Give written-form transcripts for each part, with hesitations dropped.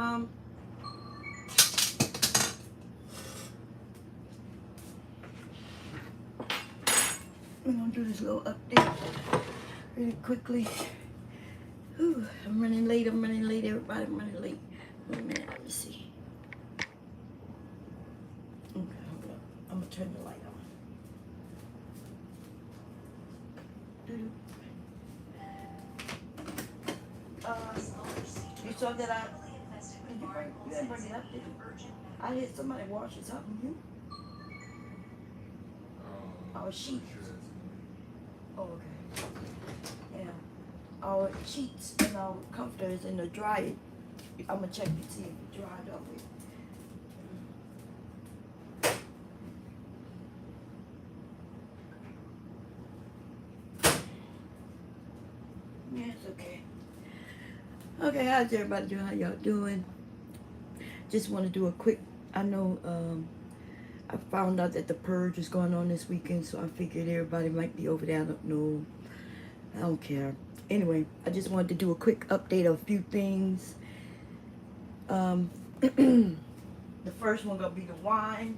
I'm gonna do this little update really quickly. Whew, I'm running late, everybody, I'm running late. Wait a minute, let me see. Okay, hold up. I'm gonna turn the light on. You saw that you didn't bring it up, did you? I heard somebody washing something. You? Our sheet. Oh, okay. Yeah. Our sheets and our comforters in the dryer. I'm gonna check to see if it dried up. Yeah, it's okay. Okay, how's everybody doing? How y'all doing? Just want to do a quick. I know I found out that the purge is going on this weekend, so I figured everybody might be over there. I don't know. I don't care. Anyway, I just wanted to do a quick update of a few things. The first one gonna be the wine.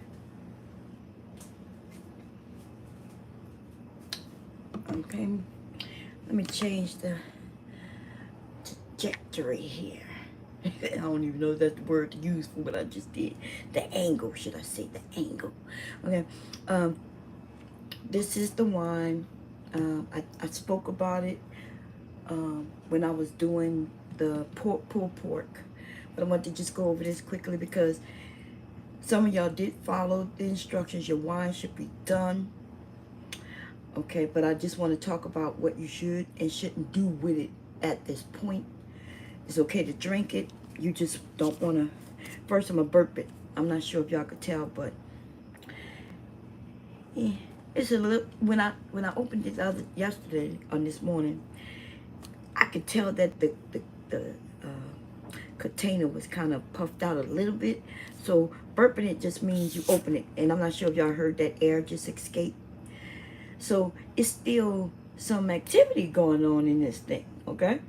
Okay, let me change the trajectory here. I don't even know if that's the word to use for what I just did. The angle, should I say the angle? Okay, this is the wine. I spoke about it when I was doing the pulled pork. But I want to just go over this quickly because some of y'all did follow the instructions. Your wine should be done. Okay, but I just want to talk about what you should and shouldn't do with it at this point. It's okay to drink it. You just don't want to. First, I'm going to burp it. I'm not sure if y'all could tell, but yeah, it's a little. When I opened it yesterday on this morning, I could tell that the container was kind of puffed out a little bit. So burping it just means you open it, and I'm not sure if y'all heard that air just escape. So it's still some activity going on in this thing, okay?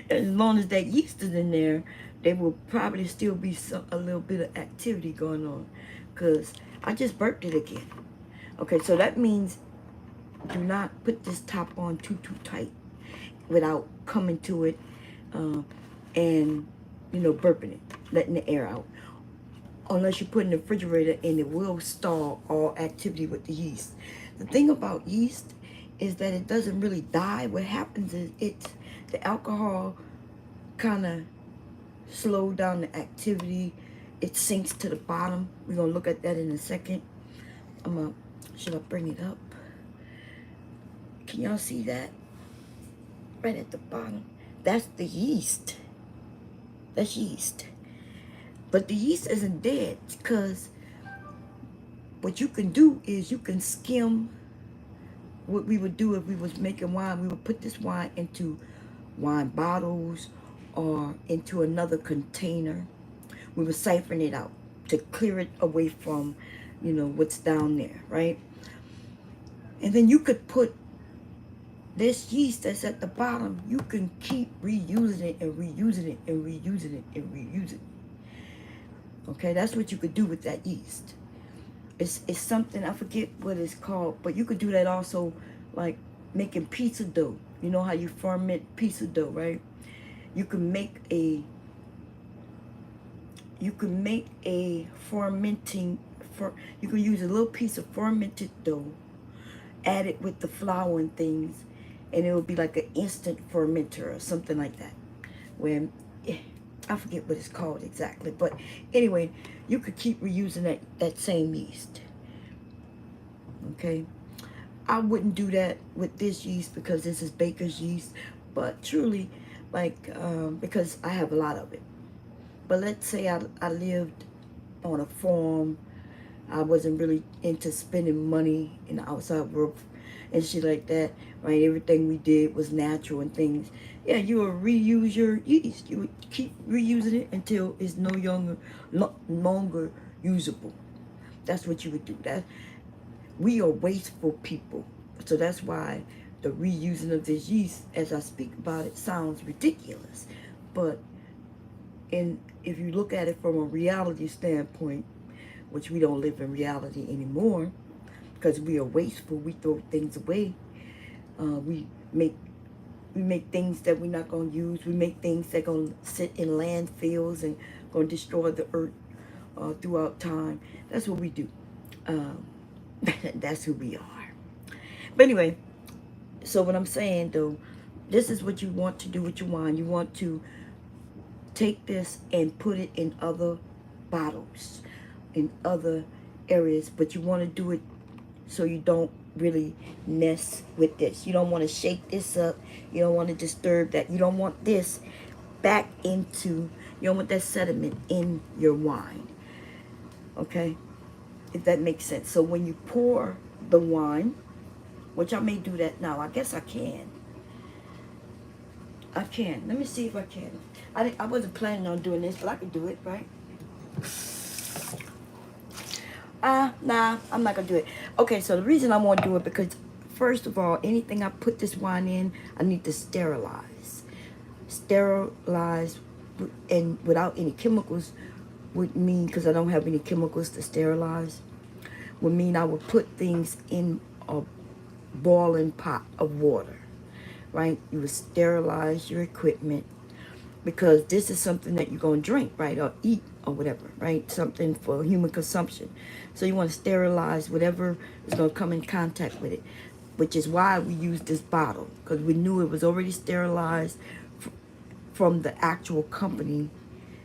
As long as that yeast is in there, there will probably still be a little bit of activity going on, because I just burped it again. Okay, so that means do not put this top on too tight without coming to it and, you know, burping it, letting the air out. Unless you put it in the refrigerator, and it will stall all activity with the yeast. The thing about yeast is that it doesn't really die. What happens is the alcohol kind of slow down the activity. It sinks to the bottom. We're going to look at that in a second. Should I bring it up? Can y'all see that? Right at the bottom. That's the yeast. That's yeast. But the yeast isn't dead, because what you can do is you can skim. What we would do if we was making wine, we would put this wine into wine bottles or into another container. We would siphon it out to clear it away from, you know, what's down there, right? And then you could put this yeast that's at the bottom, you can keep reusing it and reusing it and reusing it and reusing it. Okay, that's what you could do with that yeast. It's something, I forget what it's called, but you could do that also, like making pizza dough. You know how you ferment pizza dough, right? You can make a fermenting, you can use a little piece of fermented dough, add it with the flour and things, and it will be like an instant fermenter or something like that. When I forget what it's called exactly, but anyway, you could keep reusing that same yeast. Okay, I wouldn't do that with this yeast because this is baker's yeast, but truly, like, because I have a lot of it. But let's say I lived on a farm. I wasn't really into spending money in the outside world and shit like that, right? Everything we did was natural and things. Yeah, you would reuse your yeast. You would keep reusing it until it's no longer usable. That's what you would do. That we are wasteful people, so that's why the reusing of this yeast, as I speak about it, sounds ridiculous, but And if you look at it from a reality standpoint, which we don't live in reality anymore because we are wasteful, we throw things away. We make things that we're not going to use. We make things that are going to sit in landfills and going to destroy the earth throughout time. That's what we do. Um, that's who we are. But anyway, so what I'm saying though, this is what you want to do with your wine. You want to take this and put it in other bottles, in other areas, but you want to do it so you don't really mess with this. You don't want to shake this up. You don't want to disturb that. You don't want this back into, you don't want that sediment in your wine. Okay? If that makes sense. So when you pour the wine, which I may do that now. I guess I can. I can. Let me see if I can. I wasn't planning on doing this, but I can do it, right? Nah, I'm not gonna do it. Okay, so the reason I want to do it because first of all, anything I put this wine in, I need to sterilize. Sterilize and without any chemicals would mean, because I don't have any chemicals to sterilize, would mean I would put things in a boiling pot of water, right? You would sterilize your equipment because this is something that you're going to drink, right? Or eat or whatever, right? Something for human consumption. So you want to sterilize whatever is going to come in contact with it, which is why we use this bottle, because we knew it was already sterilized from the actual company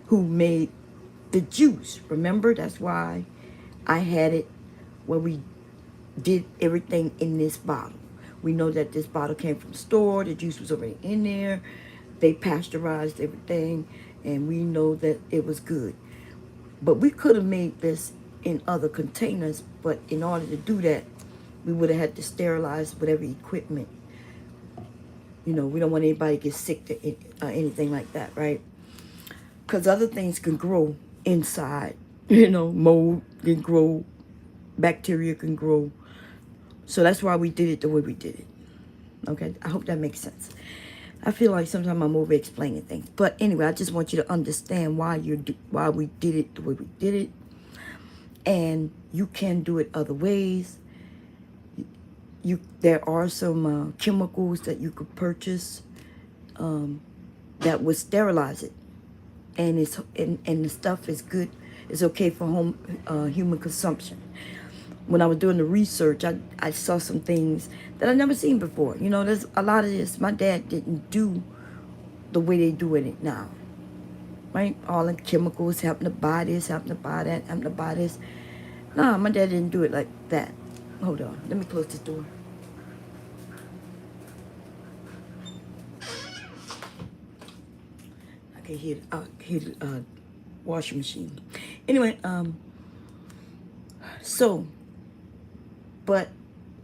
who made the juice. Remember, that's why I had it where we did everything in this bottle. We know that this bottle came from the store. The juice was already in there. They pasteurized everything, and we know that it was good. But we could have made this in other containers, but in order to do that, we would have had to sterilize whatever equipment. You know, we don't want anybody to get sick to anything like that, right? Because other things can grow inside. You know, mold can grow, bacteria can grow. So that's why we did it the way we did it. Okay, I hope that makes sense. I feel like sometimes I'm over explaining things, but anyway, I just want you to understand why we did it the way we did it, and you can do it other ways. There are some chemicals that you could purchase that would sterilize it, and the stuff is good. It's okay for human consumption. When I was doing the research, I saw some things that I've never seen before. You know, there's a lot of this my dad didn't do the way they do it now, right? All the chemicals, having to buy this, having to buy that, having to buy this. Nah, my dad didn't do it like that. Hold on, let me close this door. I can hear the washing machine. Anyway, so, but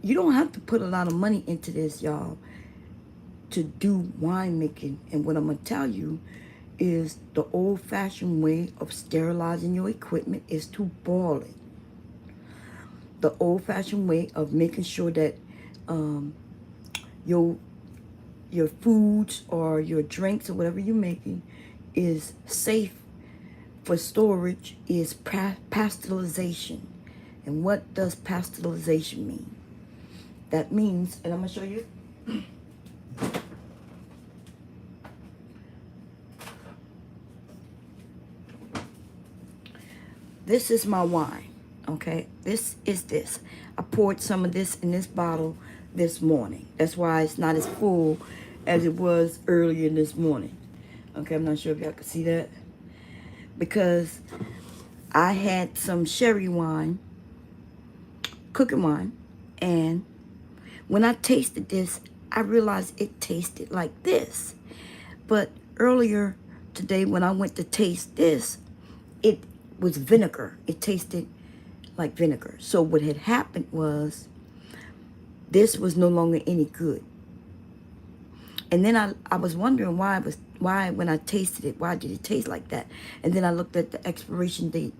you don't have to put a lot of money into this, y'all, to do winemaking. And what I'm going to tell you is the old-fashioned way of sterilizing your equipment is to boil it. The old-fashioned way of making sure that your foods or your drinks or whatever you're making is safe for storage is pasteurization. And what does pasteurization mean? That means, and I'm going to show you. This is my wine, okay? This is this. I poured some of this in this bottle this morning. That's why it's not as full as it was earlier this morning. Okay, I'm not sure if y'all can see that. Because I had some sherry wine, cooking wine, and when I tasted this, I realized it tasted like this. But earlier today when I went to taste this, it was vinegar. It tasted like vinegar. So what had happened was this was no longer any good. And then I was wondering why when I tasted it, why did it taste like that? And then I looked at the expiration date,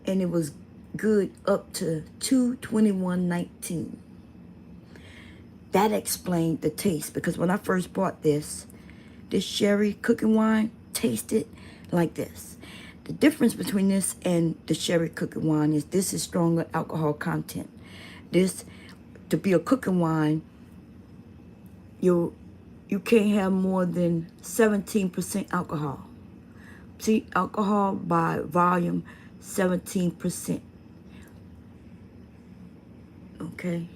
and it was good up to 2/21/19. That explained the taste, because when I first bought this sherry cooking wine tasted like this. The difference between this and the sherry cooking wine is this is stronger alcohol content. This, to be a cooking wine, you can't have more than 17% alcohol. See, alcohol by volume, 17%. Okay,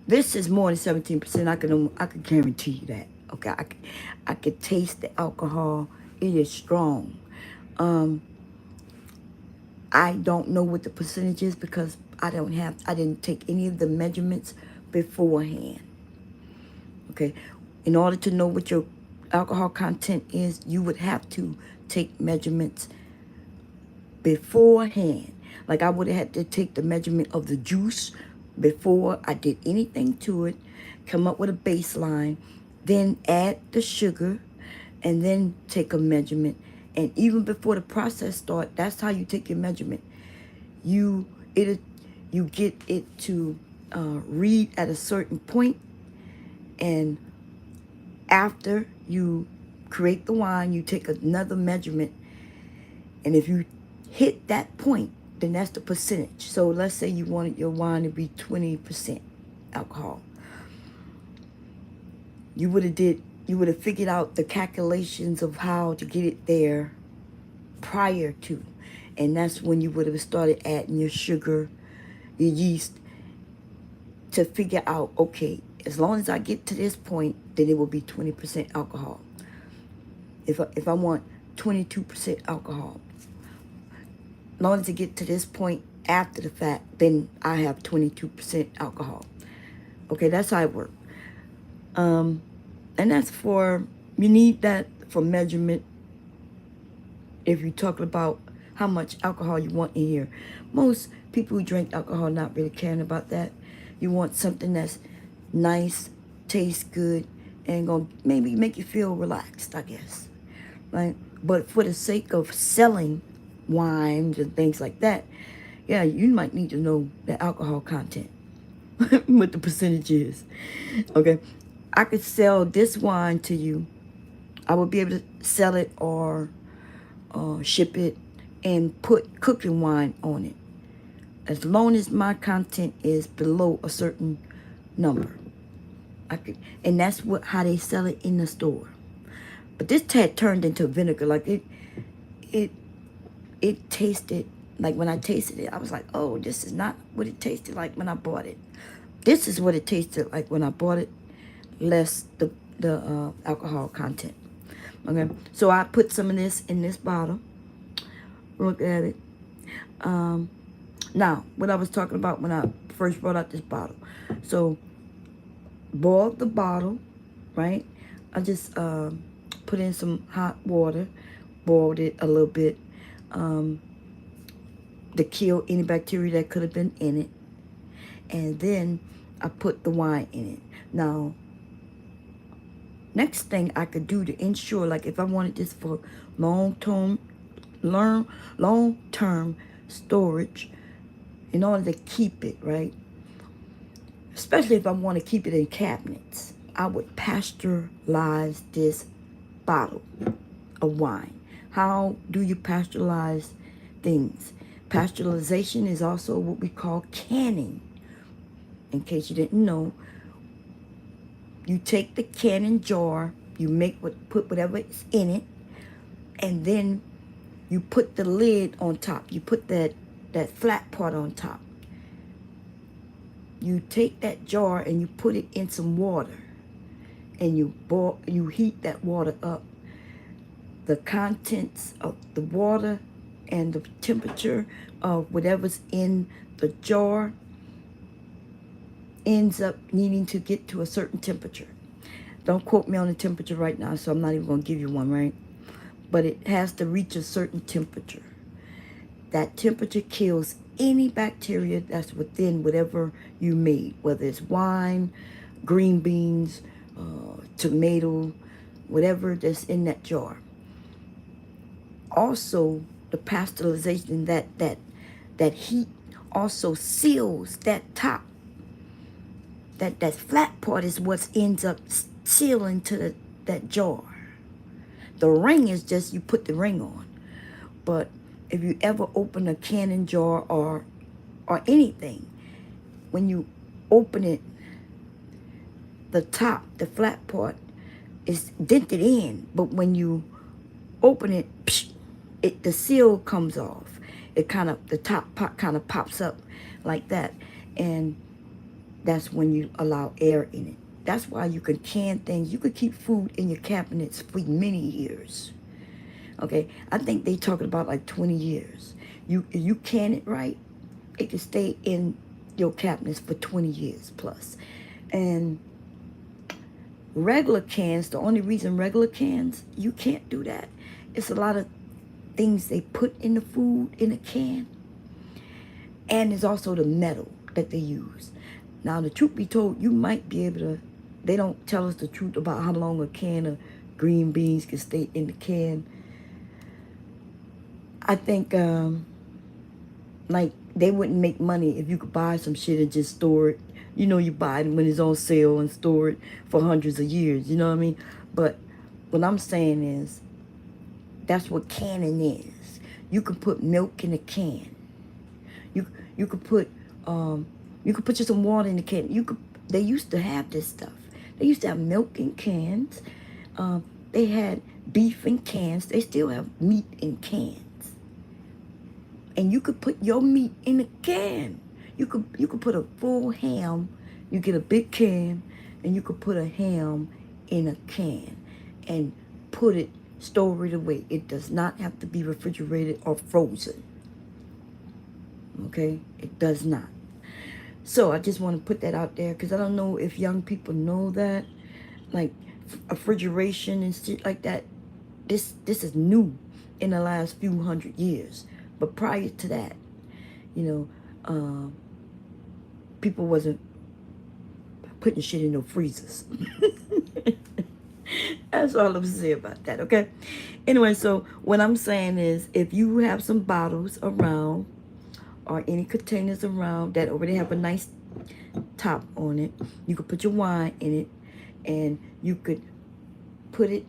this is more than 17%. I can guarantee you that. Okay, I can taste the alcohol. It is strong. I don't know what the percentage is because I didn't take any of the measurements beforehand. Okay, in order to know what your alcohol content is, you would have to take measurements beforehand. Like I would have had to take the measurement of the juice before I did anything to it, come up with a baseline, then add the sugar, and then take a measurement. And even before the process starts, that's how you take your measurement. You get it to read at a certain point, and after you create the wine, you take another measurement, and if you hit that point, then that's the percentage. So let's say you wanted your wine to be 20% alcohol. You would have figured out the calculations of how to get it there prior to. And that's when you would have started adding your sugar, your yeast, to figure out, okay, as long as I get to this point, then it will be 20% alcohol. If I want 22% alcohol, as long as I get to this point after the fact, then I have 22% alcohol. Okay, that's how it works. And that's you need that for measurement if you're talking about how much alcohol you want in here. Most people who drink alcohol not really caring about that. You want something that's nice, tastes good, and gonna maybe make you feel relaxed, I guess. Right? But for the sake of selling wines and things like that, yeah, you might need to know the alcohol content, what the percentage is. Okay, I could sell this wine to you. I would be able to sell it or ship it and put cooking wine on it, as long as my content is below a certain number. And that's how they sell it in the store. But this had turned into vinegar. Like it tasted like, when I tasted it, I was like, oh, this is not what it tasted like when I bought it. This is what it tasted like when I bought it, less the alcohol content. Okay, so I put some of this in this bottle. Look at it. Now, what I was talking about when I first brought out this bottle. So, boiled the bottle, right? I just put in some hot water, boiled it a little bit to kill any bacteria that could have been in it. And then I put the wine in it. Now, next thing I could do to ensure, like if I wanted this for long-term storage, in order to keep it, right? Especially if I want to keep it in cabinets, I would pasteurize this bottle of wine. How do you pasteurize things? Pasteurization is also what we call canning. In case you didn't know, you take the canning jar, you put whatever is in it, and then you put the lid on top. You put that flat part on top. You take that jar and you put it in some water, and you heat that water up. The contents of the water and the temperature of whatever's in the jar ends up needing to get to a certain temperature. Don't quote me on the temperature right now, so I'm not even going to give you one, right? But it has to reach a certain temperature. That temperature kills any bacteria that's within whatever you made, whether it's wine, green beans, tomato, whatever that's in that jar. Also, the pasteurization, that heat also seals that top. That flat part is what ends up sealing to that jar. The ring is just you put the ring on. But if you ever open a canning jar or anything, when you open it, the top, the flat part, is dented in. But when you open it, the seal comes off. It kind of, the top part kind of pops up like that. And that's when you allow air in it. That's why you can can things. You could keep food in your cabinets for many years. Okay, I think they talking about like 20 years. If you can it right, it can stay in your cabinets for 20 years plus. And regular cans, the only reason regular cans, you can't do that. It's a lot of things they put in the food in a can. And there's also the metal that they use. Now, the truth be told, you might be able to, they don't tell us the truth about how long a can of green beans can stay in the can. I think, like, they wouldn't make money if you could buy some shit and just store it. You know, you buy it when it's on sale and store it for hundreds of years, you know what I mean? But what I'm saying is, that's what canning is. You can put milk in a can. You could put you some water in the can. They used to have this stuff. They used to have milk in cans. They had beef in cans. They still have meat in cans. And you could put your meat in a can. You could put a full ham. You get a big can, and you could put a ham in a can and store it away. It does not have to be refrigerated or frozen. Okay? It does not. So I just want to put that out there because I don't know if young people know that. Like refrigeration and shit like that. This is new in the last few hundred years. But prior to that, you know, people wasn't putting shit in no freezers. That's all I'm saying about that, okay? Anyway, so what I'm saying is if you have some bottles around or any containers around that already have a nice top on it, you could put your wine in it, and you could put it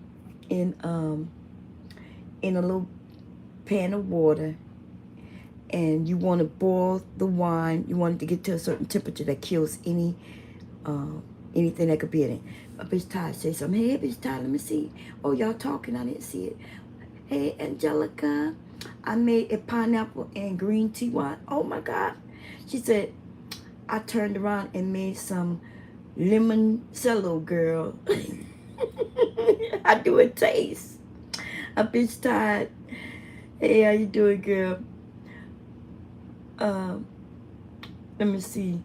in a little pan of water, and you want to boil the wine. You want it to get to a certain temperature that kills anything that could be in it. Bitch Ty say something. Hey, Bitch Ty, let me see. Oh, y'all talking? I didn't see it. Hey, Angelica, I made a pineapple and green tea wine. Oh my God. She said, I turned around and made some limoncello, girl. How do it taste? A bitch tired. Hey, how you doing, girl? Let me see.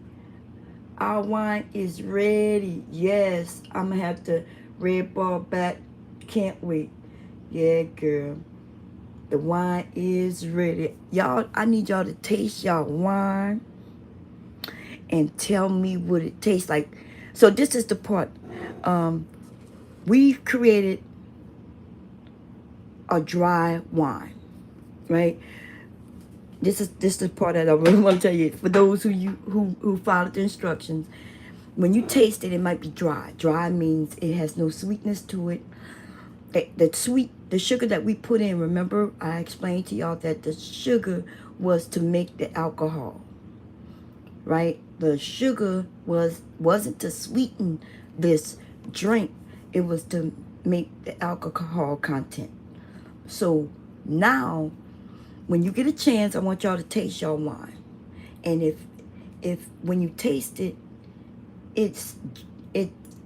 Our wine is ready. Yes, I'm gonna have to red ball back. Can't wait. Yeah, girl. The wine is ready. Y'all, I need y'all to taste y'all wine and tell me what it tastes like. So this is the part. We've created a dry wine, right? This is the part that I really want to tell you. For those who followed the instructions, when you taste it, it might be dry. Dry means it has no sweetness to it. The sugar that we put in, remember I explained to y'all that the sugar was to make the alcohol, right? The sugar wasn't to sweeten this drink. It was to make the alcohol content. So now, when you get a chance, I want y'all to taste your wine. And if when you taste it, it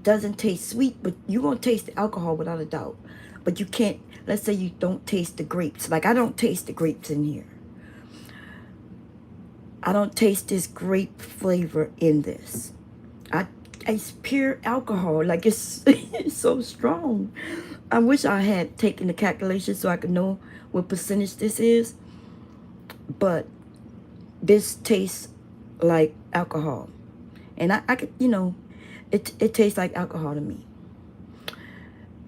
doesn't taste sweet, but you're going to taste the alcohol without a doubt. But you can't, let's say you don't taste the grapes. Like I don't taste the grapes in here. I don't taste this grape flavor in this. It's pure alcohol. Like it's, it's so strong. I wish I had taken the calculation so I could know what percentage this is. But this tastes like alcohol. And I could, you know, it tastes like alcohol to me.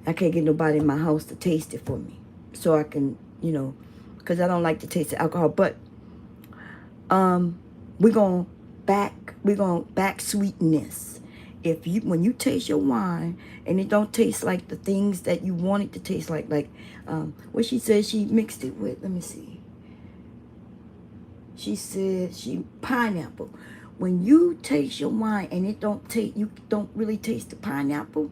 I can't get nobody in my house to taste it for me. So I can, you know, because I don't like to taste the alcohol. But we're going to back sweeten this. if you, when you taste your wine and it don't taste like the things that you want it to taste like what she said she mixed it with, let me see. She said pineapple. When you taste your wine and it don't taste, you don't really taste the pineapple,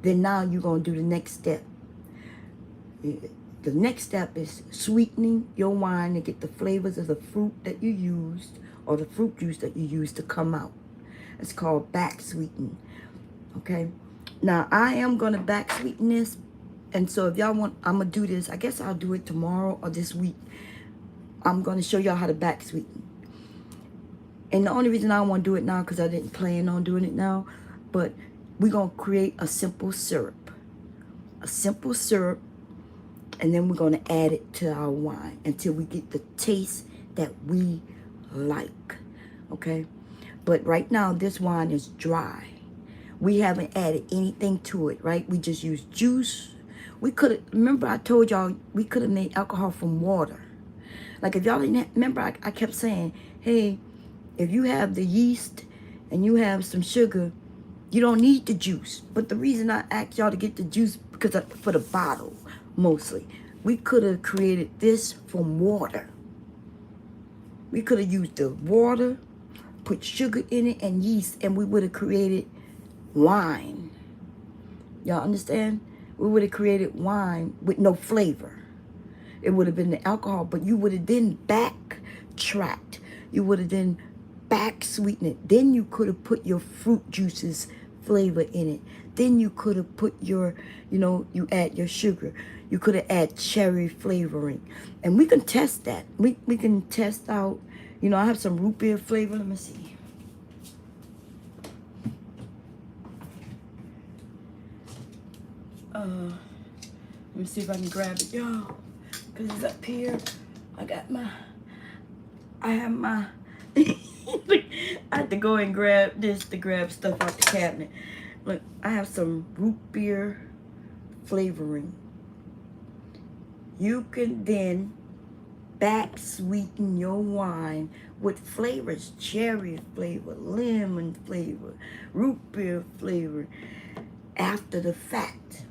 then now you're gonna do the next step. The next step is sweetening your wine to get the flavors of the fruit that you used or the fruit juice that you used to come out. It's called back sweeten. Okay. Now I am gonna back sweeten this, and so if y'all want, I'm gonna do this. I guess I'll do it tomorrow or this week. I'm gonna show y'all how to back sweeten. And the only reason I want to do it now because I didn't plan on doing it now, but we're gonna create a simple syrup. A simple syrup, and then we're gonna add it to our wine until we get the taste that we like. Okay? But right now this wine is dry. We haven't added anything to it, right? We just used juice. We could have, remember I told y'all we could have made alcohol from water. Like if y'all didn't remember, I kept saying, hey, if you have the yeast and you have some sugar, you don't need the juice. But the reason I asked y'all to get the juice because for the bottle, mostly. We could have created this from water. We could have used the water, put sugar in it and yeast, and we would have created wine. Y'all understand? We would have created wine with no flavor. It would have been the alcohol, but you would have then backtracked. You would have then back sweetened it. Then you could have put your fruit juices flavor in it. Then you could have put your, you add your sugar. You could have add cherry flavoring. And we can test that. We can test out, I have some root beer flavor. Let me see. Let me see if I can grab it, y'all. Because it's up here. I have my, I had to go and grab this to grab stuff out the cabinet. Look, I have some root beer flavoring. You can then back sweeten your wine with flavors, cherry flavor, lemon flavor, root beer flavor after the fact.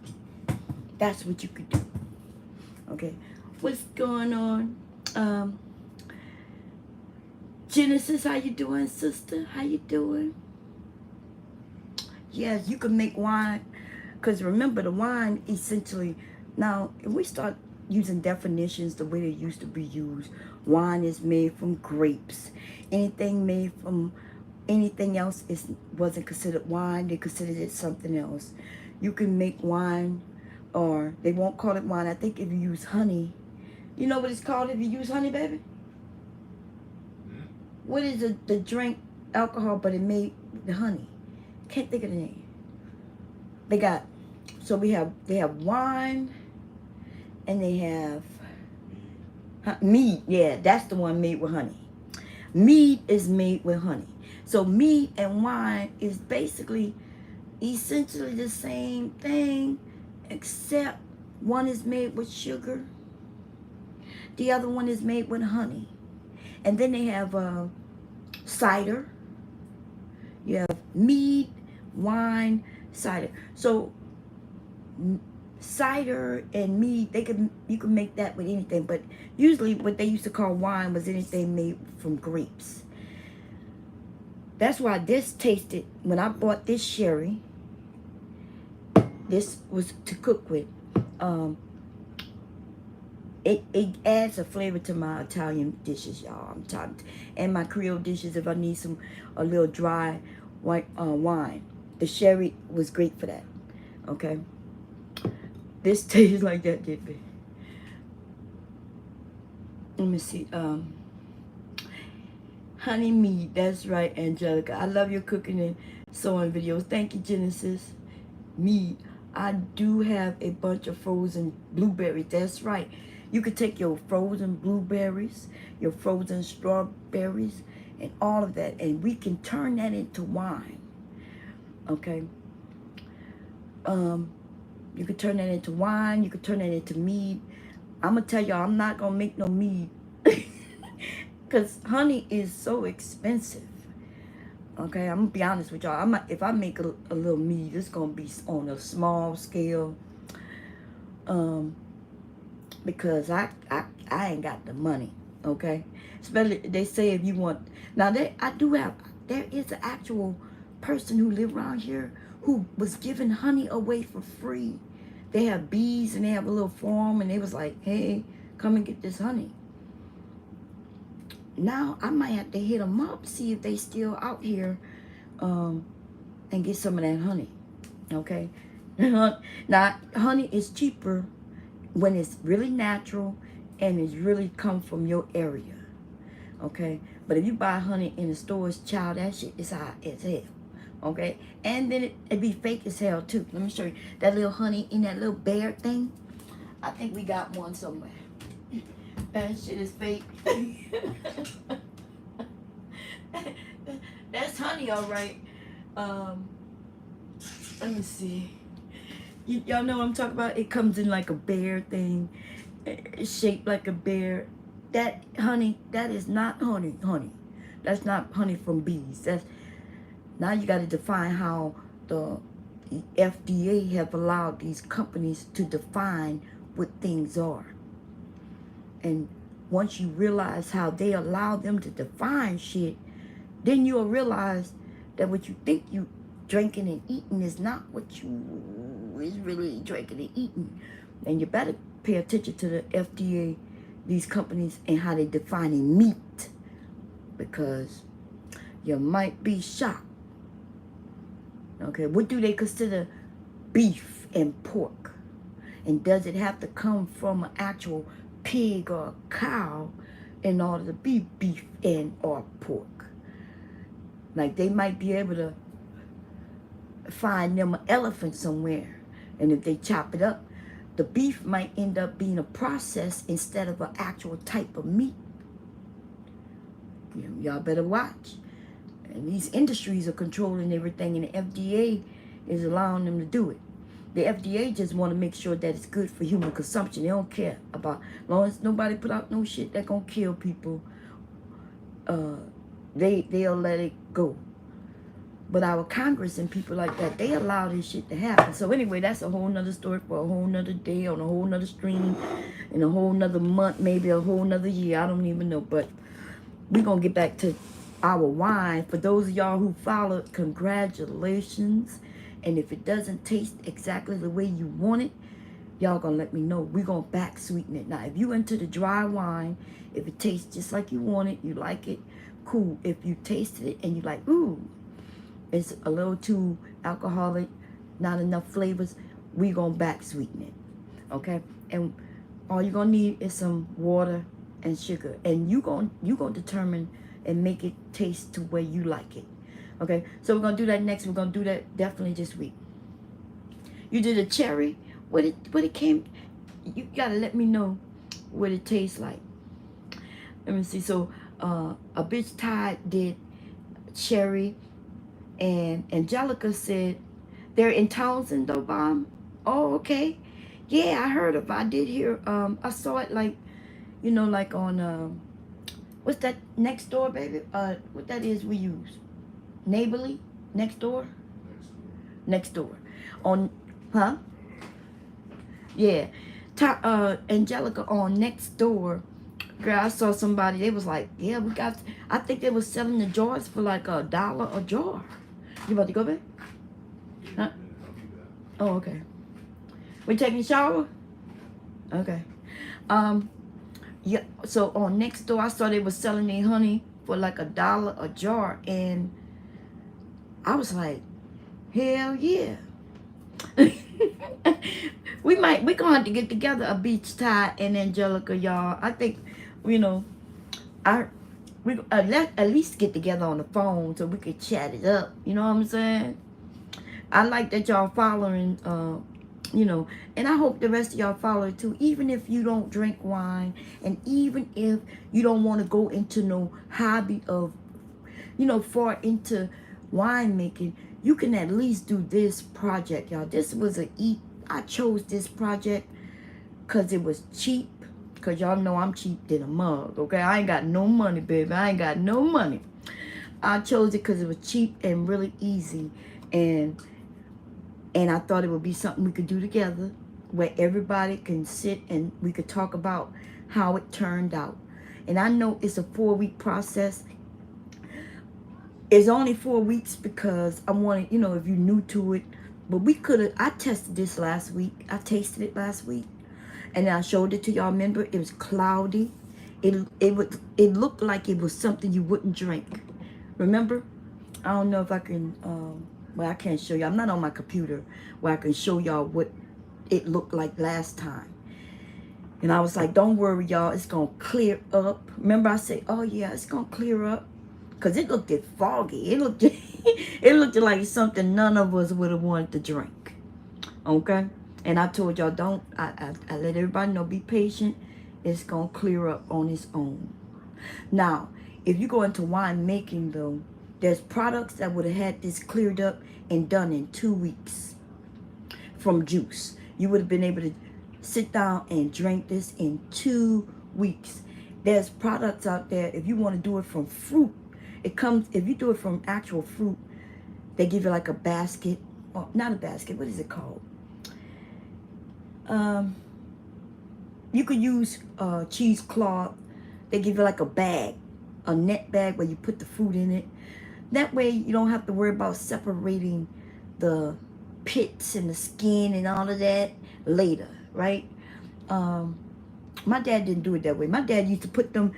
That's what you could do. Okay, what's going on? Genesis, how you doing, sister? How you doing? Yes, you can make wine, because remember the wine essentially, now if we start using definitions the way they used to be used, wine is made from grapes. Anything made from anything else wasn't considered wine. They considered it something else. You can make wine, or they won't call it wine. I think if you use honey, you know what it's called if you use honey, baby? What is the drink alcohol but it made with honey? Can't think of the name. They have wine, and they have mead. Yeah, that's the one made with honey. Mead is made with honey. So mead and wine is basically essentially the same thing, except one is made with sugar, the other one is made with honey. And then they have cider. You have mead, wine, cider. So cider and mead, you can make that with anything, but usually what they used to call wine was anything made from grapes. That's why this tasted, when I bought this sherry, this was to cook with. It adds a flavor to my Italian dishes, y'all. I'm talking, and my Creole dishes if I need a little dry white wine. The sherry was great for that. Okay. This tastes like that, did it? Let me see. Honey mead. That's right, Angelica. I love your cooking and sewing videos. Thank you, Genesis. Mead. I do have a bunch of frozen blueberries. That's right. You could take your frozen blueberries, your frozen strawberries, and all of that, and we can turn that into wine. Okay. You could turn that into wine. You could turn that into mead. I'm gonna tell y'all, I'm not gonna make no mead because honey is so expensive. Okay, I'm gonna be honest with y'all. If I make a little meat, it's gonna be on a small scale. Um, because I ain't got the money. Okay, especially they say if you want. Now there is an actual person who live around here who was giving honey away for free. They have bees and they have a little farm and they was like, hey, come and get this honey. Now I might have to hit them up, see if they still out here, and get some of that honey. Okay, now honey is cheaper when it's really natural and it's really come from your area. Okay, but if you buy honey in the stores, child, that shit is hot as hell. Okay, and then it be fake as hell too. Let me show you that little honey in that little bear thing. I think we got one somewhere. That shit is fake. That's honey, all right. Let me see. Y'all know what I'm talking about? It comes in like a bear thing. It's shaped like a bear. That honey, that is not honey. That's not honey from bees. That's now you got to define how the FDA have allowed these companies to define what things are. And once you realize how they allow them to define shit, then you'll realize that what you think you drinking and eating is not what you is really drinking and eating. And you better pay attention to the FDA, these companies, and how they defining meat, because you might be shocked. Okay, what do they consider beef and pork? And does it have to come from an actual pig or a cow in order to be beef and or pork? Like they might be able to find them an elephant somewhere, and if they chop it up, the beef might end up being a process instead of an actual type of meat. Y'all better watch. And these industries are controlling everything, and the FDA is allowing them to do it. The FDA just want to make sure that it's good for human consumption. They don't care about, as long as nobody put out no shit that gonna kill people, they'll let it go. But our Congress and people like that, they allow this shit to happen. So anyway, that's a whole nother story for a whole nother day, on a whole nother stream, in a whole nother month, maybe a whole nother year. I don't even know. But we're going to get back to our wine. For those of y'all who followed, congratulations. And if it doesn't taste exactly the way you want it, y'all going to let me know. We're going to back sweeten it. Now, if you into the dry wine, if it tastes just like you want it, you like it, cool. If you tasted it and you like, ooh, it's a little too alcoholic, not enough flavors, we gonna back sweeten it, okay? And all you're gonna need is some water and sugar, and you gonna determine and make it taste to where you like it, okay? So we're gonna do that next. We're gonna do that definitely this week. You did a cherry. What it came. You gotta let me know what it tastes like. Let me see. So a bitch Tide did cherry. And Angelica said, they're in Townsend, though, Bomb. Oh, okay. Yeah, I heard of it. I did hear, I saw it like, like on, what's that, Next Door, baby? What that is we use? Neighborly? Next Door? Next Door. On, huh? Yeah. Angelica on Next Door. Girl, I saw somebody, they was like, yeah, I think they was selling the jars for like $1 a jar. You about to go back? Huh? Oh, okay. We taking a shower? Okay. Yeah, so on Next Door, I saw they was selling their honey for like $1 a jar, and I was like, hell yeah. we gonna have to get together, a Beach Tide and Angelica, y'all. I think, we at least get together on the phone so we could chat it up. You know what I'm saying? I like that y'all following, and I hope the rest of y'all follow it too. Even if you don't drink wine, and even if you don't want to go into no hobby of, far into winemaking, you can at least do this project, y'all. This was I chose this project because it was cheap. Because y'all know I'm cheap than a mug, okay? I ain't got no money, baby. I ain't got no money. I chose it because it was cheap and really easy, and I thought it would be something we could do together, where everybody can sit and we could talk about how it turned out. And I know it's a 4-week process. It's only 4 weeks because I wanted, if you're new to it, but I tested this last week. I tasted it last week, and I showed it to y'all. Remember, it was cloudy. It looked like it was something you wouldn't drink. Remember? I don't know if I can, well, I can't show you. I'm not on my computer where I can show y'all what it looked like last time. And I was like, don't worry, y'all. It's going to clear up. Remember I said, oh, yeah, it's going to clear up. Because it looked foggy. It looked like something none of us would have wanted to drink. Okay? And I told y'all, I let everybody know, be patient. It's going to clear up on its own. Now, if you go into wine making, though, there's products that would have had this cleared up and done in 2 weeks from juice. You would have been able to sit down and drink this in 2 weeks. There's products out there, if you want to do it from fruit, if you do it from actual fruit, they give you like a basket, or not a basket, what is it called? You could use cheesecloth. They give you like a bag, a net bag where you put the fruit in it. That way you don't have to worry about separating the pits and the skin and all of that later, right? My dad didn't do it that way. My dad used to put them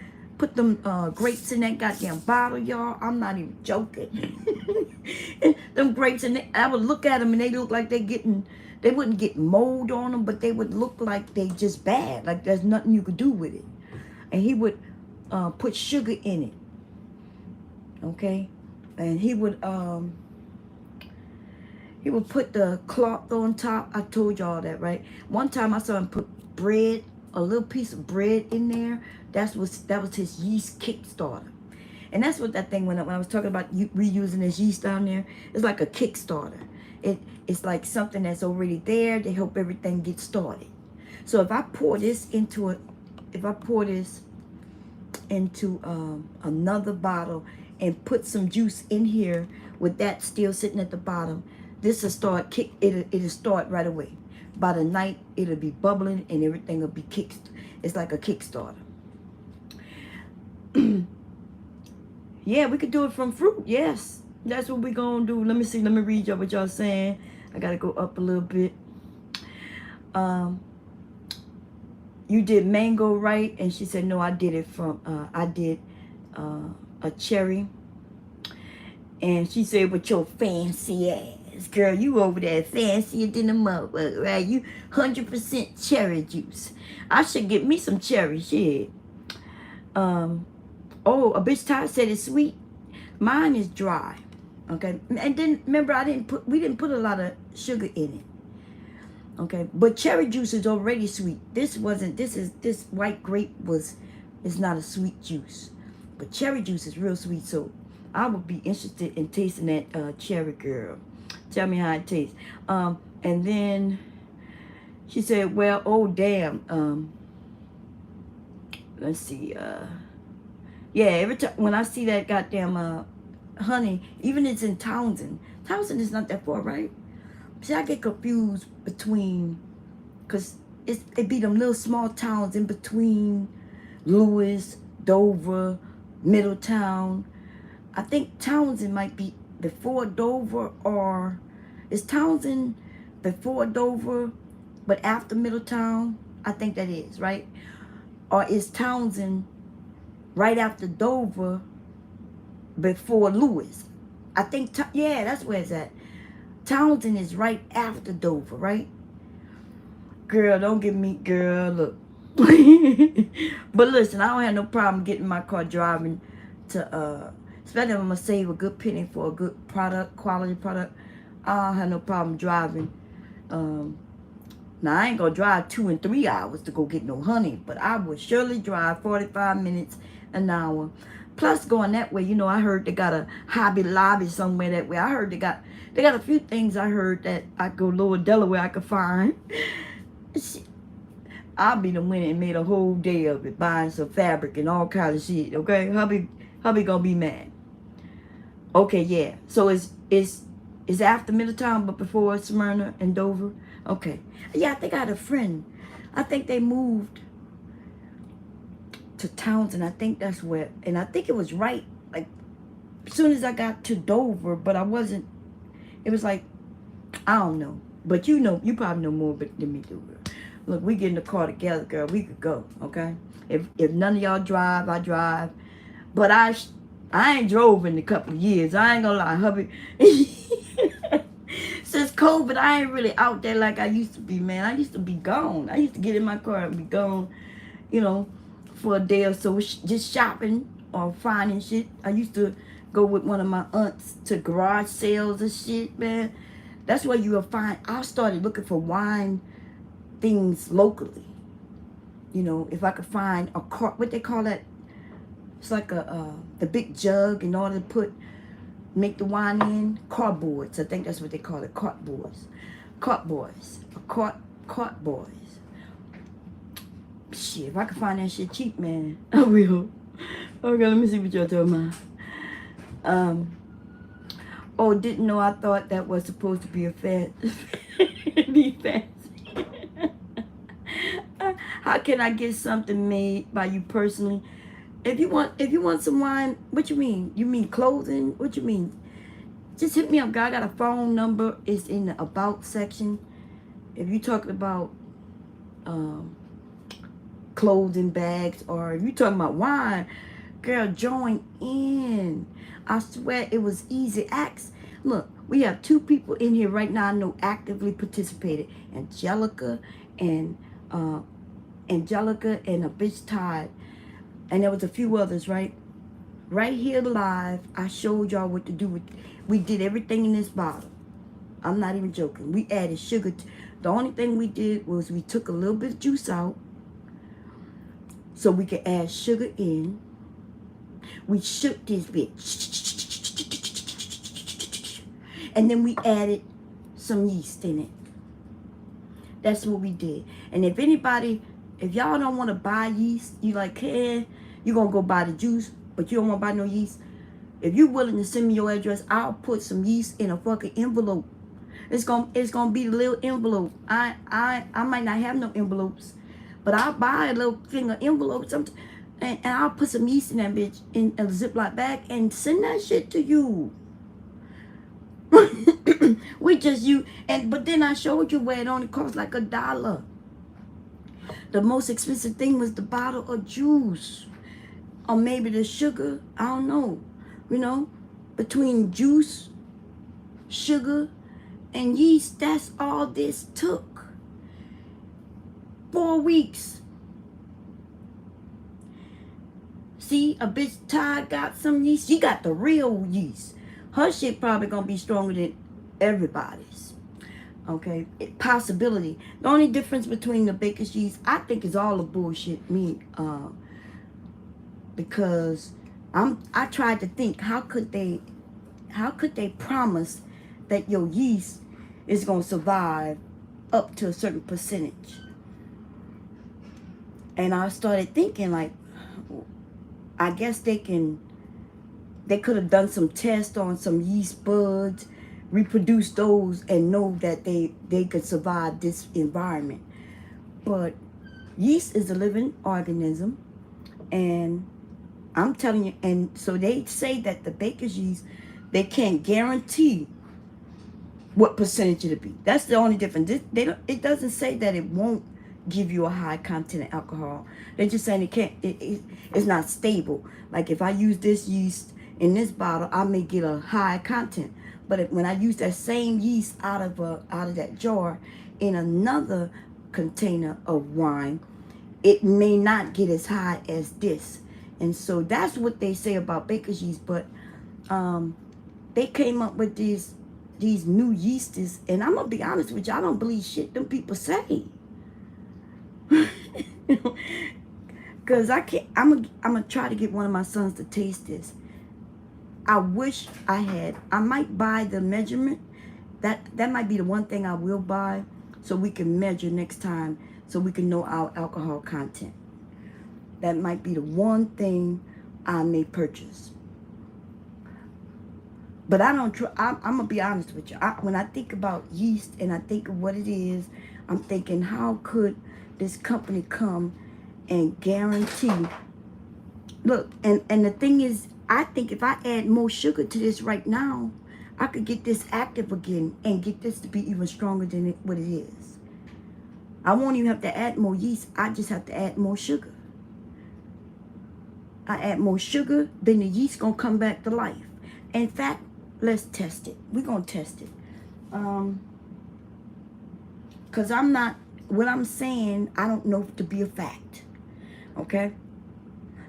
grapes in that goddamn bottle, y'all. I'm not even joking. Them grapes, and I would look at them and they look like they wouldn't get mold on them, but they would look like they just bad, like there's nothing you could do with it. And he would put sugar in it, okay? And he would put the cloth on top. I told y'all that, right? One time I saw him put bread, a little piece of bread in there. That was his yeast kickstarter. And that's what that thing, when I was talking about reusing his yeast down there, it's like a Kickstarter. It's like something that's already there to help everything get started. So if I pour this into another bottle and put some juice in here with that still sitting at the bottom, this will start it'll start right away. By the night, it'll be bubbling and everything will be it's like a Kickstarter. Yeah, we could do it from fruit. Yes, that's what we're gonna do. Let me see. Let me read y'all what y'all saying. I gotta go up a little bit. You did mango, right? And she said, no, I did it from a cherry. And she said, with your fancy ass, girl, you over there fancier than a motherfucker, right? You 100% cherry juice. I should get me some cherry shit. Oh, a bitch Ty said it's sweet. Mine is dry. Okay. And then remember, we didn't put a lot of sugar in it. Okay. But cherry juice is already sweet. This white grape is not a sweet juice. But cherry juice is real sweet. So I would be interested in tasting that cherry, girl. Tell me how it tastes. And then she said, well, oh damn. Let's see, yeah, every time when I see that goddamn honey, even it's in Townsend. Townsend is not that far, right? See, I get confused between, because it be them little small towns in between Lewis, Dover, Middletown. I think Townsend might be before Dover, or is Townsend before Dover but after Middletown? I think that is, right? Or is Townsend right after Dover before Lewis? I think, yeah, that's where it's at. Townsend is right after Dover, right? Girl, don't give me, girl, look. But listen, I don't have no problem getting my car driving to, especially if I'm going to save a good penny for a good product, quality product. I don't have no problem driving. Now, I ain't going to drive 2 and 3 hours to go get no honey, but I would surely drive 45 minutes, an hour. Plus, going that way, I heard they got a Hobby Lobby somewhere that way. I heard they got a few things I heard that I go lower Delaware I could find. I'll be the one that made a whole day of it, buying some fabric and all kinds of shit, okay? Hubby gonna be mad. Okay, yeah. So it's after Middletown, but before Smyrna and Dover. Okay. Yeah, I think I had a friend. I think they moved to Townsend. I think that's where, and I think it was right like as soon as I got to Dover, but I wasn't. It was like I don't know, but you know, you probably know more than me do. Look, we get in the car together, girl. We could go, okay? If none of y'all drive, I drive. But I ain't drove in a couple of years. I ain't gonna lie, hubby. Since COVID, I ain't really out there like I used to be, man. I used to be gone. I used to get in my car and be gone, you know, for a day or so, just shopping or finding shit. I used to go with one of my aunts to garage sales and shit, man. That's where you will find. I started looking for wine things locally. You know, if I could find a cart, what they call that? It's like the big jug in order to make the wine in. Cardboards. I think that's what they call it. Cartboards. Cartboards. Cartboards. Shit, if I could find that shit cheap, man, I will. Okay, let me see what y'all talking about. Oh, didn't know. I thought that was supposed to be a fat. Be fancy. How can I get something made by you personally? If you want some wine, what you mean? You mean clothing? What you mean? Just hit me up, guy. I got a phone number. It's in the about section. If you talking about clothing bags, or if you talking about wine, girl, join in. I swear it was easy. Look, we have 2 people in here right now I know actively participated. Angelica and a bitch Todd. And there was a few others, right? Right here live, I showed y'all what to do with. We did everything in this bottle. I'm not even joking. We added sugar. The only thing we did was we took a little bit of juice out so we could add sugar in. We shook this bitch. And then we added some yeast in it. That's what we did. And if y'all don't want to buy yeast, you like, hey, you're going to go buy the juice, but you don't want to buy no yeast. If you're willing to send me your address, I'll put some yeast in a fucking envelope. It's gonna be a little envelope. I might not have no envelopes, but I'll buy a little thing of envelopes and I'll put some yeast in that bitch in a Ziploc bag and send that shit to you. But then I showed you where it only cost like $1. The most expensive thing was the bottle of juice. Or maybe the sugar. I don't know. You know, between juice, sugar, and yeast, that's all this took. 4 weeks. See, a bitch Todd got some yeast. She got the real yeast. Her shit probably gonna be stronger than everybody's. Okay, possibility. The only difference between the baker's yeast, I think, is all the bullshit. Because I tried to think, how could they promise that your yeast is gonna survive up to a certain percentage? And I started thinking, like, I guess they could have done some tests on some yeast buds, reproduce those, and know that they could survive this environment. But yeast is a living organism, and I'm telling you, and so they say that the baker's yeast, they can't guarantee what percentage it'll be. That's the only difference. It doesn't say that it won't give you a high content of alcohol. They're just saying it's not stable. Like if I use this yeast in this bottle, I may get a high content. But when I use that same yeast out of that jar in another container of wine, it may not get as high as this. And so that's what they say about baker's yeast. But they came up with these new yeasts, and I'm gonna be honest with you, I don't believe shit them people say. Cause I'm gonna try to get one of my sons to taste this. I wish I might buy the measurement. That might be the one thing I will buy, so we can measure next time, so we can know our alcohol content. That might be the one thing I may purchase. But I don't try. I'm gonna be honest with you. When I think about yeast and I think of what it is, I'm thinking, how could this company come and guarantee? Look, and the thing is, I think if I add more sugar to this right now, I could get this active again and get this to be even stronger than what it is. I won't even have to add more yeast. I just have to add more sugar. I add more sugar, then the yeast gonna come back to life. In fact, let's test it. We're gonna test it. Cause I'm not, what I'm saying, I don't know to be a fact. Okay?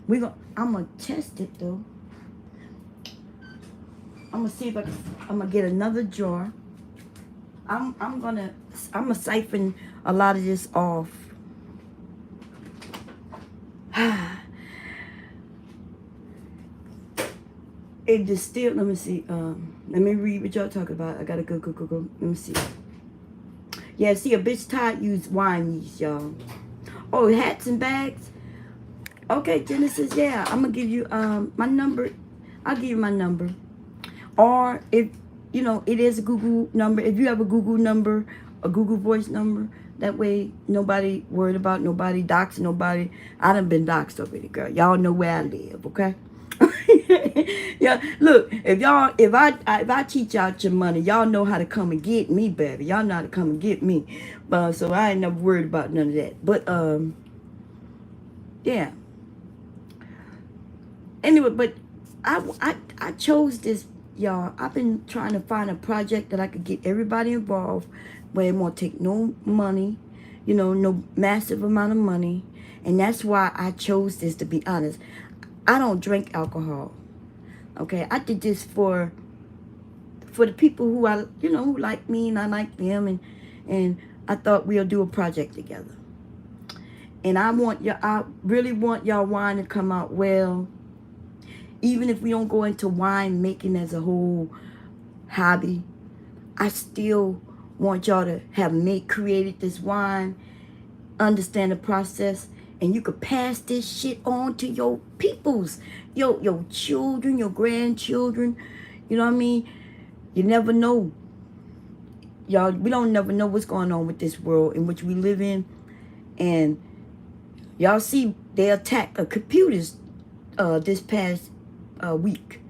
I'm gonna test it though. I'm gonna see if I'm gonna get another jar. I'm gonna siphon a lot of this off. It distilled. Let me see. Let me read what y'all talking about. I gotta go. Let me see. Yeah, see, a bitch Todd used wine yeast, y'all. Oh, hats and bags. Okay, Genesis. Yeah, I'm gonna give you my number. I'll give you my number. Or if you know it is a Google number. If you have a Google number, a Google Voice number, that way nobody worried about nobody doxing nobody. I done been doxed already, girl. Y'all know where I live, okay? Yeah, look, if I teach out your money, y'all know how to come and get me, baby. Y'all know how to come and get me. So I ain't never worried about none of that. But yeah. Anyway, but I chose this, y'all. I've been trying to find a project that I could get everybody involved, where it won't take no money, you know, no massive amount of money. And that's why I chose this, to be honest. I don't drink alcohol. Okay, I did this for the people who who like me and I like them, and I thought we'll do a project together. And I really want y'all wine to come out well. Even if we don't go into wine making as a whole hobby, I still want y'all to have created this wine, understand the process, and you could pass this shit on to your peoples, your children, your grandchildren. You know what I mean? You never know. Y'all, we don't never know what's going on with this world in which we live in. And y'all see they attacked computers this past week.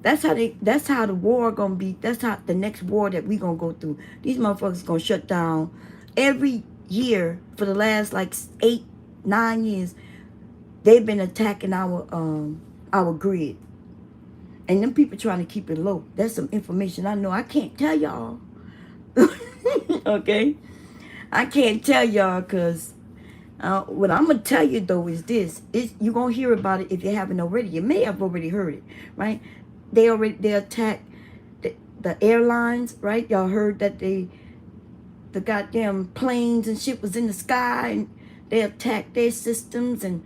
That's how the war gonna be. That's how the next war that we gonna go through. These motherfuckers gonna shut down every year for the last like 8-9 years. They've been attacking our grid, and them people trying to keep it low. That's some information I know I can't tell y'all. Okay, I can't tell y'all because what I'm gonna tell you though is this: you're gonna hear about it if you haven't already. You may have already heard it, right? They attacked the airlines, right? Y'all heard that the goddamn planes and shit was in the sky, and they attacked their systems and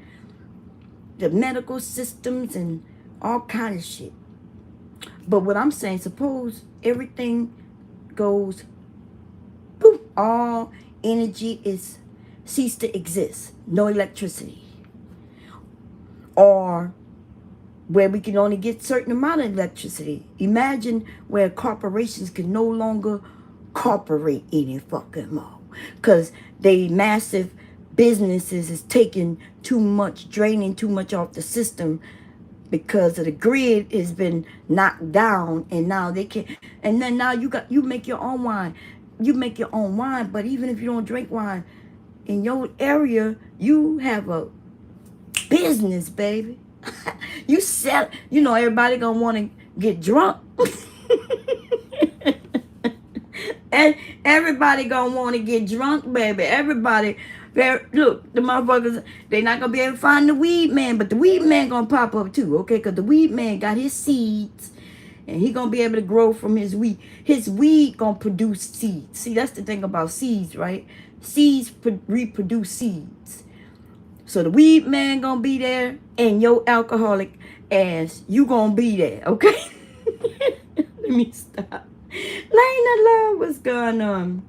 the medical systems and all kind of shit. But what I'm saying, suppose everything goes poof, all energy is cease to exist, no electricity, or where we can only get certain amount of electricity. Imagine where corporations can no longer corporate any fucking more, because they massive businesses is taking too much, draining too much off the system, because of the grid has been knocked down, and now they can't. And then now you make your own wine. You make your own wine, but even if you don't drink wine in your area, you have a business, baby. You sell, everybody gonna want to get drunk. And everybody gonna want to get drunk, baby. Everybody. Look, the motherfuckers, they not gonna be able to find the weed man, but the weed man gonna pop up too, okay? Because the weed man got his seeds, and he gonna be able to grow from his weed. His weed gonna produce seeds. See, that's the thing about seeds, right? Seeds reproduce seeds. So the weed man gonna be there, and your alcoholic ass, you gonna be there, okay? Let me stop. Lena Love, what's going on?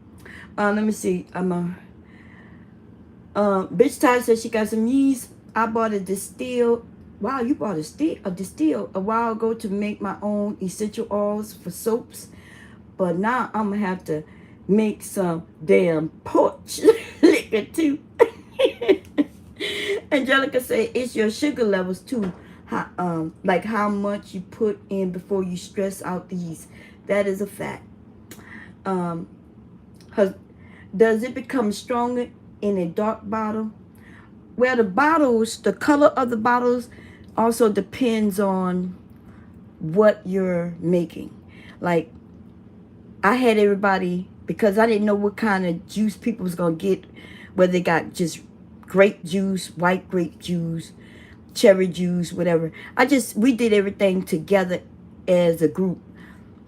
Let me see. Bitch Ty said she got some yeast. I bought a distilled Wow, you bought a distill a while ago to make my own essential oils for soaps. But now I'm going to have to make some damn porch liquor too. Angelica say it's your sugar levels too. Like how much you put in before you stress out the yeast. That is a fact. Um, does it become stronger in a dark bottle? Well, the color of the bottles also depends on what you're making. Like, I had everybody, because I didn't know what kind of juice people was going to get, whether they got just grape juice, white grape juice, cherry juice, whatever. We did everything together as a group.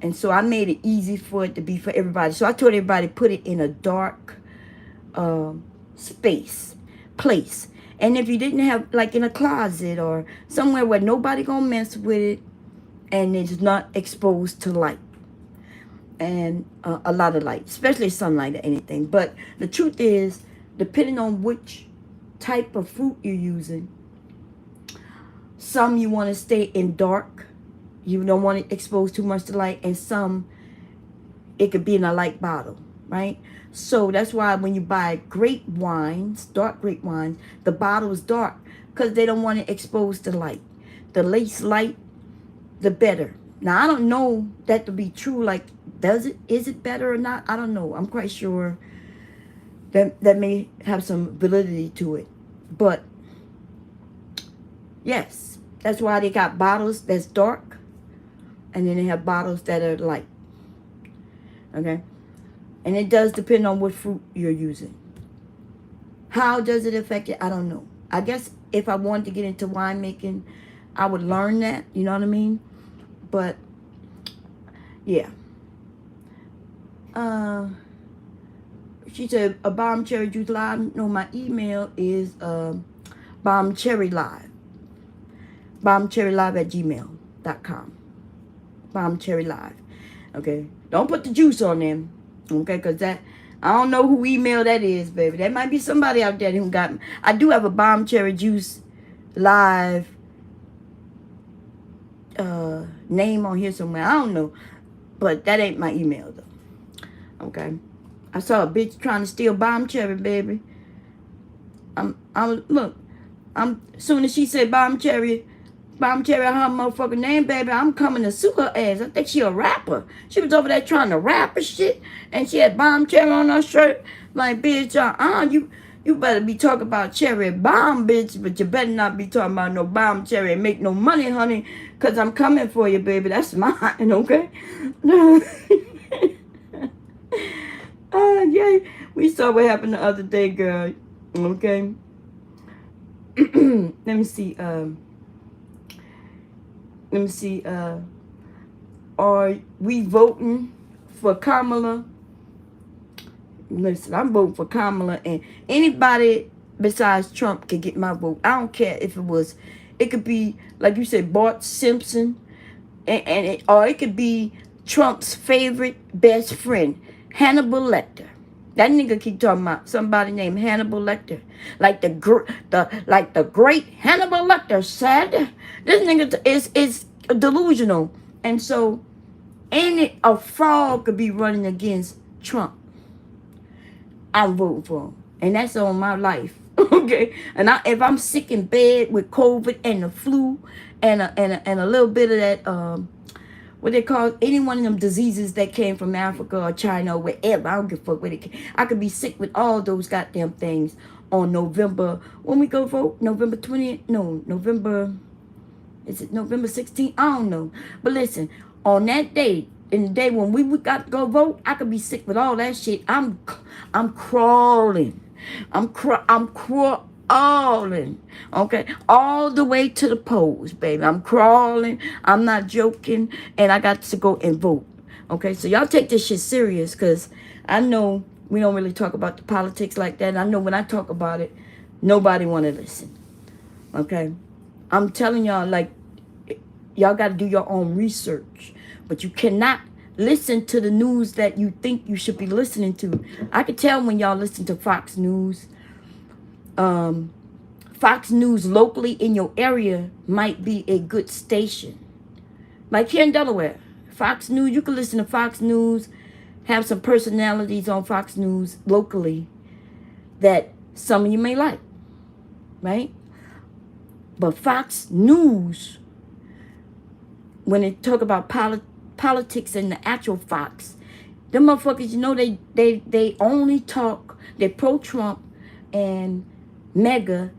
And so I made it easy for it to be for everybody. So I told everybody put it in a dark place. And if you didn't have, like in a closet or somewhere where nobody gonna mess with it and it's not exposed to light. And a lot of light, especially sunlight or anything. But the truth is, depending on which type of fruit you're using, some you want to stay in dark. You don't want it exposed too much to light. And some, it could be in a light bottle, right? So that's why when you buy grape wines, dark grape wines, the bottle is dark because they don't want it exposed to light. The less light, the better. Now, I don't know that to be true. Like, is it better or not? I don't know. I'm quite sure that may have some validity to it. But, yes, that's why they got bottles that's dark. And then they have bottles that are light. Okay? And it does depend on what fruit you're using. How does it affect it? I don't know. I guess if I wanted to get into winemaking, I would learn that. You know what I mean? But, yeah. She said, a bomb cherry juice live. No, my email is bombcherrylive. bombcherrylive@gmail.com. bombcherrylive. Okay? Don't put the juice on them. Okay? Because I don't know who email that is, baby. There might be somebody out there who got me. I do have a bomb cherry juice live name on here somewhere. I don't know. But that ain't my email, though. Okay? I saw a bitch trying to steal bomb cherry, baby. Look, soon as she said bomb cherry, her motherfucking name, baby, I'm coming to sue her ass. I think she a rapper. She was over there trying to rap and shit, and she had bomb cherry on her shirt. Like, bitch, you better be talking about cherry bomb, bitch, but you better not be talking about no bomb cherry and make no money, honey, because I'm coming for you, baby. That's mine, okay? Yeah, we saw what happened the other day, girl. Okay. Let me see. Are we voting for Kamala? Listen, I'm voting for Kamala, and anybody besides Trump can get my vote. I don't care if it could be, like you said, Bart Simpson, or it could be Trump's favorite best friend, Hannibal Lecter. That nigga keep talking about somebody named Hannibal Lecter. Like the great Hannibal Lecter said. This nigga is delusional. And so, a frog could be running against Trump. I'm voting for him. And that's on my life. Okay? And if I'm sick in bed with COVID and the flu and a little bit of that what they call any one of them diseases that came from Africa or China or wherever. I don't give a fuck where they came. I could be sick with all those goddamn things on November. When we go vote, November 20th? No, is it November 16th? I don't know. But listen, on that day, in the day when we got to go vote, I could be sick with all that shit. I'm crawling. I'm crawling, okay, all the way to the polls, baby. I'm crawling. I'm not joking, and I got to go and vote. Okay, so y'all take this shit serious, because I know we don't really talk about the politics like that. I know when I talk about it, nobody want to listen. Okay, I'm telling y'all, like, y'all got to do your own research, but you cannot listen to the news that you think you should be listening to. I can tell when y'all listen to Fox News. Fox Fox News locally in your area might be a good station. Like here in Delaware, Fox News, you can listen to Fox News, have some personalities on Fox News locally that some of you may like, right? But Fox News, when they talk about politics and the actual Fox, them motherfuckers, you know, they only talk, they pro-Trump and MAGA,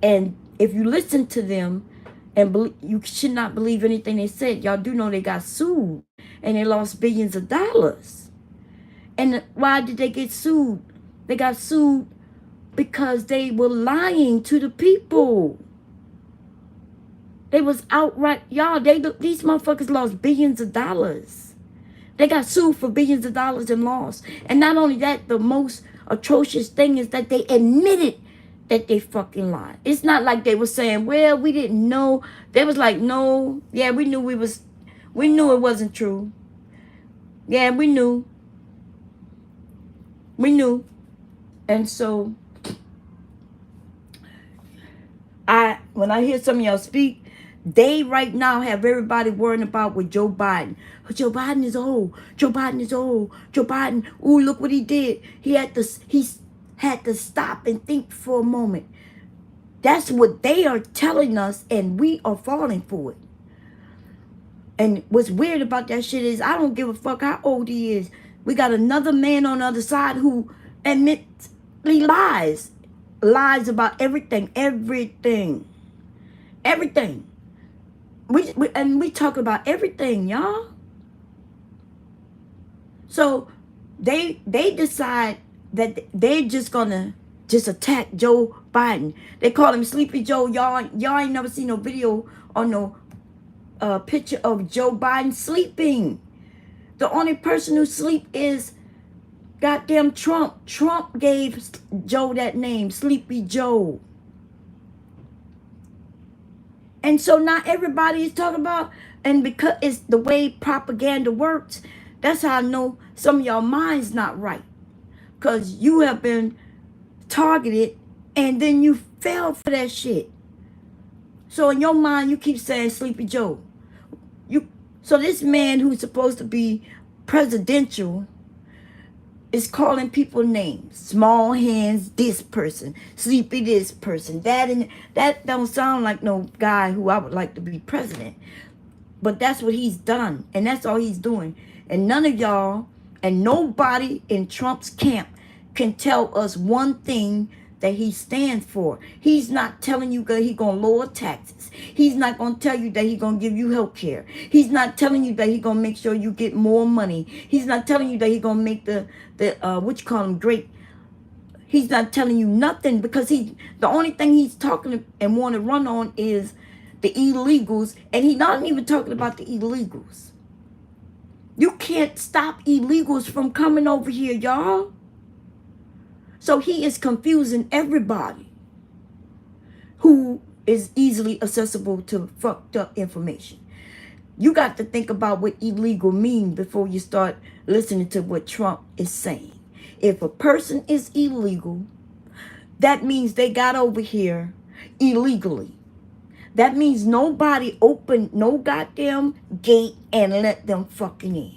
and if you listen to them, and you should not believe anything they said. Y'all do know they got sued and they lost billions of dollars. And why did they get sued? They got sued because they were lying to the people. They was outright, y'all, these motherfuckers lost billions of dollars. They got sued for billions of dollars and lost. And not only that, the most atrocious thing is that they admitted that they fucking lied. It's not like they were saying, well, we didn't know. They was like, no, yeah, we knew it wasn't true. Yeah, we knew. And so when I hear some of y'all speak, they right now have everybody worrying about with Joe Biden. Joe Biden is old. Joe Biden, ooh, look what he did. He had to stop and think for a moment. That's what they are telling us, and we are falling for it. And what's weird about that shit is I don't give a fuck how old he is. We got another man on the other side who admittedly lies about everything. We talk about everything, y'all. So they decide that they're just gonna attack Joe Biden. They call him Sleepy Joe. Y'all ain't never seen no video or no picture of Joe Biden sleeping. The only person who sleep is goddamn Trump. Trump gave Joe that name, Sleepy Joe. And so not everybody is talking about, and because it's the way propaganda works, that's how I know some of y'all minds not right. Because you have been targeted and then you fell for that shit. So in your mind, you keep saying Sleepy Joe. So this man who's supposed to be presidential is calling people names. Small hands, this person. Sleepy, this person. That don't sound like no guy who I would like to be president. But that's what he's done. And that's all he's doing. And none of y'all and nobody in Trump's camp can tell us one thing that he stands for. He's not telling you that he's going to lower taxes. He's not going to tell you that he's going to give you health care. He's not telling you that he's going to make sure you get more money. He's not telling you that he's going to make great. He's not telling you nothing because the only thing he's talking and want to run on is the illegals. And he's not even talking about the illegals. You can't stop illegals from coming over here, y'all. So he is confusing everybody who is easily accessible to fucked up information. You got to think about what illegal means before you start listening to what Trump is saying. If a person is illegal, that means they got over here illegally. That means nobody opened no goddamn gate and let them fucking in.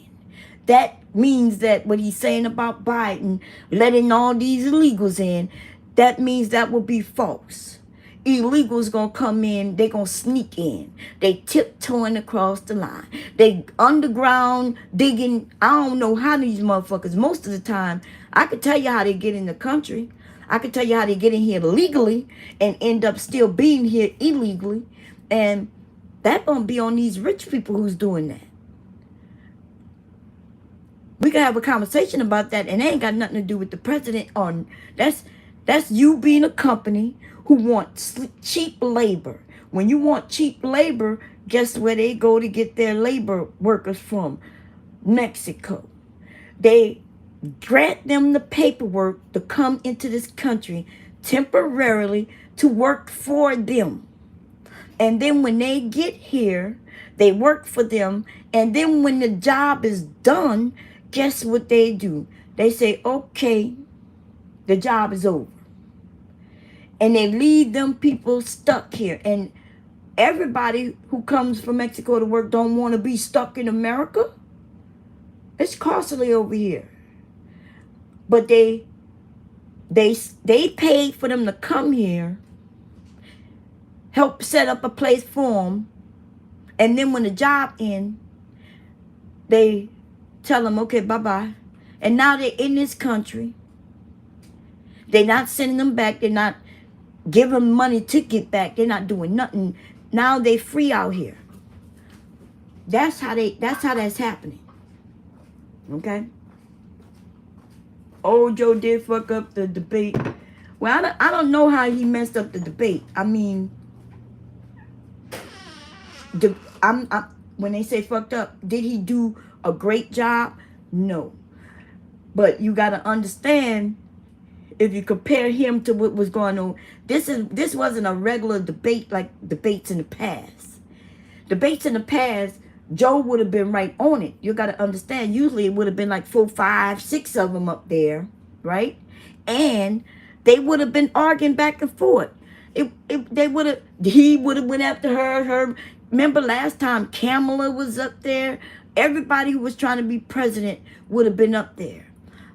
That means that what he's saying about Biden letting all these illegals in, that means that will be false. Illegals gonna come in, they gonna sneak in. They tiptoeing across the line. They underground digging. I don't know how these motherfuckers, most of the time, I could tell you how they get in the country. I could tell you how they get in here legally and end up still being here illegally. And that gonna be on these rich people who's doing that. We can have a conversation about that, and it ain't got nothing to do with the president. That's you being a company who wants cheap labor. When you want cheap labor, guess where they go to get their labor workers from? Mexico. They grant them the paperwork to come into this country temporarily to work for them. And then when they get here, they work for them. And then when the job is done, guess what they do? They say, okay, the job is over. and they leave them people stuck here. And everybody who comes from Mexico to work don't want to be stuck in America. It's costly over here. But they paid for them to come here, help set up a place for them, and then when the job ends, they tell them, okay, bye-bye. And now they're in this country. They're not sending them back. They're not giving them money to get back. They're not doing nothing. Now they free out here. That's how that's happening. Okay? Old Joe did fuck up the debate. Well, I don't know how he messed up the debate. I mean, when they say fucked up, did he do a great job? No. But you got to understand, if you compare him to what was going on, this wasn't a regular debate like debates in the past. Debates in the past, Joe would have been right on it. You got to understand, usually it would have been like 4, 5, 6 of them up there, right? And they would have been arguing back and forth. He would have went after her. Remember last time Kamala was up there? Everybody who was trying to be president would have been up there.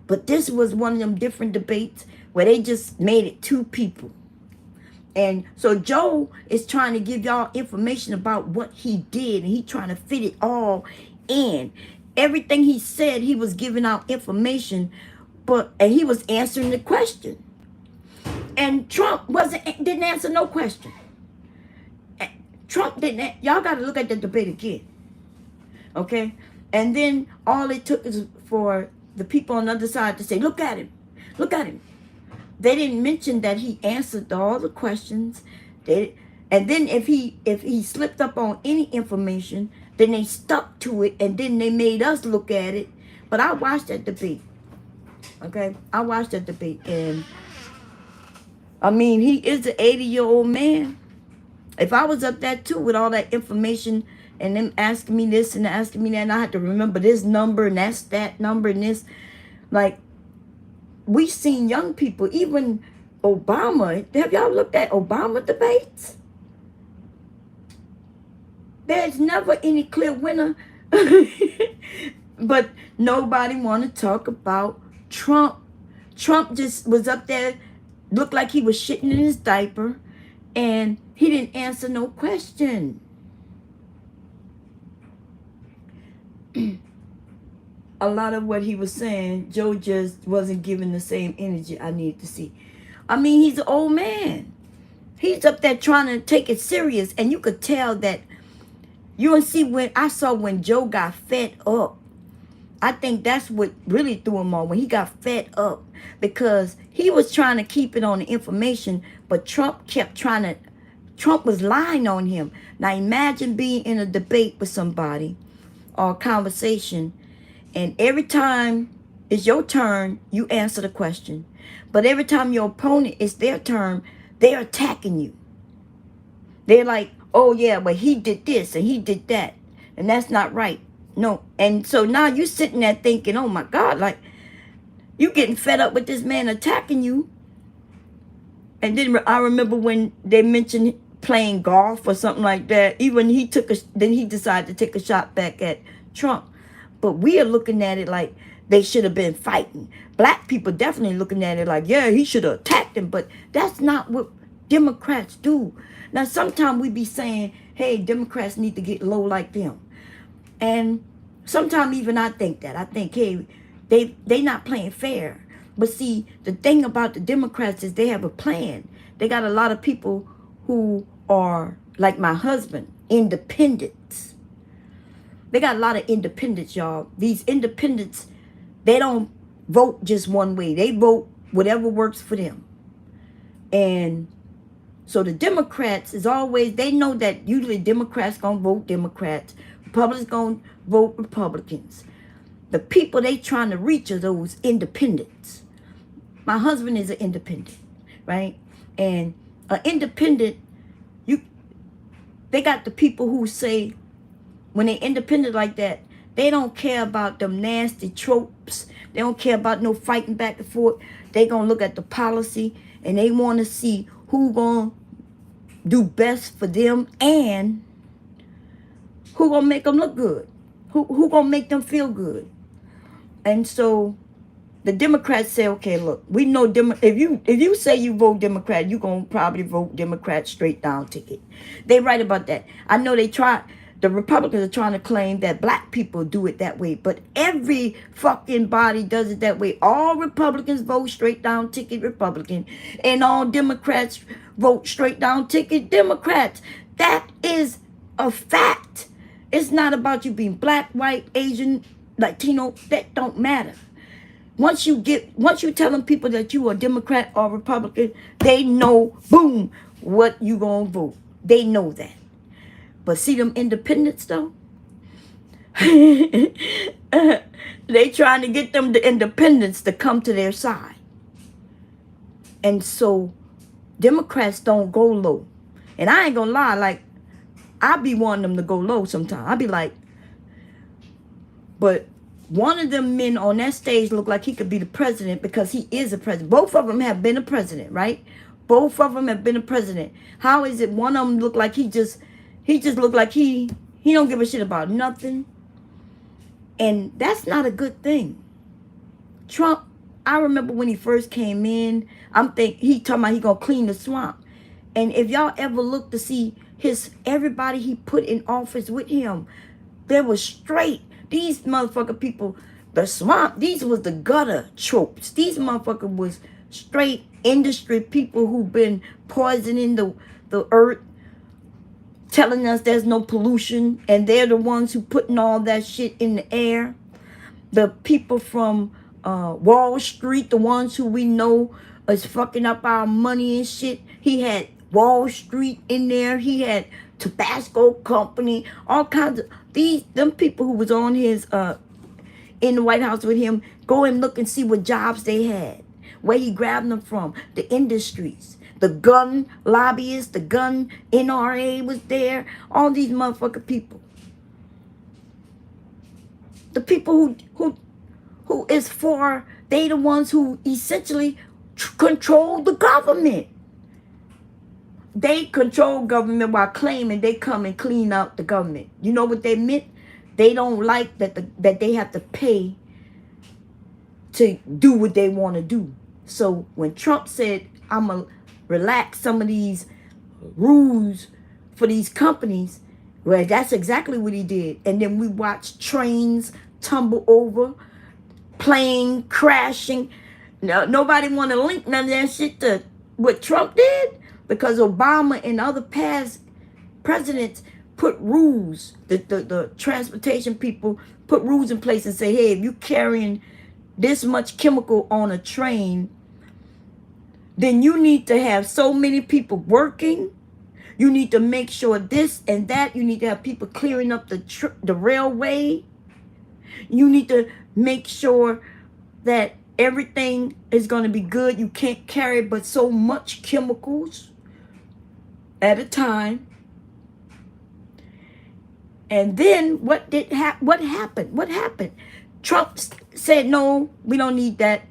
But this was one of them different debates where they just made it 2 people. And so Joe is trying to give y'all information about what he did. And he trying to fit it all in. Everything he said, he was giving out information. And he was answering the question. And Trump didn't answer no question. Trump didn't. Y'all got to look at the debate again. Okay? And then all it took is for the people on the other side to say, look at him. Look at him. They didn't mention that he answered all the questions. And then if he slipped up on any information, then they stuck to it, and then they made us look at it. But I watched that debate. Okay? I watched that debate. And, I mean, he is an 80-year-old man. If I was up there, too, with all that information and them asking me this and asking me that, and I had to remember this number and that's that number and this, like, we've seen young people, even Obama. Have y'all looked at Obama debates? There's never any clear winner. But nobody want to talk about Trump. Trump just was up there, looked like he was shitting in his diaper, and he didn't answer no question. A lot of what he was saying, Joe just wasn't giving the same energy I needed to see. I mean, he's an old man. He's up there trying to take it serious. And you could tell that, you can see when Joe got fed up. I think that's what really threw him on, when he got fed up. Because he was trying to keep it on the information, but Trump was lying on him. Now imagine being in a debate with somebody or a conversation, and every time it's your turn, you answer the question. But every time your opponent is their turn, they're attacking you. They're like, oh yeah, but he did this and he did that, and that's not right. No. And so now you're sitting there thinking, oh my God, like, you getting fed up with this man attacking you. And then I remember when they mentioned playing golf or something like that. Even then he decided to take a shot back at Trump. But we are looking at it like they should have been fighting. Black people definitely looking at it like, yeah, he should have attacked him. But that's not what Democrats do. Now, sometimes we be saying, hey, Democrats need to get low like them. And sometimes even I think that. I think, hey, they not playing fair. But see, the thing about the Democrats is they have a plan. They got a lot of people who are, like my husband, independents. They got a lot of independents, y'all. These independents, they don't vote just one way. They vote whatever works for them. And so the Democrats is always, they know that usually Democrats going to vote Democrats. Republicans going to vote Republicans. The people they trying to reach are those independents. My husband is an independent, right? And an independent, they got the people who say, when they independent like that, they don't care about them nasty tropes. They don't care about no fighting back and forth. They gonna look at the policy, and they want to see who gonna do best for them and who gonna make them look good, who gonna make them feel good. And so the Democrats say, okay, look, we know if you say you vote Democrat, you gonna probably vote Democrat straight down ticket. They right about that. I know the Republicans are trying to claim that black people do it that way, but every fucking body does it that way. All Republicans vote straight down ticket Republican, and all Democrats vote straight down ticket Democrats. That is a fact. It's not about you being black, white, Asian, Latino. That don't matter. Once you telling people that you are Democrat or Republican, they know, boom, what you gonna vote. They know that. But see them independents though? They trying to get them the independents to come to their side. And so Democrats don't go low. And I ain't gonna lie, like, I be wanting them to go low sometimes. I be like, but one of them men on that stage look like he could be the president because he is a president. Both of them have been a president, right? Both of them have been a president. How is it one of them look like he just look like he don't give a shit about nothing? And that's not a good thing. Trump, I remember when he first came in, he talking about he gonna clean the swamp. And if y'all ever look to see everybody he put in office with him, they were straight. These motherfucker people, the swamp, these was the gutter tropes. These motherfucker was straight industry people who been poisoning the earth, telling us there's no pollution, and they're the ones who putting all that shit in the air. The people from Wall Street, the ones who we know is fucking up our money and shit. He had Wall Street in there. He had Tabasco Company, all kinds of them people who was on his in the White House with him. Go and look and see what jobs they had, where he grabbed them from, the industries, the gun lobbyists, the gun NRA was there, all these motherfucking people. The people who is for, they the ones who essentially control the government. They control government while claiming they come and clean out the government. You know what they meant? They don't like that they have to pay to do what they want to do. So when Trump said, I'm going to relax some of these rules for these companies, well, that's exactly what he did. And then we watched trains tumble over, plane crashing. No, nobody want to link none of that shit to what Trump did. Because Obama and other past presidents put rules, the transportation people put rules in place and say, hey, if you carrying this much chemical on a train, then you need to have so many people working. You need to make sure this and that. You need to have people clearing up the railway. You need to make sure that everything is going to be good. You can't carry but so much chemicals at a time. And then what happened? Trump said, no, we don't need that.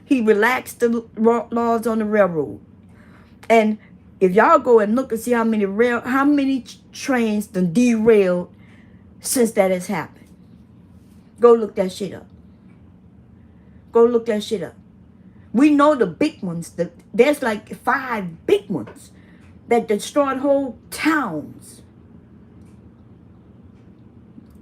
He relaxed the laws on the railroad. And if y'all go and look and see how many trains done derailed since that has happened. Go look that shit up. Go look that shit up. We know the big ones. There's like 5 big ones that destroyed whole towns.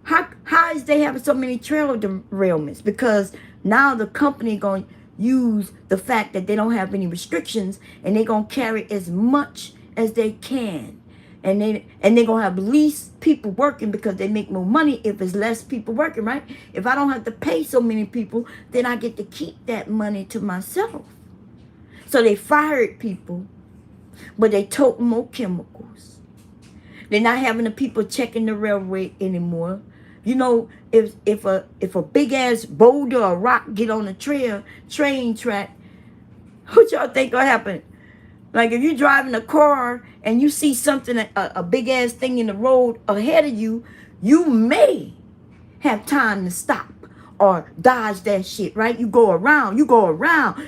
How is they having so many trail derailments? Because now the company going to use the fact that they don't have any restrictions, and they're going to carry as much as they can. And they're going to have least people working because they make more money if it's less people working, right? If I don't have to pay so many people, then I get to keep that money to myself. So they fired people, but they took more chemicals. They're not having the people checking the railway anymore. You know, if a big ass boulder or rock get on a train track, what y'all think will happen? Like if you're driving a car and you see something, a big ass thing in the road ahead of you, you may have time to stop. or dodge that shit, right? You go around.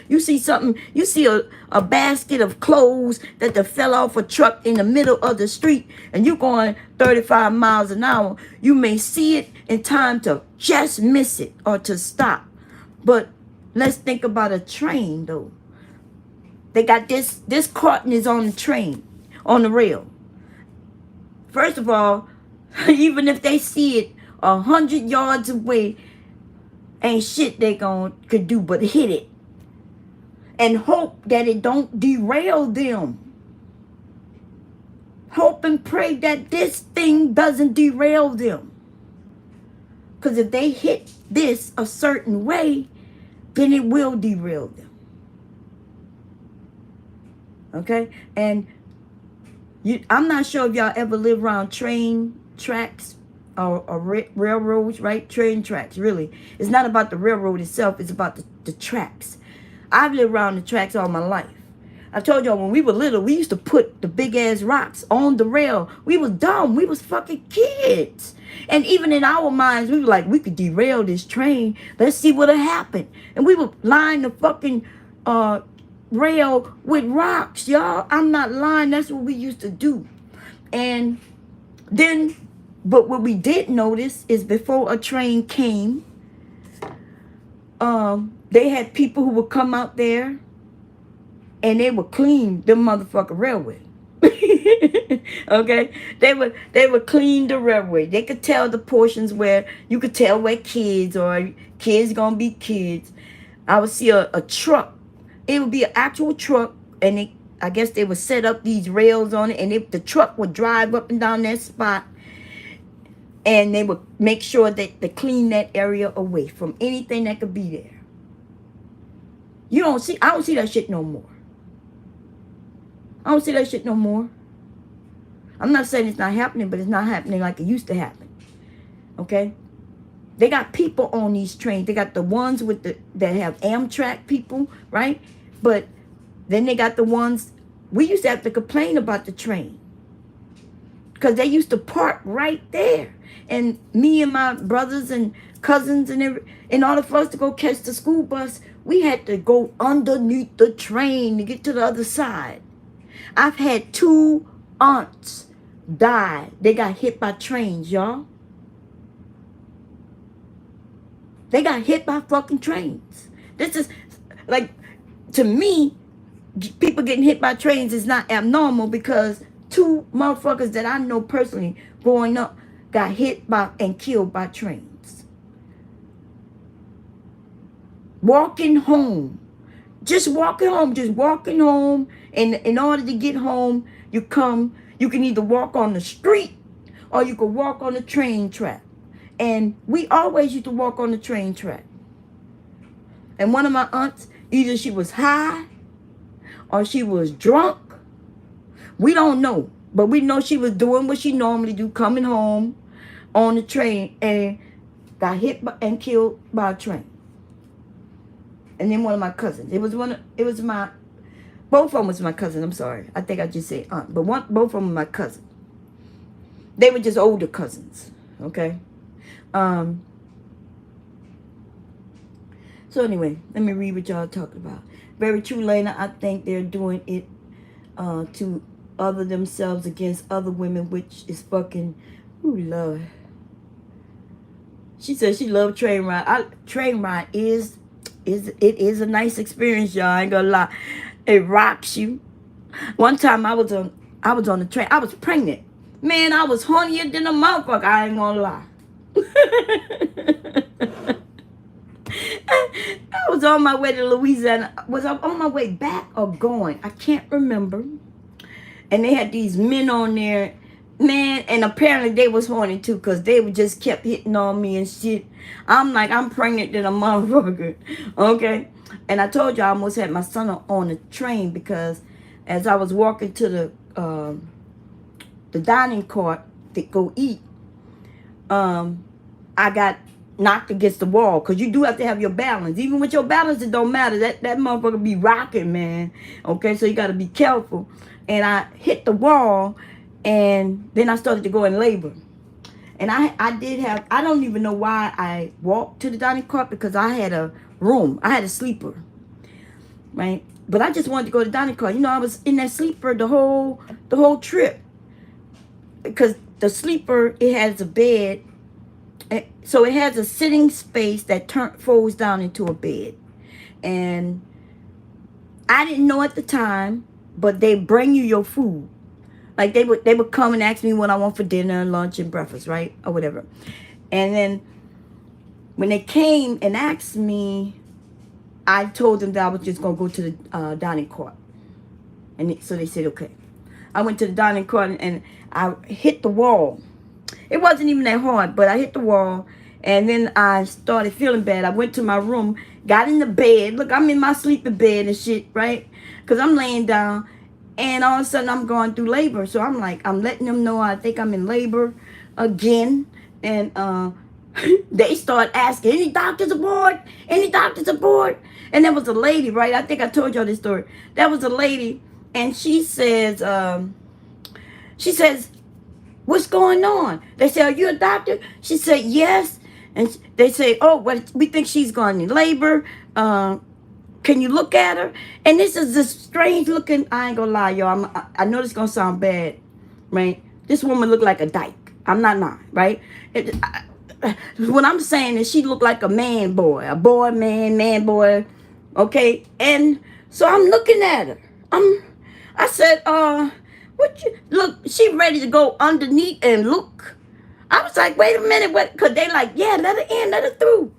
You see something, you see a basket of clothes that fell off a truck in the middle of the street, and you're going 35 miles an hour. You may see it in time to just miss it or to stop. But let's think about a train, though. They got this carton is on the train, on the rail. First of all, even if they see it 100 yards away, ain't shit they could do but hit it and hope that it don't derail them. Hope and pray that this thing doesn't derail them. Because if they hit this a certain way, then it will derail them. Okay? And I'm not sure if y'all ever live around train tracks or railroads, right? Train tracks, really. It's not about the railroad itself. It's about the tracks. I've lived around the tracks all my life. I told y'all when we were little, we used to put the big ass rocks on the rail. We was dumb. We was fucking kids. And even in our minds, we were like, we could derail this train. Let's see what'll happen. And we would line the fucking rail with rocks, y'all. I'm not lying. That's what we used to do. And then, but what we did notice is before a train came, they had people who would come out there and they would clean the motherfucking railway. Okay? They would clean the railway. They could tell the portions where you could tell where kids gonna be kids. I would see a truck. It would be an actual truck, and I guess they would set up these rails on it, and the truck would drive up and down that spot, and they would make sure that they clean that area away from anything that could be there. I don't see that shit no more. I don't see that shit no more. I'm not saying it's not happening, but it's not happening like it used to happen. Okay? They got people on these trains. They got the ones that have Amtrak people, right? But then they got the ones, we used to have to complain about the train. Because they used to park right there. And me and my brothers and cousins in order for us to go catch the school bus, we had to go underneath the train to get to the other side. I've had 2 aunts die. They got hit by trains, y'all. They got hit by fucking trains. This is, like, to me, people getting hit by trains is not abnormal because 2 motherfuckers that I know personally growing up got hit by and killed by trains. Walking home. Just walking home. And in order to get home, you can either walk on the street or you can walk on the train track. And we always used to walk on the train track. And one of my aunts, either she was high or she was drunk. We don't know. But we know she was doing what she normally do, coming home on the train and got hit and killed by a train. And then one of my cousins. Both of them was my cousin. I'm sorry. I think I just said aunt. But both of them were my cousin. They were just older cousins. Okay? So anyway, let me read what y'all talking about. Very true, Lena. I think they're doing it to other themselves against other women, which is fucking, ooh, Lord. She said she loved train ride. Train ride is a nice experience, y'all. I ain't gonna lie. It rocks you. One time I was on the train. I was pregnant. Man, I was hornier than a motherfucker. I ain't gonna lie. I was on my way to Louisiana. Was I on my way back or going? I can't remember. And they had these men on there, man, and apparently they was horny too, because they would just kept hitting on me and shit. I'm like, I'm pregnant than a motherfucker. Okay? And I told you I almost had my son on the train because as I was walking to the dining cart to go eat, I got knocked against the wall, because you do have to have your balance. Even with your balance, it don't matter. That motherfucker be rocking, man. Okay, so you got to be careful. And I hit the wall, and then I started to go in labor. And I did have, I don't even know why I walked to the dining car, because I had a room. I had a sleeper, right? But I just wanted to go to the dining car. You know, I was in that sleeper the whole trip, because the sleeper, it has a bed. So it has a sitting space that folds down into a bed. And I didn't know at the time, but they bring you your food. Like they would come and ask me what I want for dinner, lunch, and breakfast, right? Or whatever. And then when they came and asked me, I told them that I was just going to go to the dining car. And so they said, okay. I went to the dining car and I hit the wall. It wasn't even that hard, but I hit the wall. And then I started feeling bad. I went to my room, got in the bed. Look, I'm in my sleeping bed and shit, right? Because I'm laying down. And all of a sudden, I'm going through labor. So I'm like, I'm letting them know I think I'm in labor again. And they start asking, any doctors aboard? Any doctors aboard? And there was a lady, right? I think I told y'all this story. There was a lady, and she says, what's going on? They say, are you a doctor? She said, yes. And they say, oh, well, we think she's going in labor. Can you look at her? And this is this strange looking, I ain't gonna lie, y'all. I know this is gonna sound bad, right? This woman looked like a dyke. I'm not lying, right? What I'm saying is she looked like a man boy, man boy, okay? And so I'm looking at her. I said, what you, look, she ready to go underneath and look. I was like, wait a minute, what? Because they like, yeah, let her in, let her through.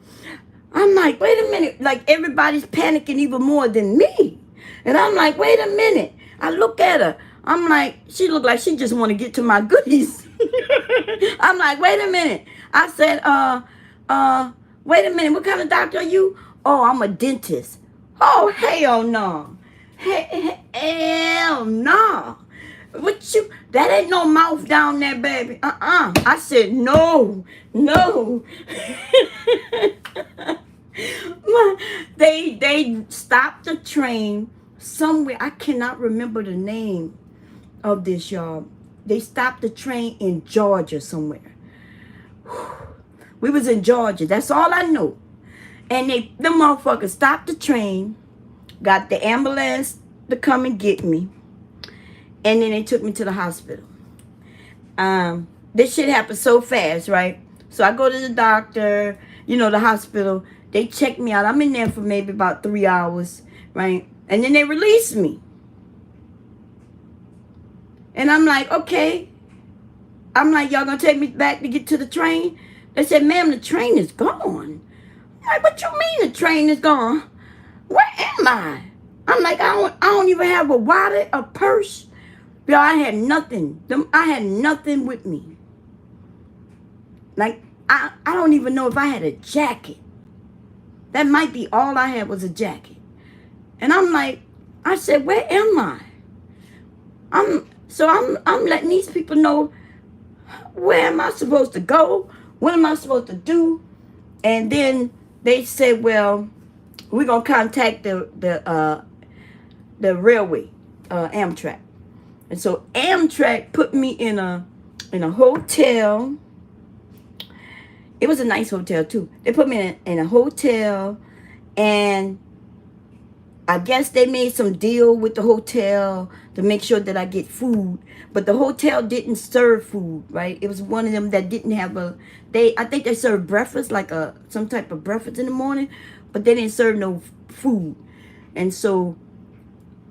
I'm like, wait a minute. Like, everybody's panicking even more than me. And I'm like, wait a minute. I look at her. I'm like, she looked like she just want to get to my goodies. I'm like, wait a minute. I said, wait a minute. What kind of doctor are you? Oh, I'm a dentist. Oh, hell no. Hell no. What you, that ain't no mouth down there, baby. I said, no. They stopped the train somewhere. I cannot remember the name of this, y'all. They stopped the train in Georgia somewhere. We was in Georgia. That's all I know. And the motherfuckers stopped the train, got the ambulance to come and get me, and then they took me to the hospital. This shit happened so fast, right? So I go to the doctor, you know, the hospital. They check me out. I'm in there for maybe about 3 hours, right? And then they release me. And I'm like, okay. I'm like, y'all gonna take me back to get to the train? They said, ma'am, the train is gone. I'm like, what you mean the train is gone? Where am I? I'm like, I don't even have a wallet, a purse. Y'all, I had nothing. I had nothing with me. Like, I don't even know if I had a jacket. That might be all I had was a jacket. And I'm like, I said, where am I? I'm letting these people know, where am I supposed to go? What am I supposed to do? And then they said, well, we're gonna contact the railway, Amtrak. And so Amtrak put me in a hotel. It was a nice hotel too. They put me in a hotel, and I guess they made some deal with the hotel to make sure that I get food. But the hotel didn't serve food, right? It was one of them that didn't have I think they served breakfast, like some type of breakfast in the morning, but they didn't serve no food. And so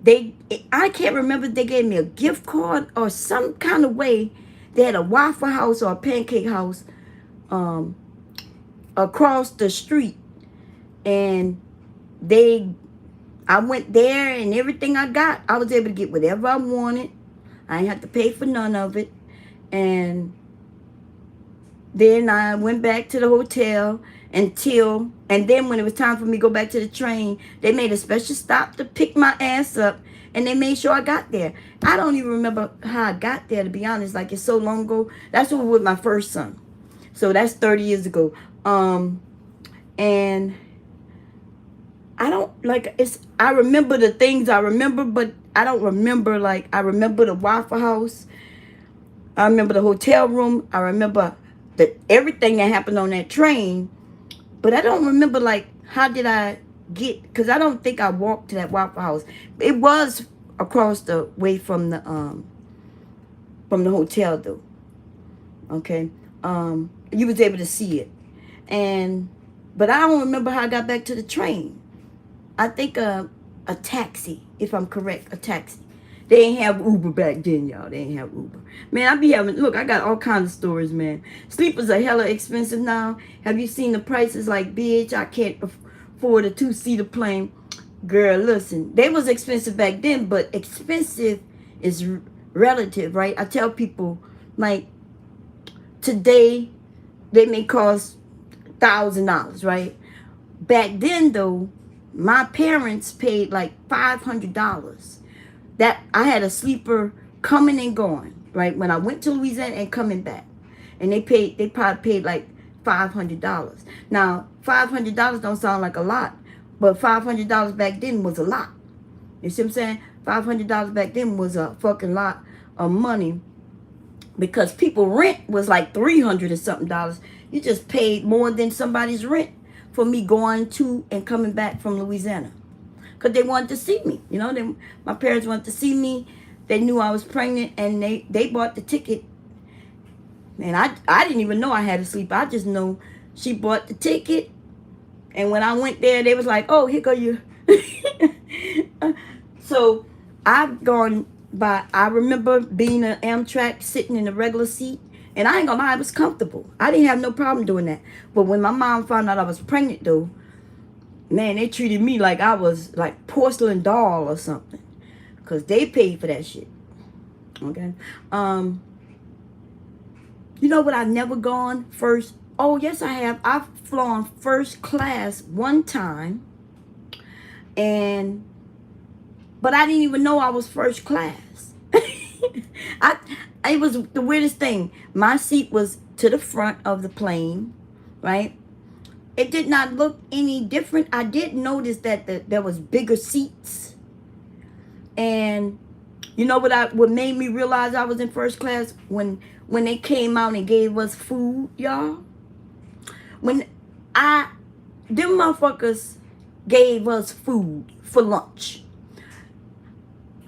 I can't remember if they gave me a gift card or some kind of way. They had a Waffle House or a Pancake House across the street, and I went there, and everything I got, I was able to get whatever I wanted. I didn't have to pay for none of it. And then I went back to the hotel and then when it was time for me to go back to the train, they made a special stop to pick my ass up, and they made sure I got there. I don't even remember how I got there, to be honest. Like, it's so long ago. That's what with my first son. So that's 30 years ago. And I don't, like, I remember the things I remember, but I don't remember, like, I remember the Waffle House. I remember the hotel room. I remember everything that happened on that train. But I don't remember, like, how did I get, because I don't think I walked to that Waffle House. It was across the way from the hotel, though. Okay. You was able to see it. But I don't remember how I got back to the train. I think a taxi, if I'm correct, a taxi. They ain't have Uber back then, y'all. They ain't have Uber. Man, I be having, look, I got all kinds of stories, man. Sleepers are hella expensive now. Have you seen the prices? Like, bitch, I can't afford a 2-seater plane. Girl, listen, they was expensive back then, but expensive is relative, right? I tell people, like, today, they may cost $1,000, right? Back then, though, my parents paid like $500. That I had a sleeper coming and going, right? When I went to Louisiana and coming back. And they probably paid like $500. Now, $500 don't sound like a lot, but $500 back then was a lot. You see what I'm saying? $500 back then was a fucking lot of money, because people rent was like $300 or something dollars. You just paid more than somebody's rent for me going to and coming back from Louisiana. Because they wanted to see me. You know, my parents wanted to see me. They knew I was pregnant, and they bought the ticket. And I didn't even know I had a sleep. I just know she bought the ticket. And when I went there, they was like, oh, here go you. So I've gone by, I remember being an Amtrak, sitting in a regular seat. And I ain't gonna lie, it was comfortable. I didn't have no problem doing that. But when my mom found out I was pregnant, though, man, they treated me like I was like porcelain doll or something. Because they paid for that shit. Okay? You know what? I've never gone first. Oh, yes, I have. I've flown first class one time. But I didn't even know I was first class. It was the weirdest thing. My seat was to the front of the plane, right? It did not look any different. I did notice that there was bigger seats. And you know what made me realize I was in first class? When they came out and gave us food, y'all. Them motherfuckers gave us food for lunch.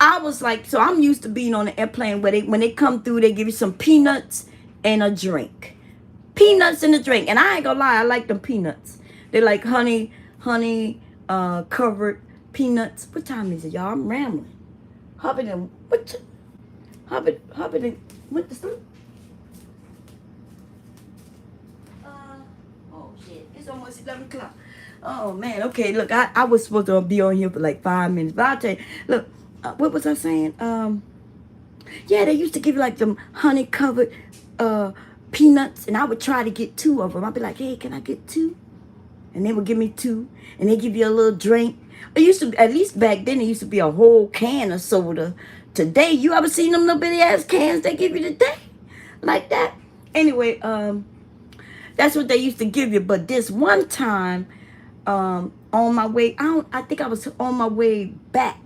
I was like, so I'm used to being on an airplane where when they come through, they give you some peanuts and a drink. Peanuts and a drink. And I ain't gonna lie, I like them peanuts. They like honey covered peanuts. What time is it, y'all? I'm rambling. Hubbard and went to sleep. Oh shit, it's almost 11 o'clock. Oh man, okay, look, I was supposed to be on here for like 5 minutes, but I'll tell you, look, what was I saying? Yeah, they used to give you like them honey covered peanuts, and I would try to get 2 of them. I'd be like, hey, can I get 2? And they would give me 2, and they give you a little drink. It used to, at least back then, it used to be a whole can of soda. Today, you ever seen them little bitty ass cans they give you today? Like that? Anyway, that's what they used to give you. But this one time, on my way, I think I was on my way back.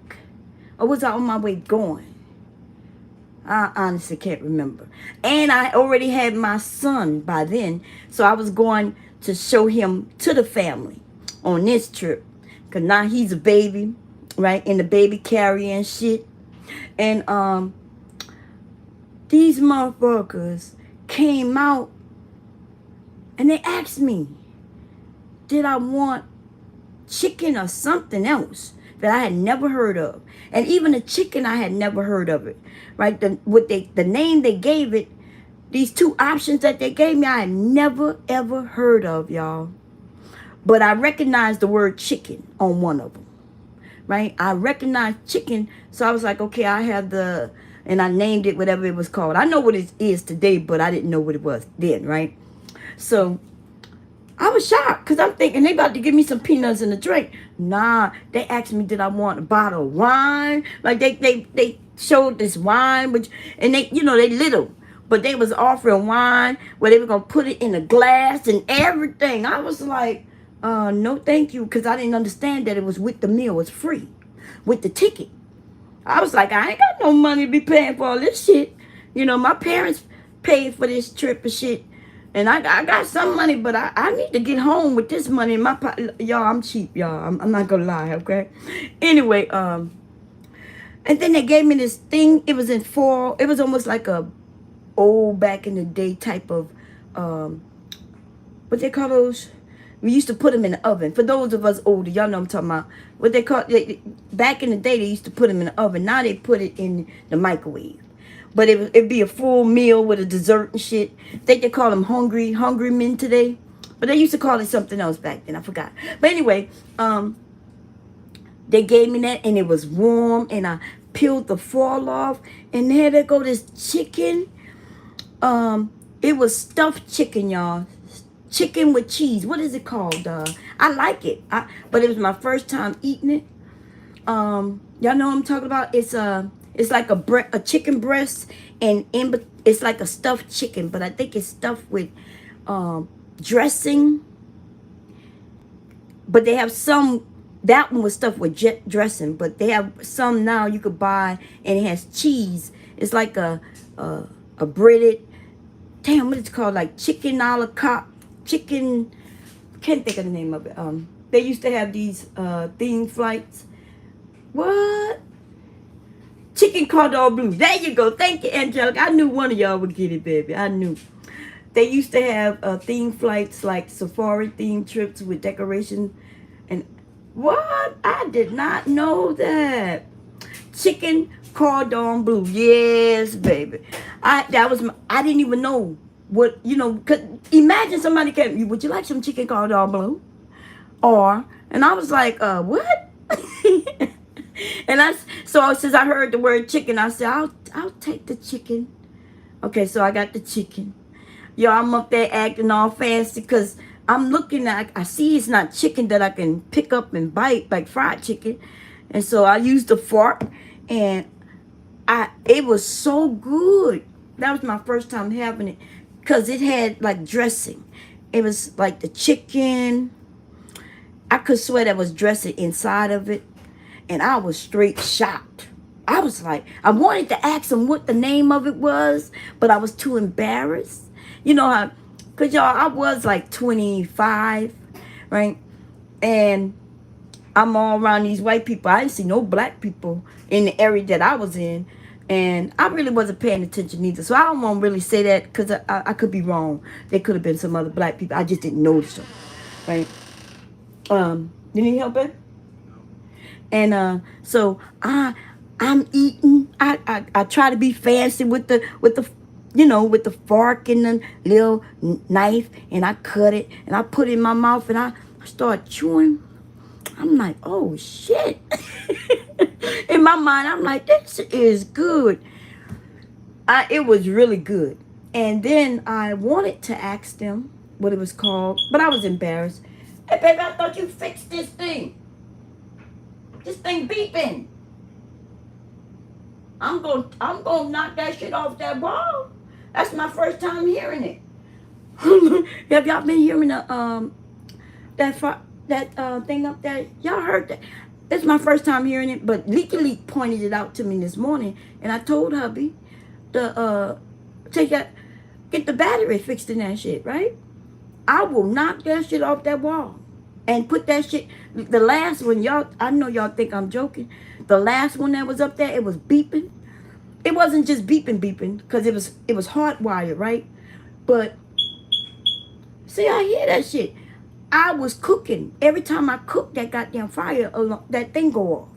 Or was I on my way going? I honestly can't remember. And I already had my son by then. So I was going to show him to the family on this trip. Because now he's a baby, right? In the baby carrier and shit. And these motherfuckers came out and they asked me, did I want chicken or something else that I had never heard of? And even the chicken, I had never heard of it, right? The name they gave it, these 2 options that they gave me, I had never, ever heard of, y'all. But I recognized the word chicken on one of them, right? I recognized chicken, so I was like, okay, I have and I named it whatever it was called. I know what it is today, but I didn't know what it was then, right? So I was shocked because I'm thinking they about to give me some peanuts and a drink. Nah, they asked me, did I want a bottle of wine? Like they showed this wine, and they, you know, they little, but they was offering wine where they were going to put it in a glass and everything. I was like, no, thank you. Because I didn't understand that it was with the meal. It's free with the ticket. I was like, I ain't got no money to be paying for all this shit. You know, my parents paid for this trip and shit. And I got some money, but I need to get home with this money in my pocket. Y'all, I'm cheap, y'all. I'm not gonna lie, okay? Anyway, and then they gave me this thing. It was in foil. It was almost like a old back in the day type of, what they call those? We used to put them in the oven. For those of us older, y'all know what I'm talking about. What they call, back in the day, they used to put them in the oven. Now they put it in the microwave. But it'd be a full meal with a dessert and shit. I think they call them hungry men today. But they used to call it something else back then. I forgot. But anyway, they gave me that and it was warm and I peeled the foil off. And there they go, this chicken. It was stuffed chicken, y'all. Chicken with cheese. What is it called? I like it. But it was my first time eating it. Y'all know what I'm talking about? It's like a chicken breast, and it's like a stuffed chicken, but I think it's stuffed with dressing. But they have some. That one was stuffed with dressing, but they have some now you could buy, and it has cheese. It's like a breaded. Damn, what is it called? Like chicken a la carte. Chicken. Can't think of the name of it. They used to have these theme flights. What? Chicken cordon bleu. There you go. Thank you, Angelica. I knew one of y'all would get it, baby. I knew. They used to have theme flights, like safari theme trips with decoration. And what? I did not know that. Chicken cordon bleu. Yes, baby. I didn't even know what, cause imagine somebody came, would you like some chicken cordon bleu? And I was like, what? So since I heard the word chicken, I said, I'll take the chicken. Okay, so I got the chicken. Yo, I'm up there acting all fancy because I'm looking at, I see it's not chicken that I can pick up and bite like fried chicken. And so I used a fork and it was so good. That was my first time having it because it had like dressing. It was like the chicken. I could swear there was dressing inside of it. And I was straight shocked. I was like, I wanted to ask him what the name of it was, but I was too embarrassed. You know how, because y'all, I was like 25, right? And I'm all around these white people. I didn't see no black people in the area that I was in. And I really wasn't paying attention either. So I don't want to really say that because I could be wrong. There could have been some other black people. I just didn't notice them, right? You need help, babe? And so I'm eating. I try to be fancy with the with the fork and the little knife, and I cut it and I put it in my mouth and I start chewing. I'm like, oh shit. In my mind, I'm like, this is good. It was really good. And then I wanted to ask them what it was called, but I was embarrassed. Hey baby, I thought you fixed this thing. This thing beeping. I'm gonna knock that shit off that wall. That's my first time hearing it. Have y'all been hearing the thing up there? Y'all heard that? It's my first time hearing it, but Leaky Leak pointed it out to me this morning, and I told hubby to get the battery fixed in that shit, right? I will knock that shit off that wall. And put that shit, the last one, y'all, I know y'all think I'm joking. The last one that was up there, it was beeping. It wasn't just beeping, because it was hardwired, right? But, see, I hear that shit. I was cooking. Every time I cook, that goddamn fire, that thing go off.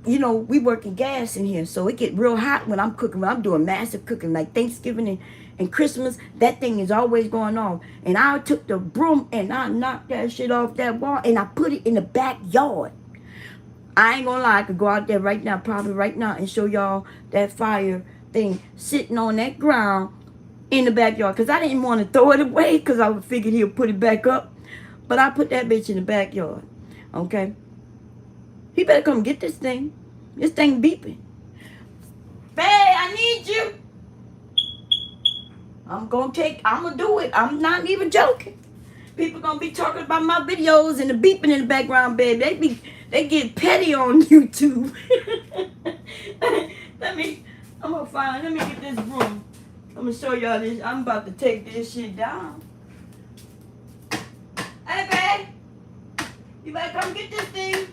You know, we work in gas in here, so it get real hot when I'm cooking. When I'm doing massive cooking, like Thanksgiving and Christmas, that thing is always going on. And I took the broom and I knocked that shit off that wall and I put it in the backyard. I ain't gonna lie, I could go out there right now, probably right now, and show y'all that fire thing sitting on that ground in the backyard. Because I didn't want to throw it away because I figured he'll put it back up. But I put that bitch in the backyard. Okay? He better come get this thing. This thing beeping. Babe, I need you. I'm gonna do it. I'm not even joking. People gonna be talking about my videos and the beeping in the background, babe. They get petty on YouTube. Let me get this broom. I'm gonna show y'all this. I'm about to take this shit down. Hey, babe. You better come get this thing.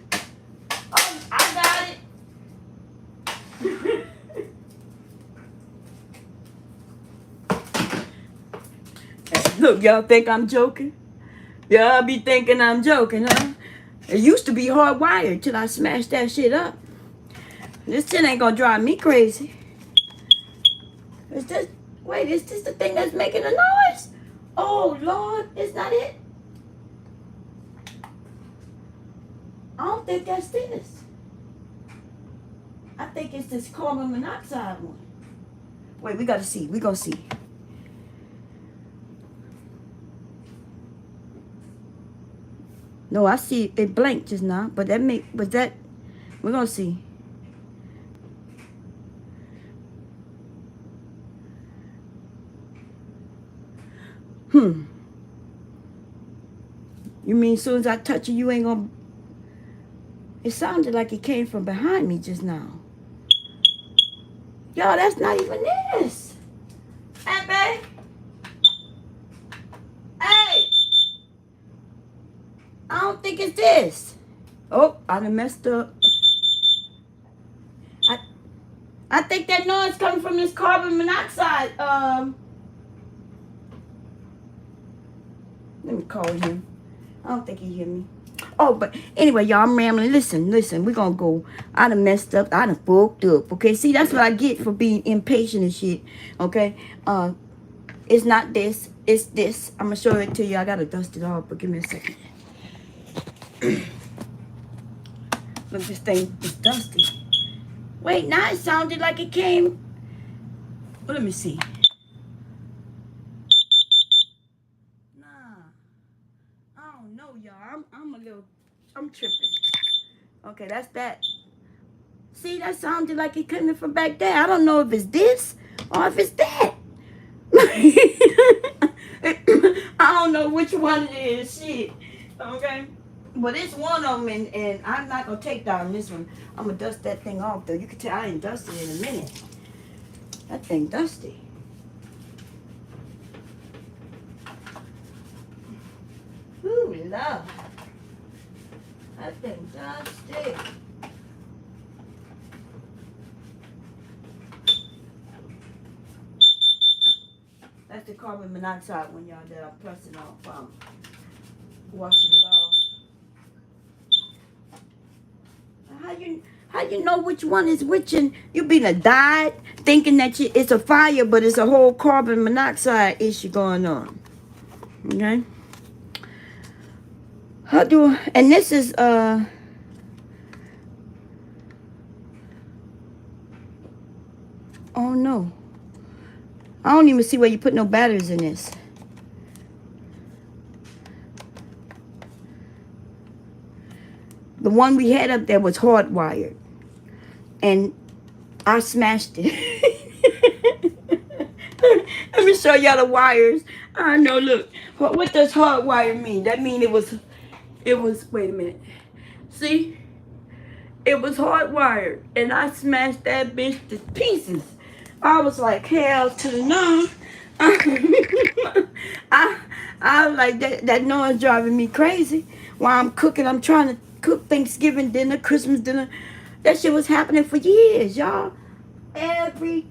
Oh, I got it. Look, y'all think I'm joking? Y'all be thinking I'm joking, huh? It used to be hardwired till I smashed that shit up. This shit ain't gonna drive me crazy. Is this, wait, is this the thing that's making a noise? Oh, Lord, is that it? I don't think that's this. I think it's this carbon monoxide one. Wait, we gotta see. We gonna see. No, I see it blinked just now, but was that, we're gonna see. You mean as soon as I touch you, you ain't gonna, it sounded like it came from behind me just now. Y'all, that's not even this. Hey, babe. Hey. I don't think it's this. Oh, I done messed up. I think that noise coming from this carbon monoxide. Let me call him. I don't think he hear me. Oh, but anyway, y'all, I'm rambling. Listen, we're gonna go. I done messed up. I done fucked up. Okay, see, that's what I get for being impatient and shit. Okay, it's not this. It's this. I'm gonna show it to you. I gotta dust it off, but give me a second. Look, this thing is dusty. Wait, now it sounded like it came. Well, let me see. Nah, I don't know, y'all. I'm tripping. Okay, that's that. See, that sounded like it coming from back there. I don't know if it's this or if it's that. I don't know which one it is. Shit. Okay. But it's one of them, and I'm not going to take down this one. I'm going to dust that thing off, though. You can tell I ain't dusted in a minute. That thing dusty. Ooh, love. That thing dusty. That's the carbon monoxide one, y'all, that I'm pressing off. Washing it off. How you know which one is which? And you been a died thinking that it's a fire, but it's a whole carbon monoxide issue going on. Okay. And this is oh no, I don't even see where you put no batteries in this. The one we had up there was hardwired, and I smashed it. Let me show y'all the wires. I know, look. What does hardwire mean? That mean it was, wait a minute. See? It was hardwired, and I smashed that bitch to pieces. I was like, hell to the no. I was like, that noise driving me crazy. While I'm cooking, I'm trying to cook Thanksgiving dinner, Christmas dinner. That shit was happening for years, y'all. Every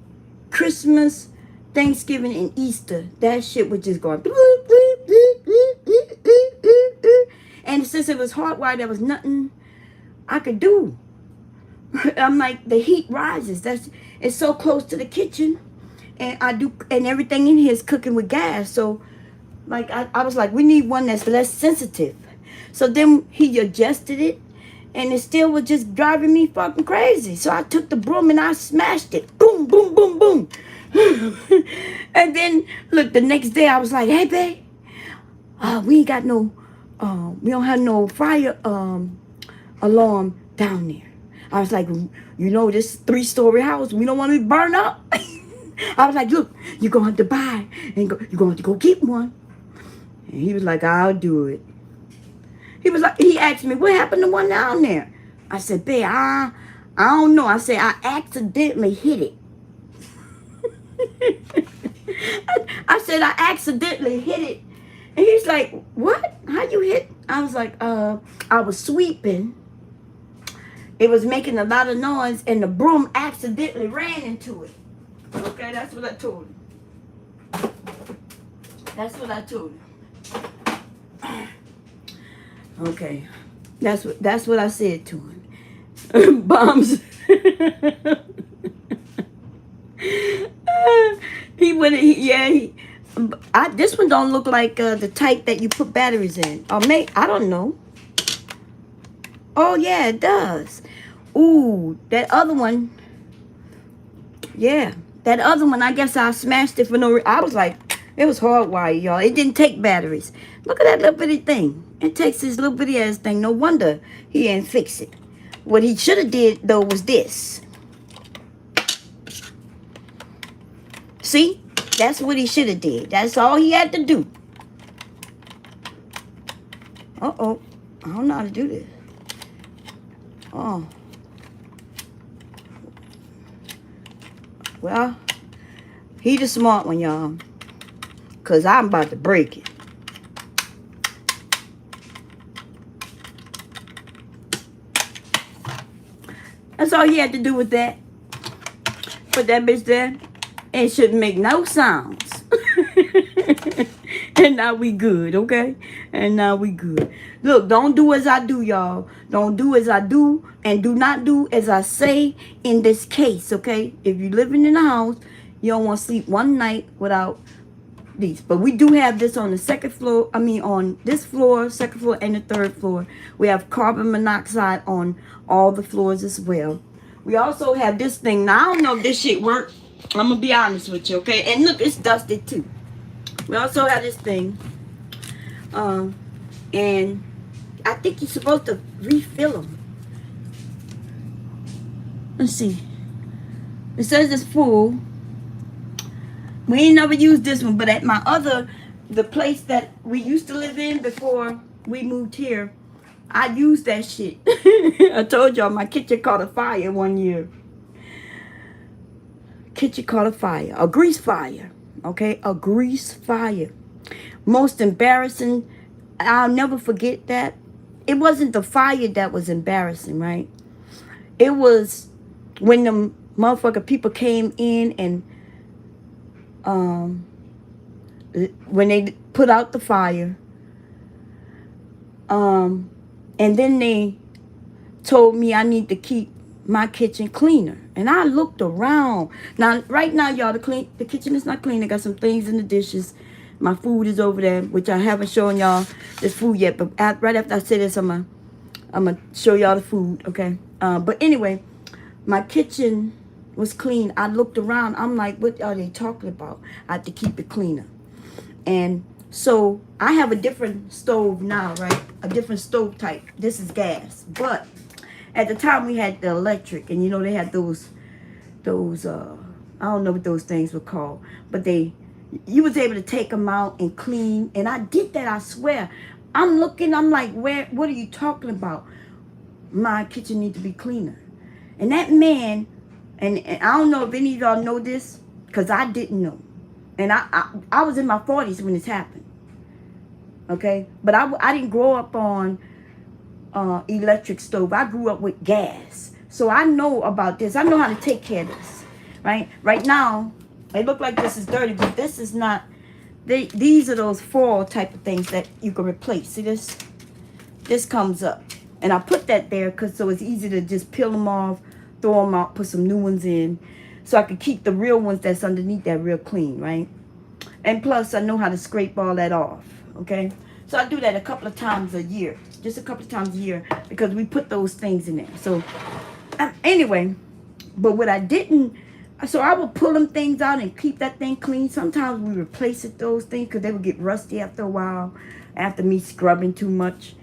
Christmas, Thanksgiving, and Easter, that shit was just going. And since it was hardwired, there was nothing I could do. I'm like, the heat rises. It's so close to the kitchen, and everything in here is cooking with gas. So, like, I was like, we need one that's less sensitive. So then he adjusted it, and it still was just driving me fucking crazy. So I took the broom and I smashed it. Boom, boom, boom, boom. And then, look, the next day I was like, hey, babe, we ain't got no, we don't have no fire alarm down there. I was like, you know, this 3-story house, we don't want to be burned up. I was like, look, you're going to have to buy, and you're going to have to go get one. And he was like, I'll do it. He asked me, what happened to one down there? I said, babe, I don't know. I said, I accidentally hit it. I said, I accidentally hit it. And he's like, what? How you hit? I was like, I was sweeping. It was making a lot of noise, and the broom accidentally ran into it. Okay, that's what I told him. That's what I told him. Okay, that's what I said to him. Bombs. He would. This one don't look like the type that you put batteries in. Or I don't know. Oh yeah, it does. Ooh, that other one. Yeah, that other one. I guess I smashed it for no reason. I was like, it was hardwired, y'all. It didn't take batteries. Look at that little bitty thing. It takes this little bitty ass thing. No wonder he didn't fix it. What he should have did though was this. See, that's what he should have did. That's all he had to do. Uh-oh, I don't know how to do this. Oh. Well, he the smart one, y'all. Because I'm about to break it. That's all he had to do with that. Put that bitch there. It shouldn't make no sounds. And now we good, okay? And now we good. Look, don't do as I do, y'all. Don't do as I do, and do not do as I say in this case, okay? If you're living in a house, you don't want to sleep one night without these. But we do have this on the second floor. I mean, on this floor, second floor, and the third floor. We have carbon monoxide on all the floors as well. We also have this thing. Now, I don't know if this shit works. I'm going to be honest with you, okay? And look, it's dusted too. We also have this thing. And I think you're supposed to refill them. Let's see. It says it's full. We ain't never used this one, but at my the place that we used to live in before we moved here, I used that shit. I told y'all my kitchen caught a fire one year. Kitchen caught a fire. A grease fire. Okay? A grease fire. Most embarrassing. I'll never forget that. It wasn't the fire that was embarrassing, right? It was when the motherfucker people came in and when they put out the fire, and then they told me I need to keep my kitchen cleaner. And I looked around. Now, right now, y'all, the kitchen is not clean. I got some things in the dishes. My food is over there, which I haven't shown y'all this food yet. But right after I say this, I'm gonna show y'all the food, okay? But anyway, my kitchen was clean. I looked around. I'm like, what are they talking about? I have to keep it cleaner. And so I have a different stove now, right? A different stove type. This is gas. But at the time we had the electric, and you know they had those I don't know what those things were called, but you was able to take them out and clean. And I did that, I swear. I'm looking, I'm like, what are you talking about? My kitchen needs to be cleaner. And that man, and I don't know if any of y'all know this, because I didn't know. And I was in my 40s when this happened. Okay? But I didn't grow up on electric stove. I grew up with gas. So I know about this. I know how to take care of this. Right? Right now, it look like this is dirty, but this is not. These are those foil type of things that you can replace. See this? This comes up. And I put that there because so it's easy to just peel them off, throw them out, put some new ones in. So I can keep the real ones that's underneath that real clean, right? And plus, I know how to scrape all that off, okay? So I do that a couple of times a year. Just a couple of times a year because we put those things in there. So anyway, but what I didn't, so I would pull them things out and keep that thing clean. Sometimes we replace those things because they would get rusty after a while, after me scrubbing too much.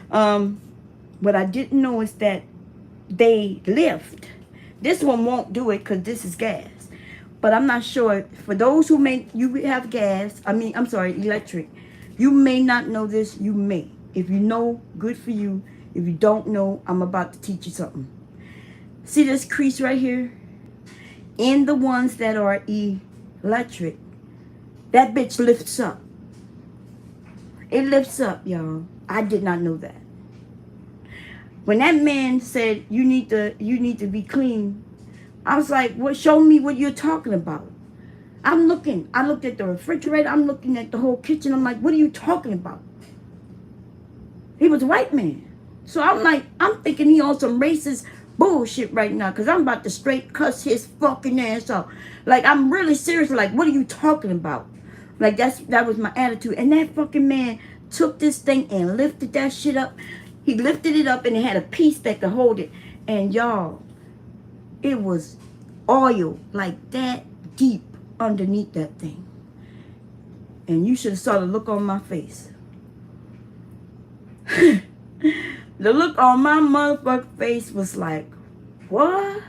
What I didn't know is that they lift. This one won't do it because this is gas. But I'm not sure. For those who you have gas, electric. You may not know this. You may. If you know, good for you. If you don't know, I'm about to teach you something. See this crease right here? In the ones that are electric, That bitch lifts up. It lifts up, y'all. I did not know that. When that man said you need to be clean, I was like, "What? Show me what you're talking about." I'm looking. I looked at the refrigerator. I'm looking at the whole kitchen. I'm like, "What are you talking about?" He was a white man. So I'm like, I'm thinking he on some racist bullshit right now, because I'm about to straight cuss his fucking ass out. Like, I'm really serious. Like, what are you talking about? Like, that was my attitude. And that fucking man took this thing and lifted that shit up. He lifted it up and it had a piece that could hold it. And y'all, it was oil like that deep underneath that thing. And you should have saw the look on my face. The look on my motherfucking face was like, what?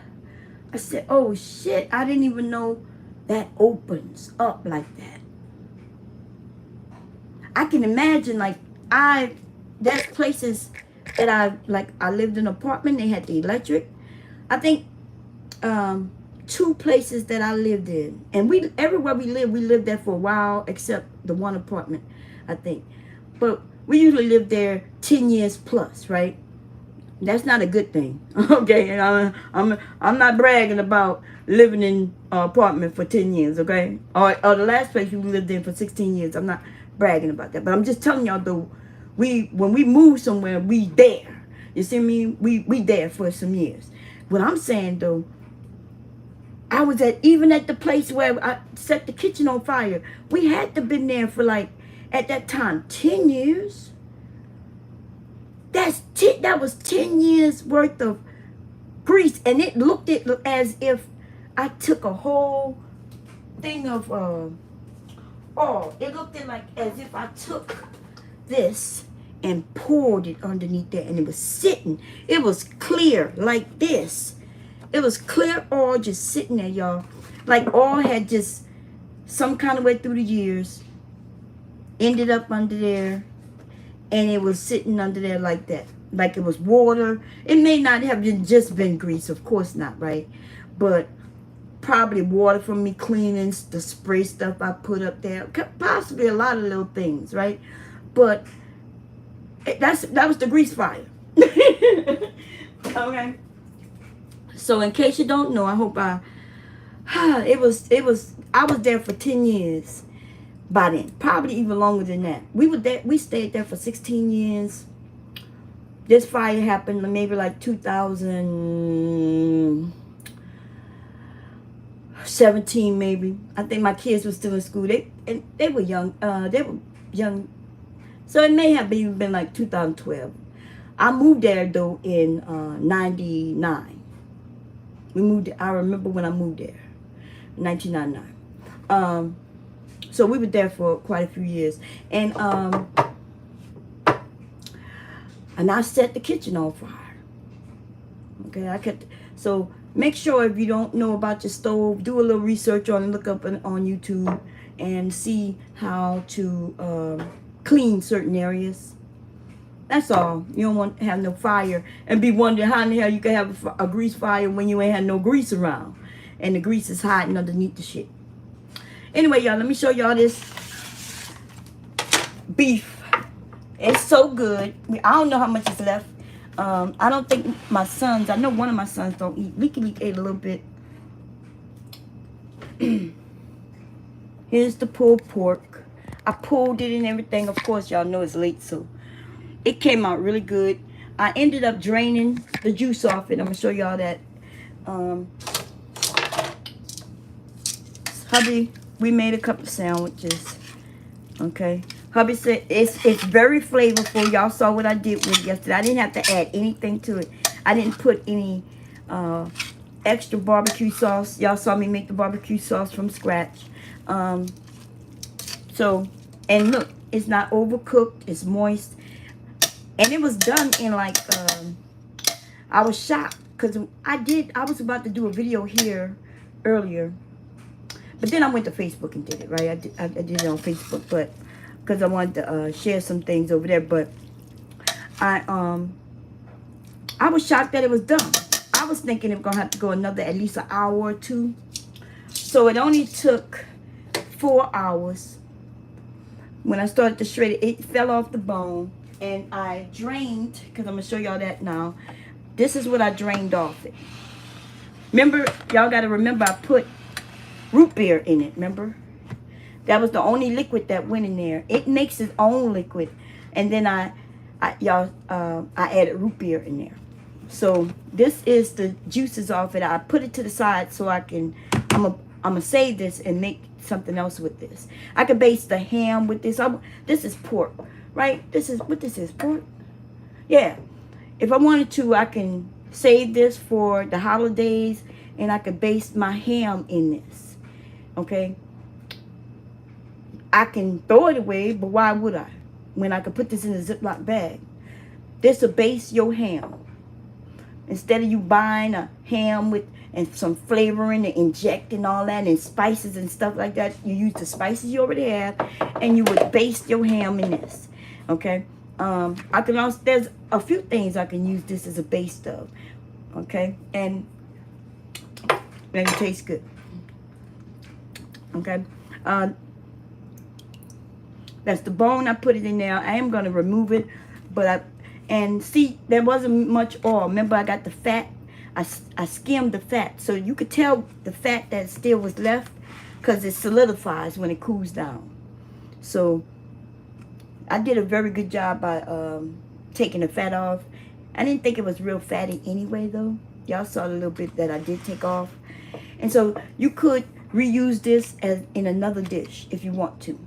I said, oh shit, I didn't even know that opens up like that. I can imagine, like, there's places that I lived in an apartment, they had the electric. I think 2 places that I lived in, and everywhere we lived there for a while, except the one apartment, I think. But we usually lived there 10 years plus, right? That's not a good thing, okay? And I'm not bragging about living in an apartment for 10 years, okay? Or the last place we lived in for 16 years. I'm not bragging about that, but I'm just telling y'all, though, when we move somewhere, we there. You see me? We there for some years. What I'm saying, though, I was even at the place where I set the kitchen on fire. We had to been there for, like, at that time, 10 years. That was 10 years worth of grease, and it looked as if I took a whole thing of oil. It looked like as if I took this and poured it underneath there, and it was sitting. It was clear like this. It was clear oil just sitting there, y'all. Like oil had just some kind of way through the years ended up under there, and it was sitting under there like that, like it was water. It may not have just been grease, of course not, right? But probably water from me cleaning the spray stuff I put up there, possibly a lot of little things, right? But that was the grease fire. Okay. So in case you don't know, I hope I was there for 10 years. By then, probably even longer than that. We stayed there for 16 years. This fire happened maybe like 2017, maybe. I think my kids were still in school. They were young. They were young, so it may have even been like 2012. I moved there though in 99. We moved. I remember when I moved there, 1999. So we were there for quite a few years, and I set the kitchen on fire. Okay, so make sure, if you don't know about your stove, do a little research on it, look up on YouTube and see how to clean certain areas. That's all. You don't want to have no fire and be wondering how in the hell you can have a grease fire when you ain't had no grease around, and the grease is hiding underneath the shit. Anyway, y'all, let me show y'all this beef. It's so good. I don't know how much is left. I don't think my sons, I know one of my sons don't eat. Leaky ate a little bit. Here's the pulled pork. I pulled it and everything. Of course, y'all know it's late, so it came out really good. I ended up draining the juice off it. I'm going to show y'all that. Hubby, we made a couple sandwiches. Okay. Hubby said it's very flavorful. Y'all saw what I did with it yesterday. I didn't have to add anything to it. I didn't put any extra barbecue sauce. Y'all saw me make the barbecue sauce from scratch. So, and look, it's not overcooked. It's moist. And it was done in like, I was shocked because I was about to do a video here earlier. But then I went to Facebook and did it, right? I did it on Facebook, but because I wanted to share some things over there. But I was shocked that it was done. I was thinking it was gonna have to go at least an hour or two. So it only took 4 hours. When I started to shred it, it fell off the bone. And I drained, because I'm going to show y'all that now. This is what I drained off it. Remember, y'all got to remember I put root beer in it, remember? That was the only liquid that went in there. It makes its own liquid. And then I added root beer in there. So this is the juices off it. I put it to the side so I can, I'm gonna save this and make something else with this. I could baste the ham with this. This is pork, right? This is, what this is, pork? Yeah. If I wanted to, I can save this for the holidays and I could baste my ham in this, okay? I can throw it away, but why would I? When I could put this in a Ziploc bag. This will baste your ham. Instead of you buying a ham with and some flavoring and injecting all that and spices and stuff like that, you use the spices you already have and you would baste your ham in this. Okay? I can also, there's a few things I can use this as a base of. Okay? And it tastes good. Okay? That's the bone. I put it in there. I am going to remove it. But and see, there wasn't much oil. Remember, I got the fat. I skimmed the fat. So you could tell the fat that still was left because it solidifies when it cools down. So I did a very good job by taking the fat off. I didn't think it was real fatty anyway, though. Y'all saw a little bit that I did take off. And so you could reuse this as in another dish if you want to.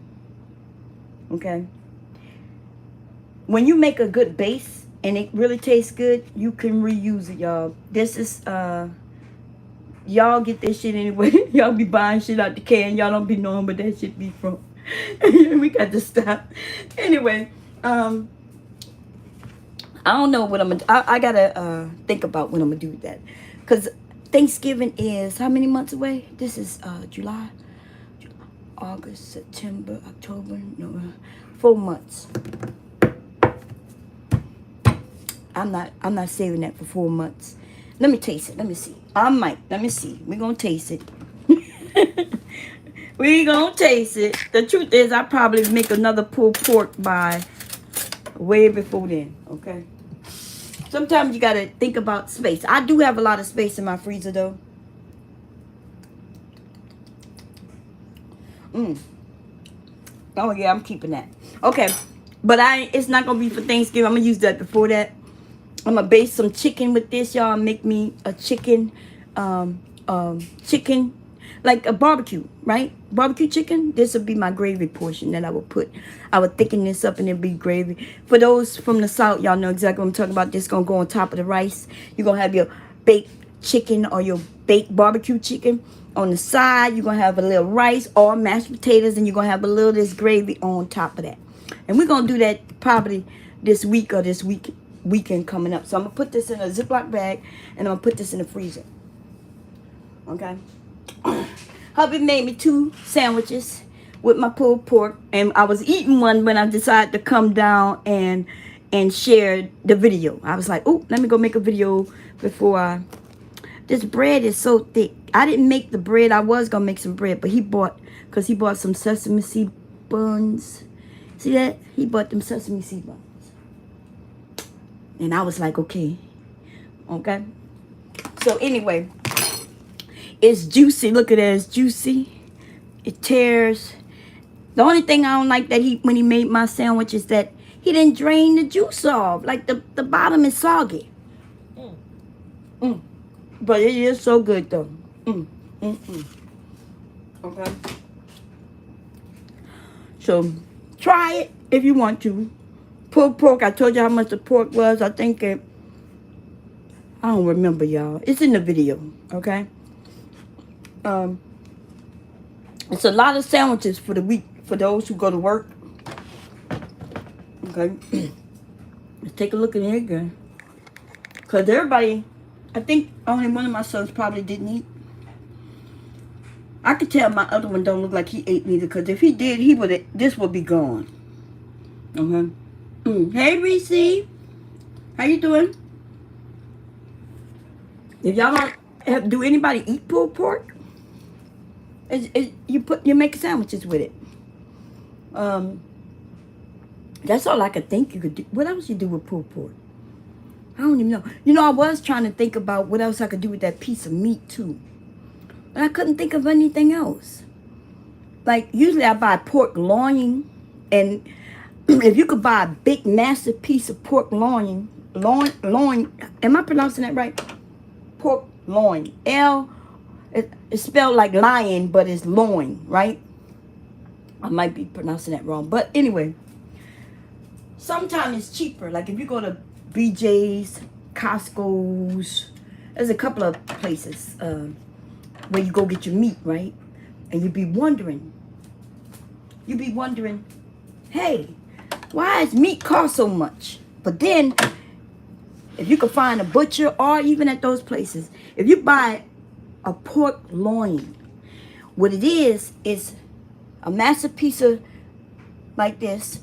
Okay? When you make a good base and it really tastes good, you can reuse it, y'all. This is, y'all get this shit anyway. Y'all be buying shit out the can. Y'all don't be knowing where that shit be from. We got to stop. Anyway, I don't know what I'm going to do. I got to think about what I'm going to do with that. Because Thanksgiving is how many months away? This is July, August, September, October, November. 4 months. I'm not saving that for 4 months. Let me taste it. Let me see. I might. Let me see. We're going to taste it. We're going to taste it. The truth is, I probably make another pulled pork by way before then. Okay? Sometimes you got to think about space. I do have a lot of space in my freezer, though. Oh, yeah, I'm keeping that. Okay. But it's not going to be for Thanksgiving. I'm going to use that before that. I'm going to base some chicken with this, y'all. Make me a chicken, chicken, like a barbecue, right? Barbecue chicken. This will be my gravy portion that I will put. I will thicken this up and it'll be gravy. For those from the South, y'all know exactly what I'm talking about. This is going to go on top of the rice. You're going to have your baked chicken or your baked barbecue chicken. On the side, you're going to have a little rice or mashed potatoes. And you're going to have a little of this gravy on top of that. And we're going to do that probably this week or this weekend coming up. So I'm going to put this in a Ziploc bag. And I'm going to put this in the freezer. Okay. Hubby made me 2 sandwiches with my pulled pork. And I was eating one when I decided to come down and share the video. I was like, oh, let me go make a video before This bread is so thick. I didn't make the bread. I was going to make some bread. But he bought some sesame seed buns. See that? He bought them sesame seed buns. And I was like, okay. Okay. So anyway, it's juicy. Look at that. It's juicy. It tears. The only thing I don't like that when he made my sandwich is that he didn't drain the juice off. Like the bottom is soggy. But it is so good though. Okay. So try it if you want to. Pulled pork. I told you how much the pork was. I think I don't remember, y'all. It's in the video. Okay. It's a lot of sandwiches for the week for those who go to work. Okay. Let's take a look at it again. Because everybody, I think only one of my sons probably didn't eat. I could tell my other one don't look like he ate neither. Because if he did, this would be gone. Okay. Hey, Reese. How you doing? If y'all don't do anybody eat pulled pork? You make sandwiches with it. That's all I could think you could do. What else you do with pulled pork? I don't even know. You know, I was trying to think about what else I could do with that piece of meat too, but I couldn't think of anything else. Like usually I buy pork loin, and if you could buy a big massive piece of pork loin, am I pronouncing that right? Pork loin, it's spelled like lion, but it's loin, right? I might be pronouncing that wrong, but anyway, sometimes it's cheaper. Like if you go to BJ's, Costco's, there's a couple of places where you go get your meat, right? And you'd be wondering, hey, why does meat cost so much? But then, if you could find a butcher, or even at those places, if you buy a pork loin, what it is a massive piece of like this.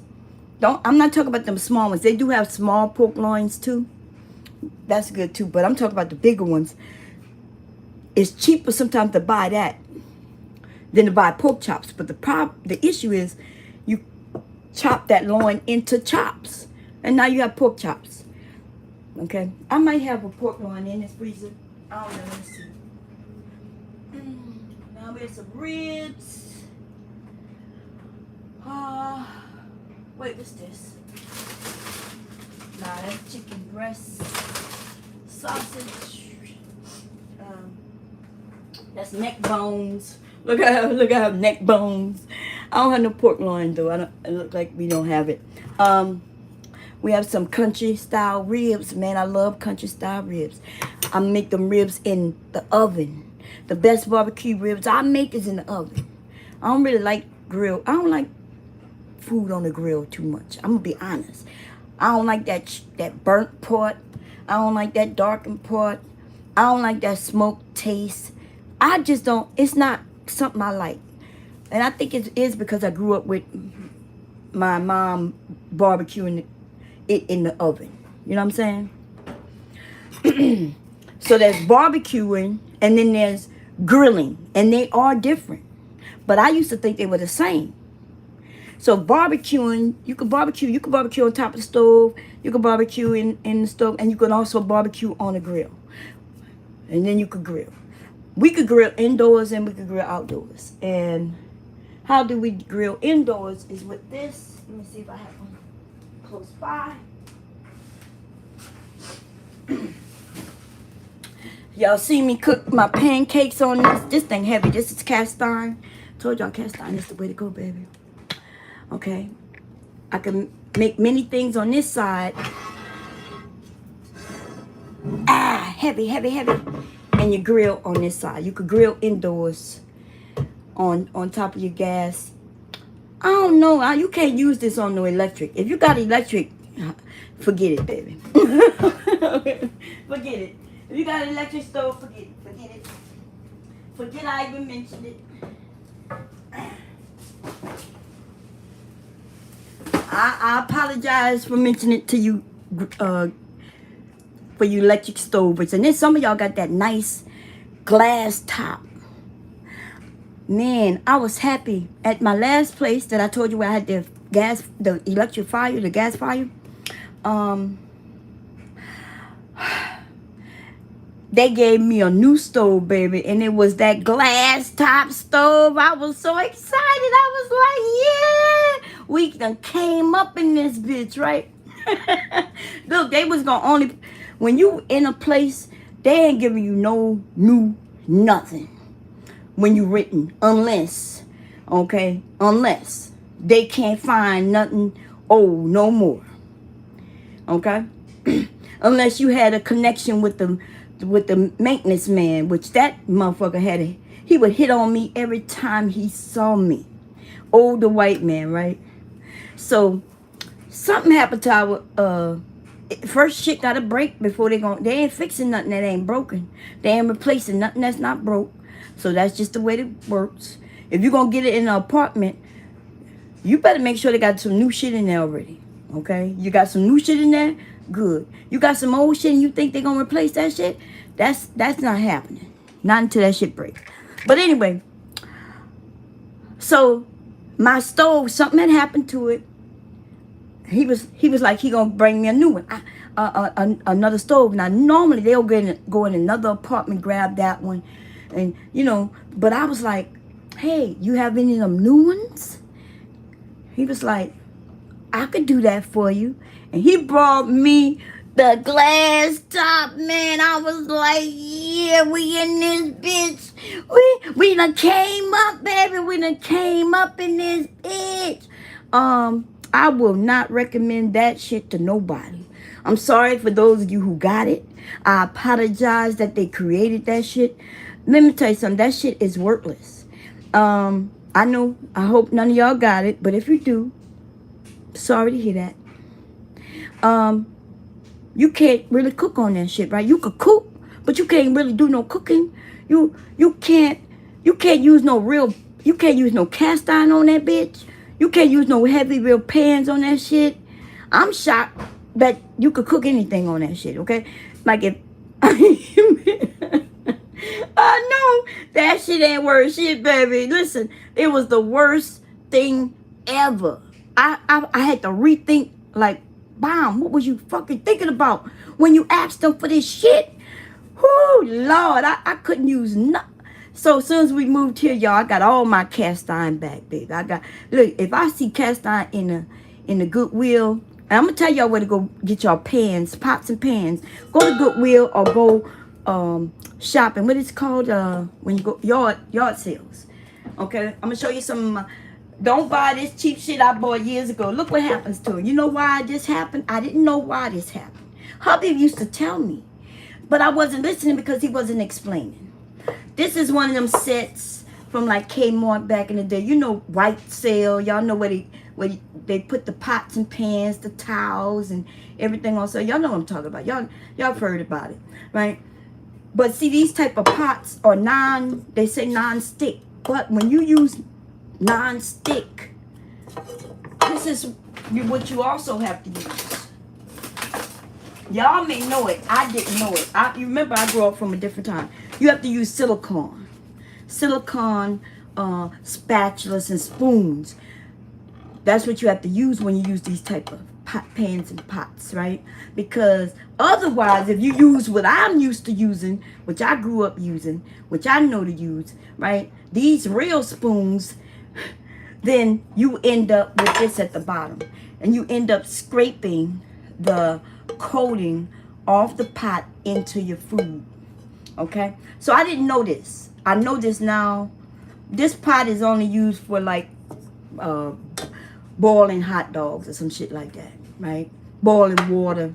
I'm not talking about them small ones. They do have small pork loins too. That's good too. But I'm talking about the bigger ones. It's cheaper sometimes to buy that than to buy pork chops. But the issue is you chop that loin into chops. And now you have pork chops. Okay. I might have a pork loin in this freezer. I don't know. Let me see. Now we have some ribs. Wait, what's this? Nah, that's chicken breast, sausage. That's neck bones. Look, I have neck bones. I don't have no pork loin though. It look like we don't have it. We have some country style ribs. Man, I love country style ribs. I make them ribs in the oven. The best barbecue ribs I make is in the oven. I don't really like grill. I don't like food on the grill too much. I'm gonna be honest. I don't like that burnt part. I don't like that darkened part. I don't like that smoked taste. I just don't. It's not something I like, and I think it is because I grew up with my mom barbecuing it in the oven. You know what I'm saying? So there's barbecuing, and then there's grilling, and they are different. But I used to think they were the same. So barbecuing, you can barbecue on top of the stove, you can barbecue in the stove, and you can also barbecue on a grill. And then you could grill. We could grill indoors and we could grill outdoors. And how do we grill indoors is with this. Let me see if I have one close by. Y'all see me cook my pancakes on this. This thing heavy. This is cast iron. Told y'all cast iron is the way to go, baby. Okay, I can make many things on this side. Heavy. And you grill on this side. You could grill indoors on top of your gas. I don't know. You can't use this on no electric. If you got electric, forget it, baby. Forget it. If you got an electric stove, forget it. Forget I even mentioned it. I apologize for mentioning it to you, for you electric stovers. And then some of y'all got that nice glass top. Man, I was happy at my last place that I told you where I had the gas fire. They gave me a new stove, baby, and it was that glass top stove. I was so excited. I was like, yeah, we done came up in this bitch, right? Look, they was gonna only, when you in a place, they ain't giving you no new nothing when you written, unless they can't find nothing old no more, okay? Unless you had a connection with the maintenance man, which that motherfucker had he would hit on me every time he saw me. Older white man, right? So something happened to our first shit got to break before they ain't fixing nothing that ain't broken. They ain't replacing nothing that's not broke. So that's just the way it works. If you're gonna get it in an apartment, you better make sure they got some new shit in there already. Okay? You got some new shit in there? Good. You got some old shit and you think they're gonna replace that shit? That's not happening. Not until that shit breaks. But anyway, So my stove, something had happened to it. He was like, he gonna bring me a new one, another stove. Now normally they'll go in another apartment, grab that one, and you know. But I was like, hey, you have any of them new ones? He was like, I could do that for you. And he brought me the glass top, man. I was like, yeah, we in this bitch. We done came up, baby. We done came up in this bitch. I will not recommend that shit to nobody. I'm sorry for those of you who got it. I apologize that they created that shit. Let me tell you something. That shit is worthless. I know. I hope none of y'all got it. But if you do, sorry to hear that. You can't really cook on that shit, right? You could cook, but you can't really do no cooking. You can't use you can't use no cast iron on that bitch. You can't use no heavy real pans on that shit. I'm shocked that you could cook anything on that shit, okay? Like if I know that shit ain't worth shit, baby. Listen, it was the worst thing ever. I had to rethink, like, Bomb, what was you fucking thinking about when you asked them for this shit? Oh Lord, I couldn't use nothing. So as soon as we moved here, y'all, I got all my cast iron back, baby. Look, if I see cast iron in the Goodwill, and I'm gonna tell y'all where to go get y'all pans, pots and pans. Go to Goodwill or go shopping. What is it called? When you go yard sales. Okay, I'm gonna show you some of my. Don't buy this cheap shit I bought years ago. Look what happens to it. You know why this happened? I didn't know why this happened. Hubby used to tell me, but I wasn't listening because he wasn't explaining. This is one of them sets from like Kmart back in the day. You know, white sale. Y'all know where they put the pots and pans, the towels, and everything on sale. Y'all know what I'm talking about. Y'all have heard about it, right? But see, these type of pots are they say non-stick. But when you use non-stick, this is what you also have to use. Y'all may know it. I didn't know it. You remember I grew up from a different time. You have to use silicone spatulas and spoons. That's what you have to use when you use these type of pans and pots, right? Because otherwise, if you use what I'm used to using, which I grew up using, which I know to use, right? These real spoons, then you end up with this at the bottom. And you end up scraping the coating off the pot into your food. Okay? So I didn't know this. I know this now. This pot is only used for like boiling hot dogs or some shit like that, right? Boiling water.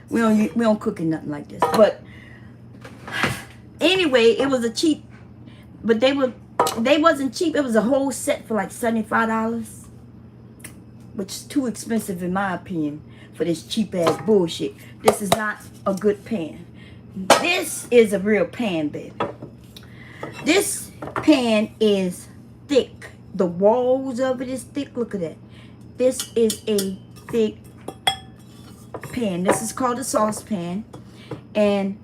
We don't cook in nothing like this. But anyway, it was a cheap, but they wasn't cheap. It was a whole set for like $75, which is too expensive in my opinion for this cheap ass bullshit. This is not a good pan. This is a real pan, baby. This pan is thick. The walls of it is thick. Look at that. This is a thick pan. This is called a saucepan. And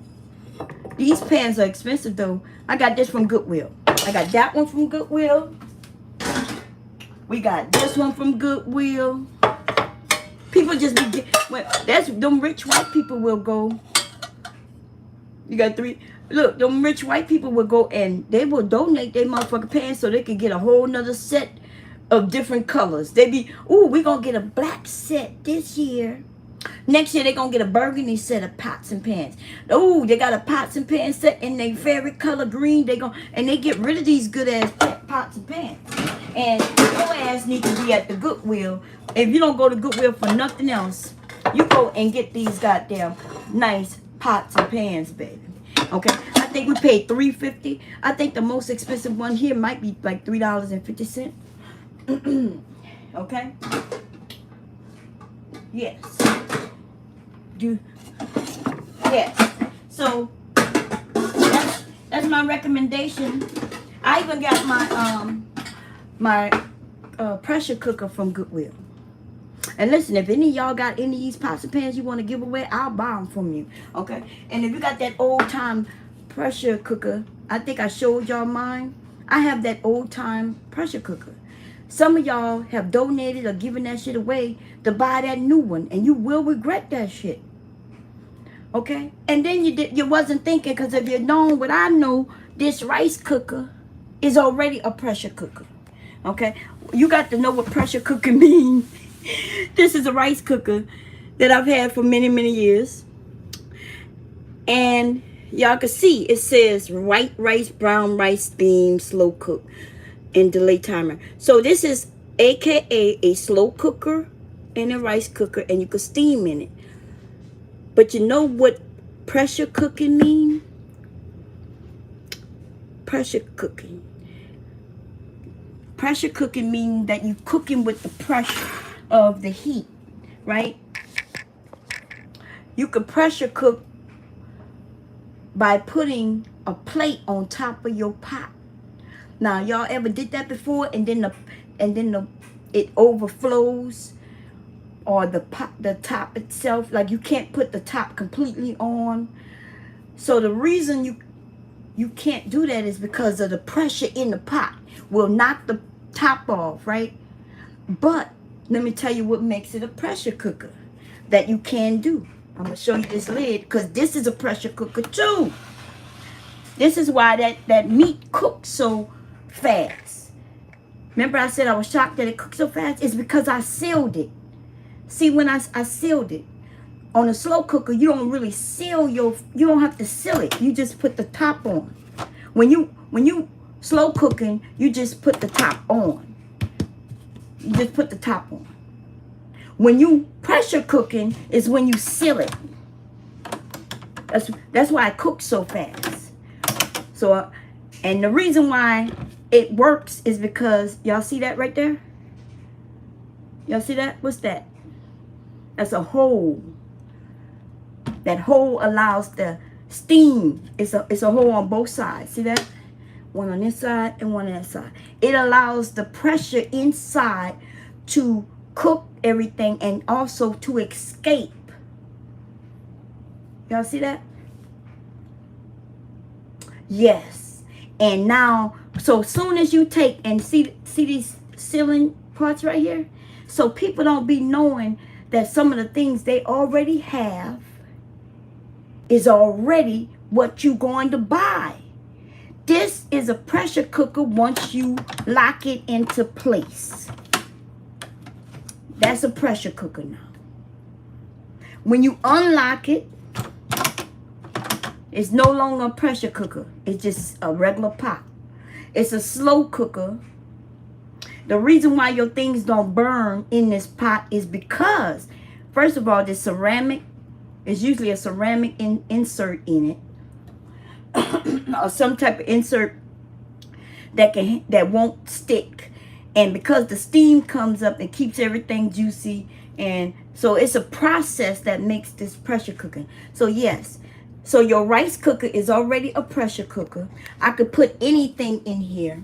these pans are expensive though. I got this from Goodwill. I got that one from Goodwill. We got this one from Goodwill. People just be that's them rich white people will go. You got three. Look, them rich white people will go and they will donate their motherfucking pants so they can get a whole nother set of different colors. They be, ooh, we gonna get a black set this year. Next year they gonna get a burgundy set of pots and pans. Ooh, they got a pots and pans set in their favorite color green. And they get rid of these good ass pots and pans. And your ass need to be at the Goodwill. If you don't go to Goodwill for nothing else, you go and get these goddamn nice pots and pans, baby. Okay, I think we paid $3.50. I think the most expensive one here might be like $3.50. Okay. Yes. Yes. So that's my recommendation. I even got my pressure cooker from Goodwill. And listen, if any of y'all got any of these pots and pans you want to give away, I'll buy them from you. Okay? And if you got that old time pressure cooker, I think I showed y'all mine. I have that old time pressure cooker. Some of y'all have donated or given that shit away to buy that new one, and you will regret that shit. Okay? And then you wasn't thinking, because if you'd known what I know, this rice cooker is already a pressure cooker. Okay? You got to know what pressure cooker means. This is a rice cooker that I've had for many, many years. And y'all can see it says white rice, brown rice, steam, slow cook, and delay timer. So this is AKA a slow cooker and a rice cooker, and you can steam in it. But you know what pressure cooking mean? Pressure cooking. Pressure cooking means that you cooking with the pressure of the heat, right? You can pressure cook by putting a plate on top of your pot. Now, y'all ever did that before, and then it overflows, or the top itself, like you can't put the top completely on. So the reason you can't do that is because of the pressure in the pot will knock the top off, right? But let me tell you what makes it a pressure cooker that you can do. I'm gonna show you this lid, because this is a pressure cooker too. This is why that meat cooks so fast. Remember I said I was shocked that it cooked so fast? It's because I sealed it. See, when I sealed it, on a slow cooker, you don't really seal you don't have to seal it. You just put the top on. When you slow cooking, you just put the top on. You just put the top on. When you pressure cooking is when you seal it. That's why it cooks so fast. So, and the reason why it works is because, y'all see that right there? Y'all see that? What's that? That's a hole. That hole allows the steam. It's a hole on both sides. See that? One on this side and one on that side. It allows the pressure inside to cook everything and also to escape. Y'all see that? Yes. And now, so soon as you take and see these sealing parts right here, so people don't be knowing that some of the things they already have is already what you're going to buy. This is a pressure cooker once you lock it into place. That's a pressure cooker now. When you unlock it, it's no longer a pressure cooker. It's just a regular pot. It's a slow cooker. The reason why your things don't burn in this pot is because, first of all, the ceramic is usually a ceramic insert in it, or some type of insert that won't stick. And because the steam comes up, it keeps everything juicy, and so it's a process that makes this pressure cooking. So yes, so your rice cooker is already a pressure cooker. I could put anything in here.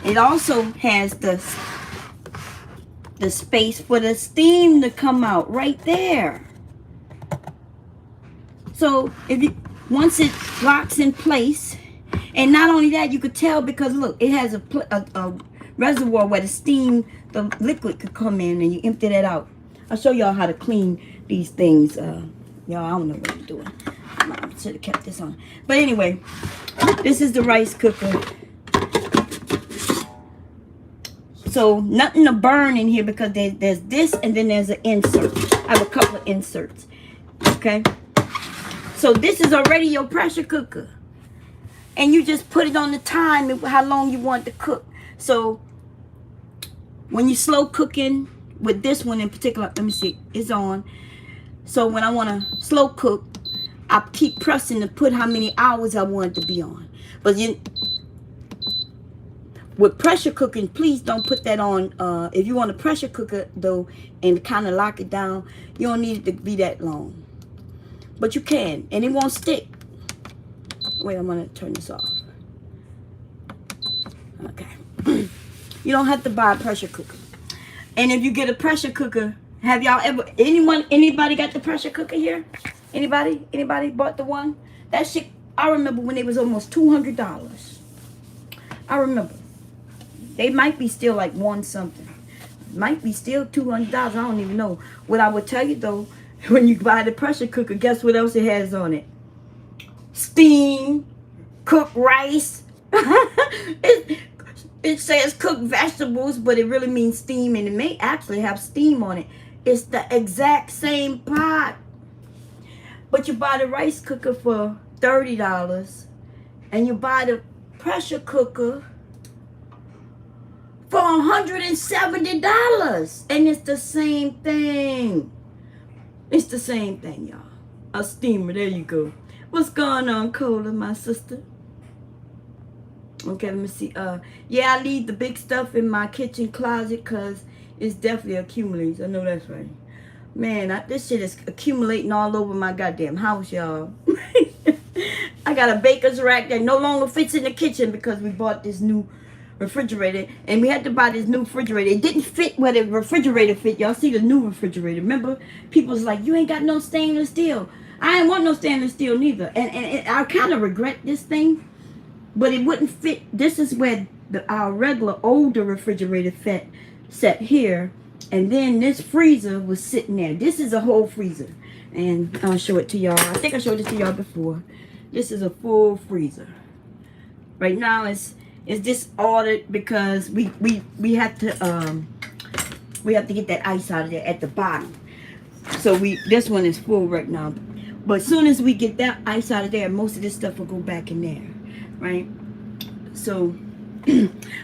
It also has the space for the steam to come out right there. So once it locks in place, and not only that, you could tell because look, it has a reservoir where the liquid could come in, and you empty that out. I'll show y'all how to clean these things. Y'all, I don't know what I'm doing. I should have kept this on. But anyway, this is the rice cooker. So nothing to burn in here because there's this, and then there's an insert. I have a couple of inserts. Okay. So this is already your pressure cooker. And you just put it on the time and how long you want to cook. So when you slow cooking with this one in particular, let me see, it's on. So when I want to slow cook, I keep pressing to put how many hours I want it to be on. But with pressure cooking, please don't put that on. If you want a pressure cooker though and kind of lock it down, you don't need it to be that long. But you can, and it won't stick. Wait, I'm gonna turn this off. Okay. You don't have to buy a pressure cooker. And if you get a pressure cooker, have y'all ever, anybody got the pressure cooker here? Anybody bought the one? That shit, I remember when it was almost $200. I remember. They might be still like one something. Might be still $200. I don't even know. What I would tell you though, when you buy the pressure cooker, guess what else it has on it? Steam, cooked rice. It says cooked vegetables, but it really means steam, and it may actually have steam on it. It's the exact same pot. But you buy the rice cooker for $30, and you buy the pressure cooker for $170. And it's the same thing. It's the same thing, y'all. A steamer, there you go. What's going on, Cola, my sister? Okay, let me see. Yeah, I leave the big stuff in my kitchen closet because it's definitely accumulates. I know that's right. Man, this shit is accumulating all over my goddamn house, y'all. I got a baker's rack that no longer fits in the kitchen because we bought this new refrigerator, and we had to buy this new refrigerator. It didn't fit where the refrigerator fit. Y'all see the new refrigerator. Remember, people was like, you ain't got no stainless steel. I ain't want no stainless steel neither. And I kind of regret this thing, but it wouldn't fit. This is where our regular older refrigerator fit, set here, and then this freezer was sitting there. This is a whole freezer, and I'll show it to y'all. I think I showed it to y'all before. This is a full freezer. Right now it's disordered because we have to get that ice out of there at the bottom. So this one is full right now. But as soon as we get that ice out of there, most of this stuff will go back in there, right? So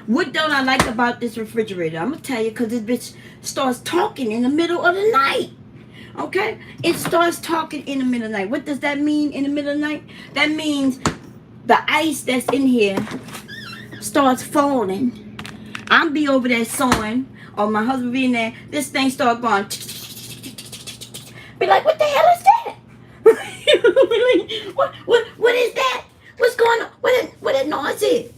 what don't I like about this refrigerator? I'm gonna tell you, because this bitch starts talking in the middle of the night. Okay? It starts talking in the middle of the night. What does that mean in the middle of the night? That means the ice that's in here starts falling. I'll be over there sewing, or my husband be in there. This thing start going. Be like, what the hell is that? What is that? What's going on? What that noise is?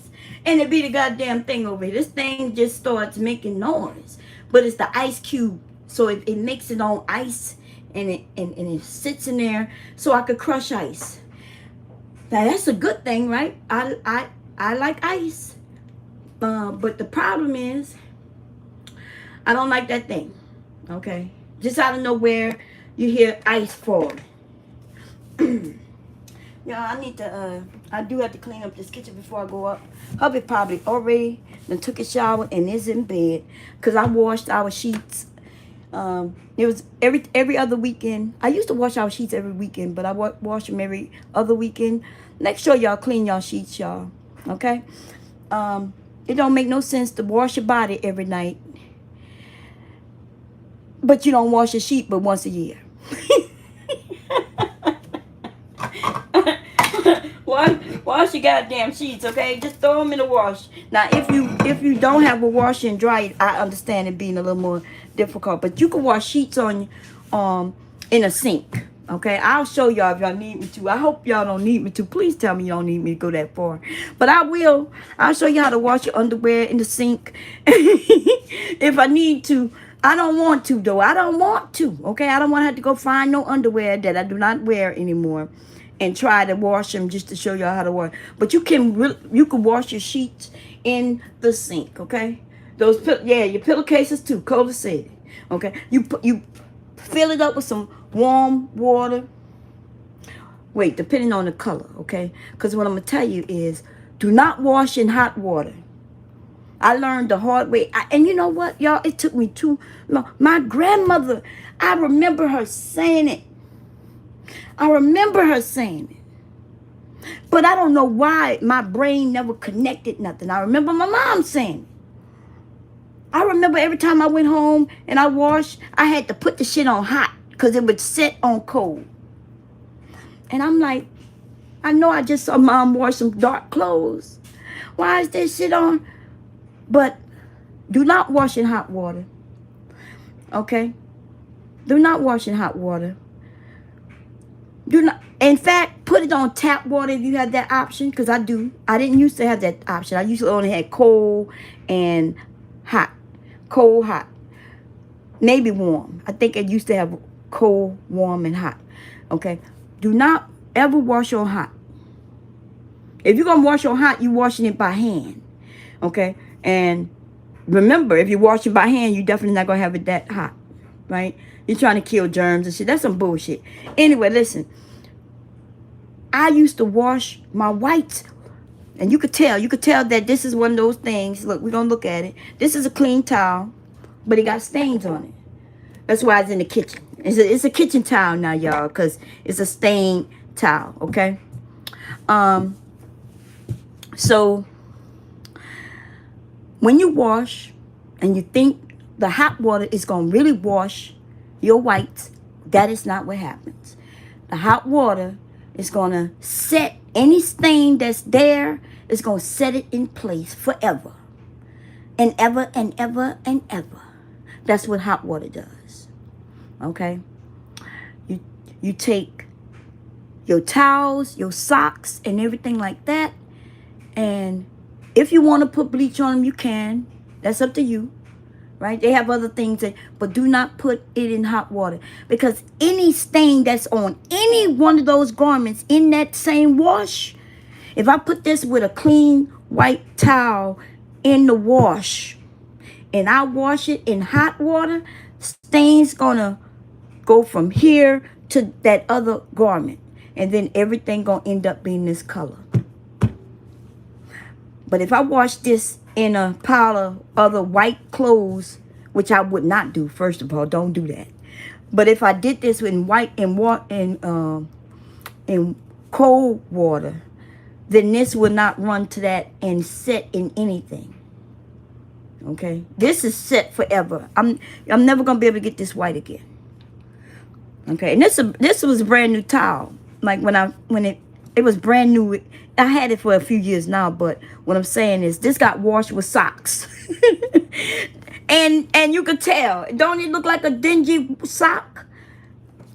And it be the goddamn thing over here. This thing just starts making noise, but it's the ice cube, so it makes it on ice, and it sits in there, so I could crush ice. Now that's a good thing, right? I like ice, but the problem is I don't like that thing. Okay, just out of nowhere you hear ice falling. Yeah, I do have to clean up this kitchen before I go up. Hubby probably already then took a shower and is in bed, because I washed our sheets. It was every other weekend. I used to wash our sheets every weekend, but I wash them every other weekend. Make sure y'all clean y'all sheets, y'all. Okay? It don't make no sense to wash your body every night, but you don't wash your sheet but once a year. Wash your goddamn sheets, okay? Just throw them in the wash. Now, if you don't have a wash and dry, I understand it being a little more difficult, but you can wash sheets on in a sink, okay? I'll show y'all if y'all need me to. I hope y'all don't need me to. Please tell me you don't need me to go that far, but I will. I'll show you how to wash your underwear in the sink if I need to. I don't want to, though. I don't want to, okay? I don't want to have to go find no underwear that I do not wear anymore and try to wash them just to show y'all how to wash. But you can wash your sheets in the sink, okay? Your pillowcases too. Cola said it, okay? You fill it up with some warm water. Wait, depending on the color, okay? Because what I'm gonna tell you is, do not wash in hot water. I learned the hard way. And you know what, y'all? It took me too long. My grandmother, I remember her saying it. But I don't know why my brain never connected nothing. I remember my mom saying it. I remember every time I went home and I washed, I had to put the shit on hot because it would set on cold. And I'm like, I know I just saw mom wash some dark clothes. Why is this shit on? But do not wash in hot water. Okay? Do not wash in hot water. Do not, in fact, put it on tap water if you have that option, because I do. I didn't used to have that option. I used to only have cold and hot. Cold, hot. Maybe warm. I think I used to have cold, warm, and hot. Okay? Do not ever wash on hot. If you're going to wash on hot, you're washing it by hand. Okay? And remember, if you wash it by hand, you definitely not gonna have it that hot, right? You're trying to kill germs and shit. That's some bullshit. Anyway, listen. I used to wash my whites, and you could tell that this is one of those things. Look, we're gonna look at it. This is a clean towel, but it got stains on it. That's why it's in the kitchen. It's a kitchen towel now, y'all, because it's a stained towel, okay? So when you wash and you think the hot water is going to really wash your whites, that is not what happens. The hot water is going to set any stain that's there, it's going to set it in place forever and ever and ever and ever. That's what hot water does. Okay? You take your towels, your socks, and everything like that, and if you want to put bleach on them, you can. That's up to you, right? They have other things, but do not put it in hot water, because any stain that's on any one of those garments in that same wash, if I put this with a clean white towel in the wash and I wash it in hot water, stains gonna go from here to that other garment, and then everything gonna end up being this color. But if I wash this in a pile of other white clothes, which I would not do, first of all, don't do that. But if I did this in white and in cold water, then this would not run to that and set in anything. Okay, this is set forever. I'm never gonna be able to get this white again. Okay, and this was a brand new towel. Like when it was brand new. I had it for a few years now, but what I'm saying is this got washed with socks. and you could tell. Don't it look like a dingy sock?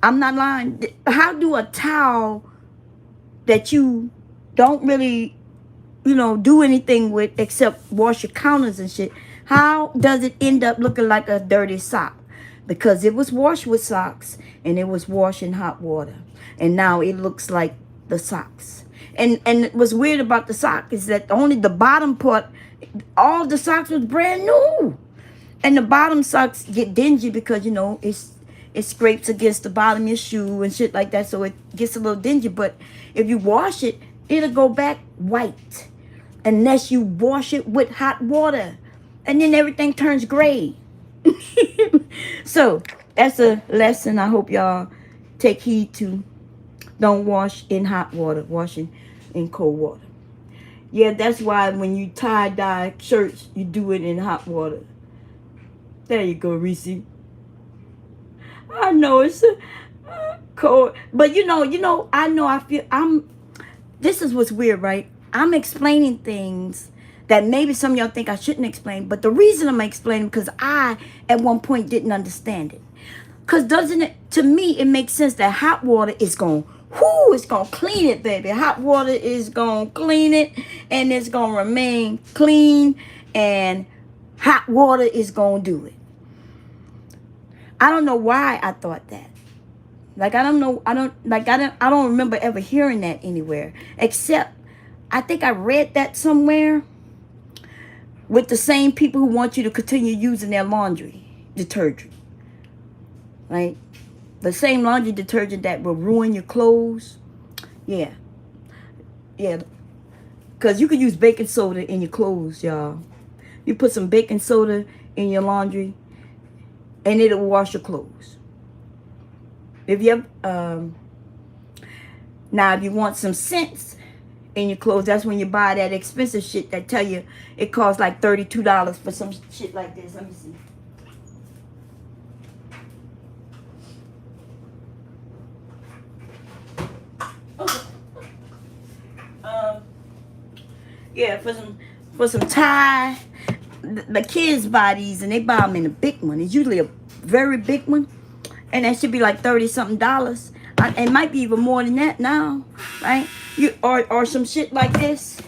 I'm not lying. How do a towel that you don't really, do anything with except wash your counters and shit, how does it end up looking like a dirty sock? Because it was washed with socks and it was washed in hot water. And now it looks like the socks. And what's weird about the sock is that only the bottom part, all the socks was brand new. And the bottom socks get dingy because, it scrapes against the bottom of your shoe and shit like that. So it gets a little dingy. But if you wash it, it'll go back white. Unless you wash it with hot water. And then everything turns gray. So that's a lesson I hope y'all take heed to. Don't wash in hot water. Wash in cold water. Yeah, that's why when you tie-dye shirts, you do it in hot water. There you go, Reese. I know it's cold. But this is what's weird, right? I'm explaining things that maybe some of y'all think I shouldn't explain. But the reason I'm explaining because I, at one point, didn't understand it. Because to me, it makes sense that hot water is going to clean it, baby. Hot water is going to clean it, and it's going to remain clean, and hot water is going to do it. I don't know why I thought that. Like, I don't remember ever hearing that anywhere, except I think I read that somewhere with the same people who want you to continue using their laundry detergent. Right? The same laundry detergent that will ruin your clothes. Yeah. Yeah. Because you could use baking soda in your clothes, y'all. You put some baking soda in your laundry and it'll wash your clothes. If you have, now if you want some scents in your clothes, that's when you buy that expensive shit that tell you it costs like $32 for some shit like this. Let me see. Yeah, for some Tide, the kids buy these and they buy them in a big one. It's usually a very big one, and that should be like $30-something. It might be even more than that now, right? Or some shit like this,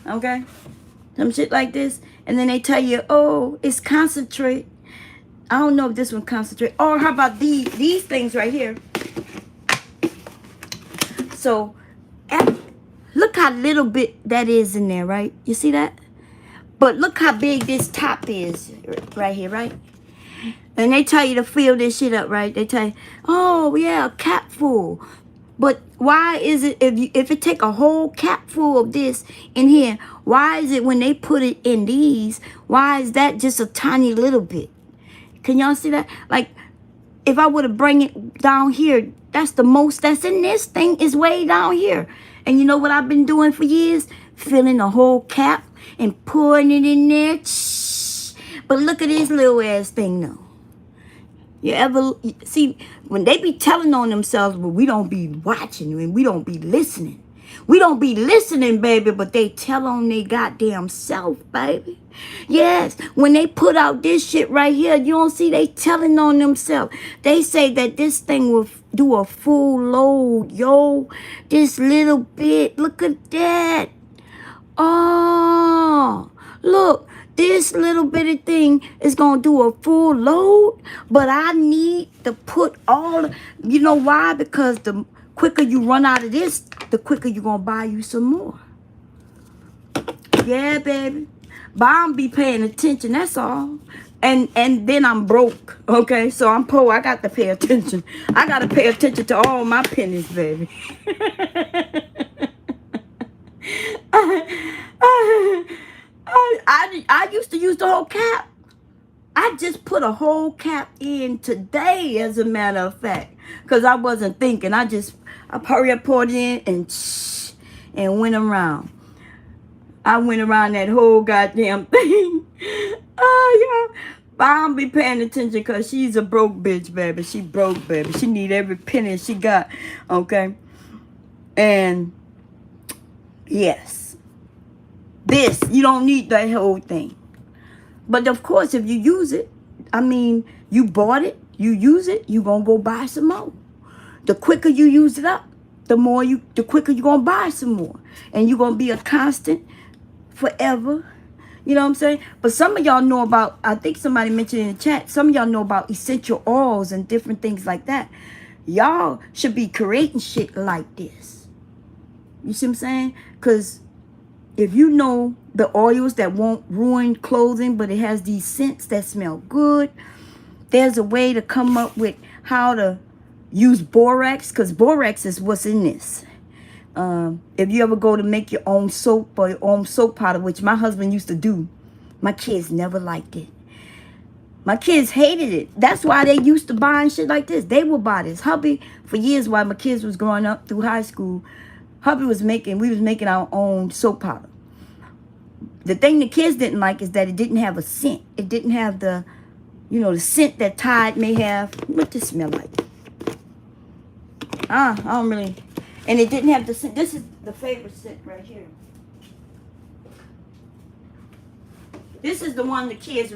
okay? Some shit like this, and then they tell you, oh, it's concentrate. I don't know if this one concentrate. Or how about these things right here? So, look how little bit that is in there, right? You see that? But look how big this top is right here, right? And they tell you to fill this shit up, right? They tell you, oh yeah, a cap full. But why is it, if it take a whole cap full of this in here, why is it when they put it in these, why is that just a tiny little bit? Can y'all see that? Like, if I would have bring it down here, that's the most that's in this thing is way down here. And you know what I've been doing for years? Filling a whole cap and pouring it in there. But look at this little ass thing though. You ever see when they be telling on themselves, but we don't be watching and we don't be listening. We don't be listening, baby, but they tell on their goddamn self, baby. Yes, when they put out this shit right here, you don't see they telling on themselves. They say that this thing will do a full load, yo. This little bit, look at that. Oh, look. This little bitty thing is going to do a full load, but I need to put all, you know why? Because the quicker you run out of this, the quicker you're going to buy you some more. Yeah, baby. But I don't be paying attention, that's all. And then I'm broke, okay? So I'm poor, I got to pay attention. I got to pay attention to all my pennies, baby. I used to use the whole cap. I just put a whole cap in today, as a matter of fact, because I wasn't thinking. I hurry up, poured it in, and went around. I went around that whole goddamn thing. Oh, yeah. But I don't be paying attention because she's a broke bitch, baby. She broke, baby. She need every penny she got, okay? And, yes. This, you don't need that whole thing. But of course, if you use it, I mean, you bought it, you use it, you gonna go buy some more. The quicker you use it up, the quicker you gonna buy some more. And you're gonna be a constant forever. You know what I'm saying? But some of y'all know about, I think somebody mentioned in the chat, some of y'all know about essential oils and different things like that. Y'all should be creating shit like this. You see what I'm saying? Because if you know the oils that won't ruin clothing, but it has these scents that smell good, there's a way to come up with how to use borax, because borax is what's in this. If you ever go to make your own soap or your own soap powder, which my husband used to do, my kids never liked it. My kids hated it. That's why they used to buy shit like this. They would buy this. Hubby, for years while my kids was growing up through high school, we was making our own soap powder. The thing the kids didn't like is that it didn't have a scent. It didn't have the, the scent that Tide may have. What does it smell like? I don't really. And it didn't have the scent. This is the favorite scent right here. This is the one the kids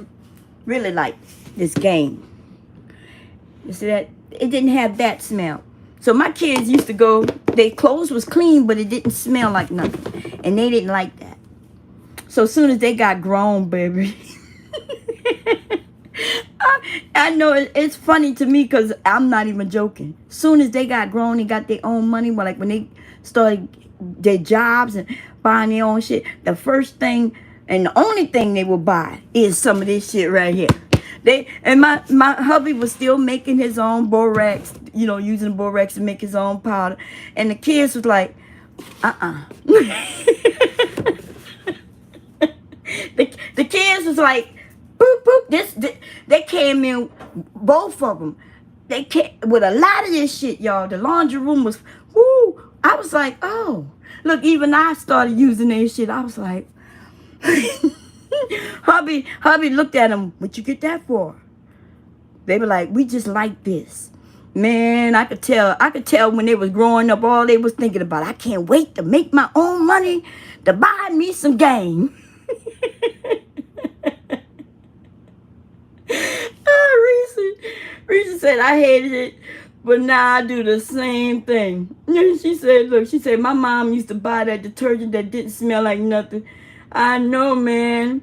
really like, this Game. You see that? It didn't have that smell. So my kids used to go, their clothes was clean, but it didn't smell like nothing. And they didn't like that. So as soon as they got grown, baby. I know it's funny to me because I'm not even joking. As soon as they got grown and got their own money, like when they started their jobs and buying their own shit, the first thing and the only thing they will buy is some of this shit right here. My hubby was still making his own borax, using borax to make his own powder. And the kids was like, the kids was like, boop, boop. They came in, both of them. They came with a lot of this shit, y'all. The laundry room was, whoo. I was like, oh. Look, even I started using this shit. I was like, hubby looked at them. What you get that for? They were like, we just like this. Man, I could tell when they was growing up, all they was thinking about, I can't wait to make my own money to buy me some Game. Reese said, I hated it, but now I do the same thing. And she said, my mom used to buy that detergent that didn't smell like nothing. I know, man.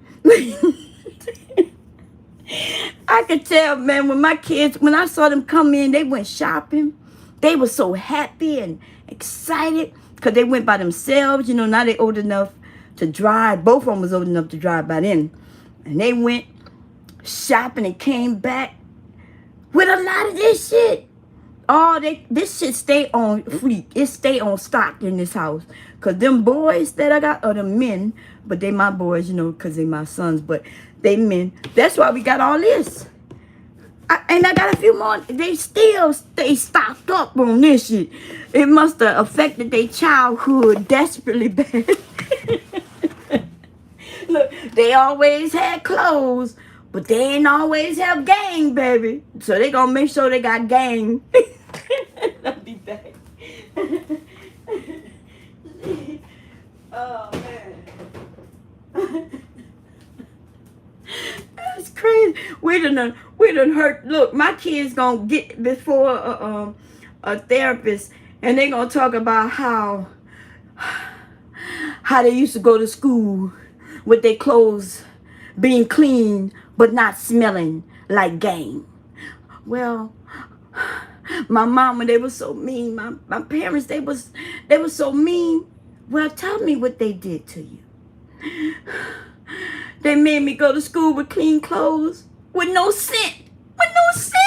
I could tell, man, when I saw them come in, they went shopping. They were so happy and excited because they went by themselves. Now they old enough to drive. Both of them was old enough to drive by then. And they went shopping and came back with a lot of this shit. This shit stay on fleek. It stay on stock in this house. Because them boys that I got are the men. But they my boys, you know, because they my sons. But they men. That's why we got all this. And I got a few more. They still stay stocked up on this shit. It must have affected their childhood desperately bad. Look, they always had clothes, but they ain't always have gang, baby. So they gonna make sure they got gang. I'll be back. Oh, man. That's crazy. We done hurt. Look, my kids gonna get before a therapist, and they gonna talk about how they used to go to school with their clothes being clean but not smelling like gang. Well, my mama, they were so mean. My parents, they were so mean. Well, tell me what they did to you. They made me go to school with clean clothes, with no scent. With no scent.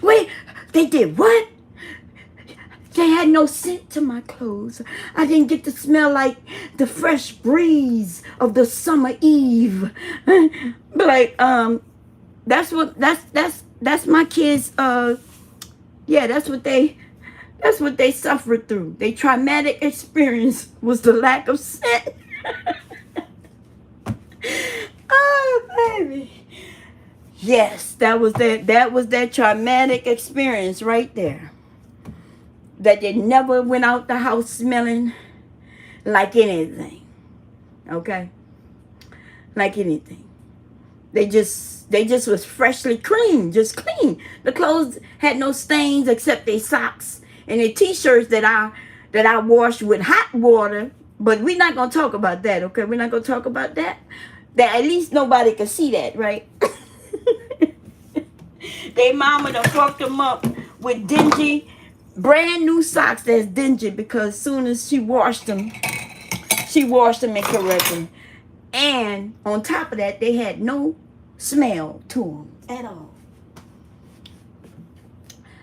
Wait, they did what? They had no scent to my clothes. I didn't get to smell like the fresh breeze of the summer eve. But like, that's my kids, yeah, that's what they suffered through. Their traumatic experience was the lack of scent. Oh, baby. Yes, that was their traumatic experience right there. That they never went out the house smelling like anything. Okay? Like anything. They just was freshly clean, just clean. The clothes had no stains except their socks and their t-shirts that I washed with hot water. But we're not gonna talk about that, okay? We're not gonna talk about that. That at least nobody can see that, right? They mama done fucked them up with dingy, brand new socks that's dingy because as soon as she washed them incorrectly. And on top of that, they had no smell to them at all.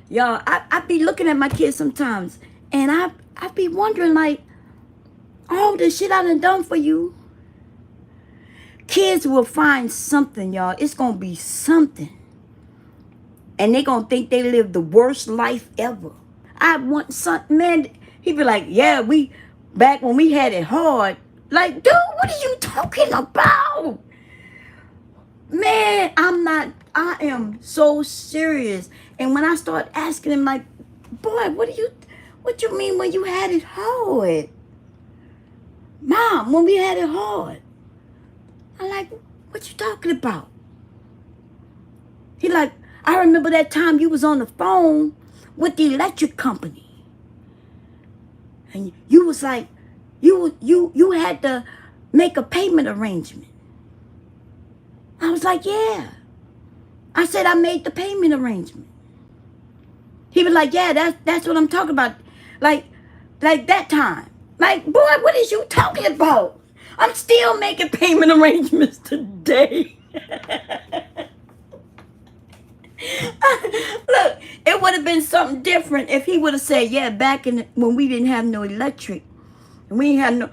Y'all, I be looking at my kids sometimes, and I be wondering, like, all the shit I done for you. Kids will find something, y'all. It's going to be something. And they going to think they live the worst life ever. I want something, man. He be like, yeah, back when we had it hard. Like, dude, what are you talking about? Man, I am so serious. And when I start asking him, like, boy, what you mean when you had it hard? Mom, when we had it hard. I'm like, what you talking about? He like, I remember that time you was on the phone with the electric company. And you was like, you had to make a payment arrangement. I was like, yeah. I said I made the payment arrangement. He was like, yeah, that's what I'm talking about. Like that time. Like, boy, what is you talking about? I'm still making payment arrangements today. Look, it would have been something different if he would have said, yeah, back when we didn't have no electric. We ain't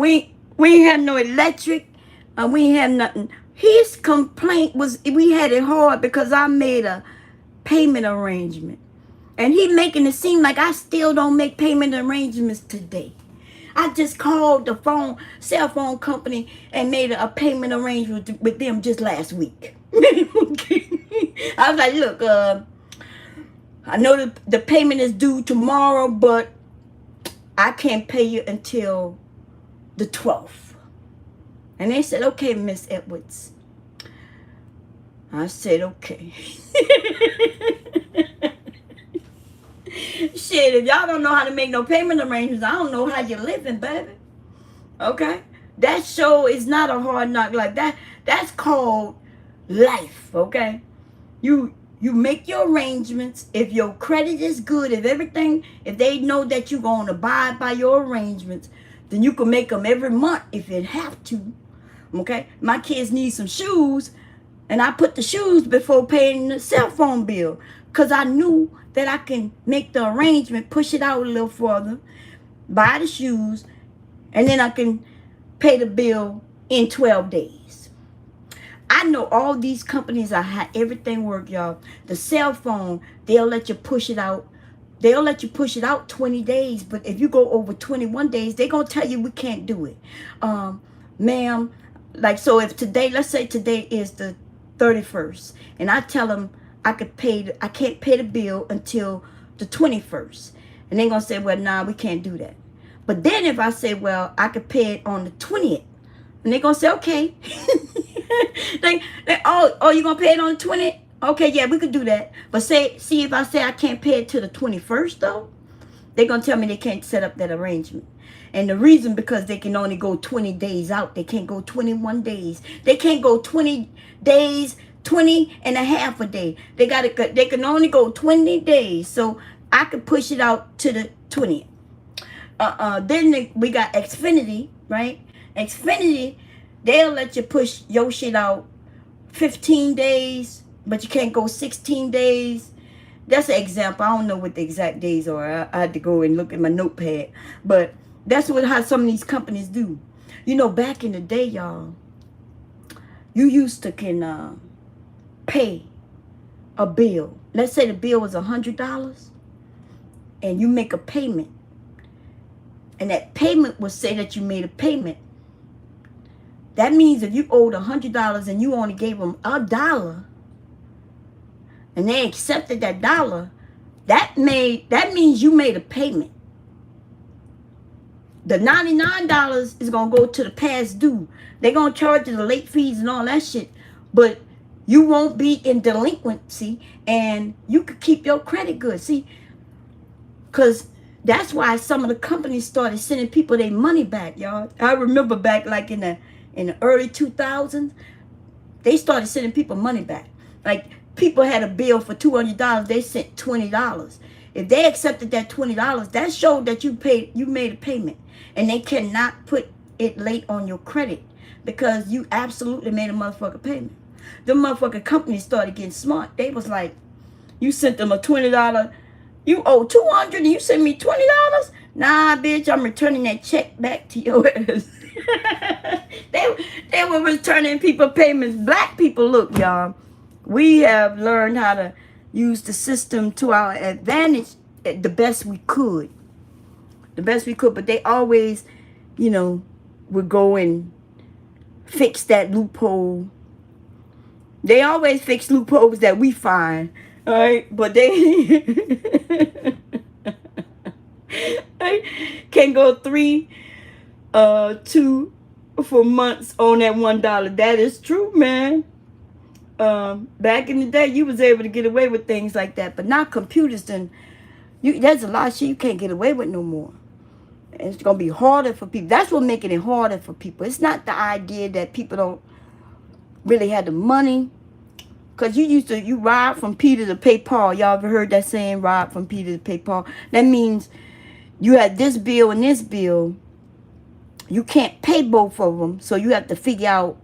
had no electric. We ain't had nothing. His complaint was we had it hard because I made a payment arrangement. And he making it seem like I still don't make payment arrangements today. I just called the cell phone company and made a payment arrangement with them just last week. I was like, look, I know the payment is due tomorrow, but I can't pay you until the 12th. And they said, okay, Miss Edwards. I said, okay. Shit, if y'all don't know how to make no payment arrangements, I don't know how you're living, baby. Okay? That show is not a hard knock like that. That's called life, okay? You You make your arrangements. If your credit is good, if they know that you're going to abide by your arrangements, then you can make them every month if you have to. Okay? My kids need some shoes, and I put the shoes before paying the cell phone bill because I knew that I can make the arrangement, push it out a little further, buy the shoes, and then I can pay the bill in 12 days. I know all these companies are how everything work, y'all. The cell phone, they'll let you push it out. They'll let you push it out 20 days, but if you go over 21 days, they're going to tell you we can't do it. Ma'am, like, so if today, let's say today is the 31st, and I tell them I can't pay the bill until the 21st. And they're going to say, well, nah, we can't do that. But then if I say, well, I could pay it on the 20th, and they're going to say, okay. Oh, you're going to pay it on the 20th? Okay, yeah, we could do that. But see if I say I can't pay it till the 21st, though, they're going to tell me they can't set up that arrangement. And the reason, because they can only go 20 days out. They can't go 21 days. They can't go 20 days, 20 and a half a day. They can only go 20 days. So I could push it out to the 20th. Then we got Xfinity, right? Xfinity, they'll let you push your shit out 15 days, but you can't go 16 days. That's an example. I don't know what the exact days are. I had to go and look at my notepad. But that's how some of these companies do. You know, back in the day, y'all, you used to can pay a bill. Let's say the bill was $100, and you make a payment. And that payment will say that you made a payment. That means if you owed $100 and you only gave them $1, and they accepted that $1, that means you made a payment. The $99 is going to go to the past due. They're going to charge you the late fees and all that shit. But you won't be in delinquency, and you could keep your credit good. See, because that's why some of the companies started sending people their money back, y'all. I remember back like in the early 2000s, they started sending people money back. Like, people had a bill for $200, they sent $20. If they accepted that $20, that showed that you made a payment. And they cannot put it late on your credit because you absolutely made a motherfucking payment. The motherfucking companies started getting smart. They was like, you sent them a $20, you owe $200 and you sent me $20? Nah, bitch, I'm returning that check back to your ass. They were returning people payments. Black people, look, y'all, we have learned how to use the system to our advantage the best we could. The best we could, but they always, you know, would go and fix that loophole. They always fix loopholes that we find, all right? But they can go 3, 2 for months on that $1. That is true, man. Back in the day, you was able to get away with things like that, but now computers there's a lot of shit you can't get away with no more. And it's gonna be harder for people. That's what making it harder for people. It's not the idea that people don't really have the money, because you rob from Peter to pay Paul. Y'all ever heard that saying, rob from Peter to pay Paul? That means you had this bill and this bill. You can't pay both of them, so you have to figure out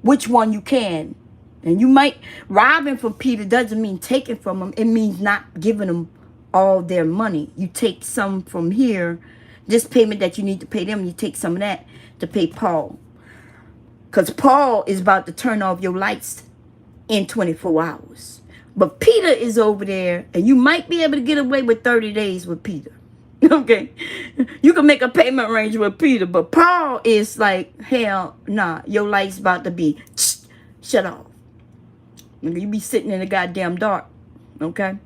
which one you can. And you might, robbing from Peter doesn't mean taking from them. It means not giving them all their money. You take some from here, this payment that you need to pay them, you take some of that to pay Paul. Because Paul is about to turn off your lights in 24 hours. But Peter is over there, and you might be able to get away with 30 days with Peter. Okay? You can make a payment arrangement with Peter, but Paul is like, hell nah, your light's about to be shut off. You be sitting in the goddamn dark. Okay?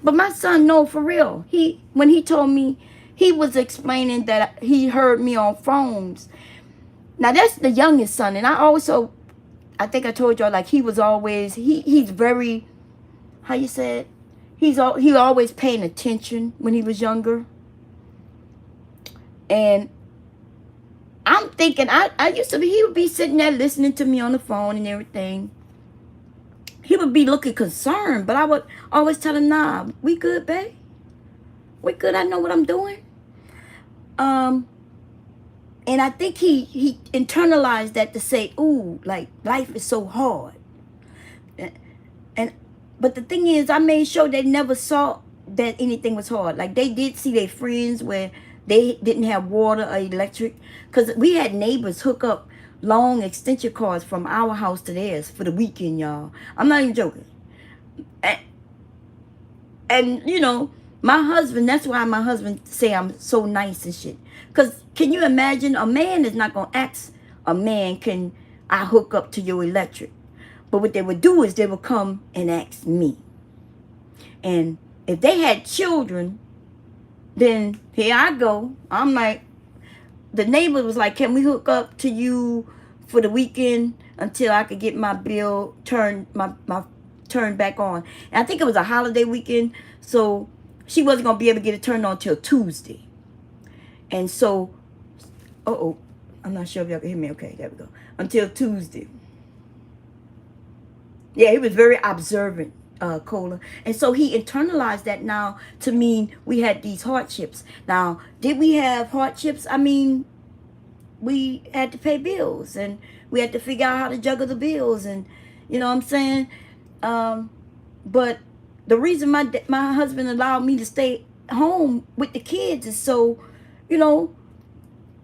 But my son, no, for real. When he told me, he was explaining that he heard me on phones. Now, that's the youngest son. And I think I told y'all, like, he was always, he's very, how you say it? He always paying attention when he was younger. And I'm thinking, he would be sitting there listening to me on the phone and everything. he would be looking concerned, but I would always tell him, nah, we good, babe. We good. I know what I'm doing. And I think he internalized that to say, ooh, like life is so hard. And but the thing is, I made sure they never saw that anything was hard. Like they did see their friends where they didn't have water or electric, because we had neighbors hook up long extension cords from our house to theirs for the weekend, y'all. I'm not even joking. And you know, my husband, that's why my husband say I'm so nice and shit. Because can you imagine, a man is not going to ask a man, can I hook up to your electric? But what they would do is they would come and ask me. And if they had children, then here I go. I'm like, the neighbor was like, can we hook up to you for the weekend until I could get my bill turned, my turned back on. And I think it was a holiday weekend, so she wasn't going to be able to get it turned on till Tuesday. And so, I'm not sure if y'all can hear me. Okay, there we go. Until Tuesday. Yeah, he was very observant, Cola. And so he internalized that now to mean we had these hardships. Now, did we have hardships? I mean, we had to pay bills and we had to figure out how to juggle the bills, and you know what I'm saying? But the reason my husband allowed me to stay home with the kids is so, you know,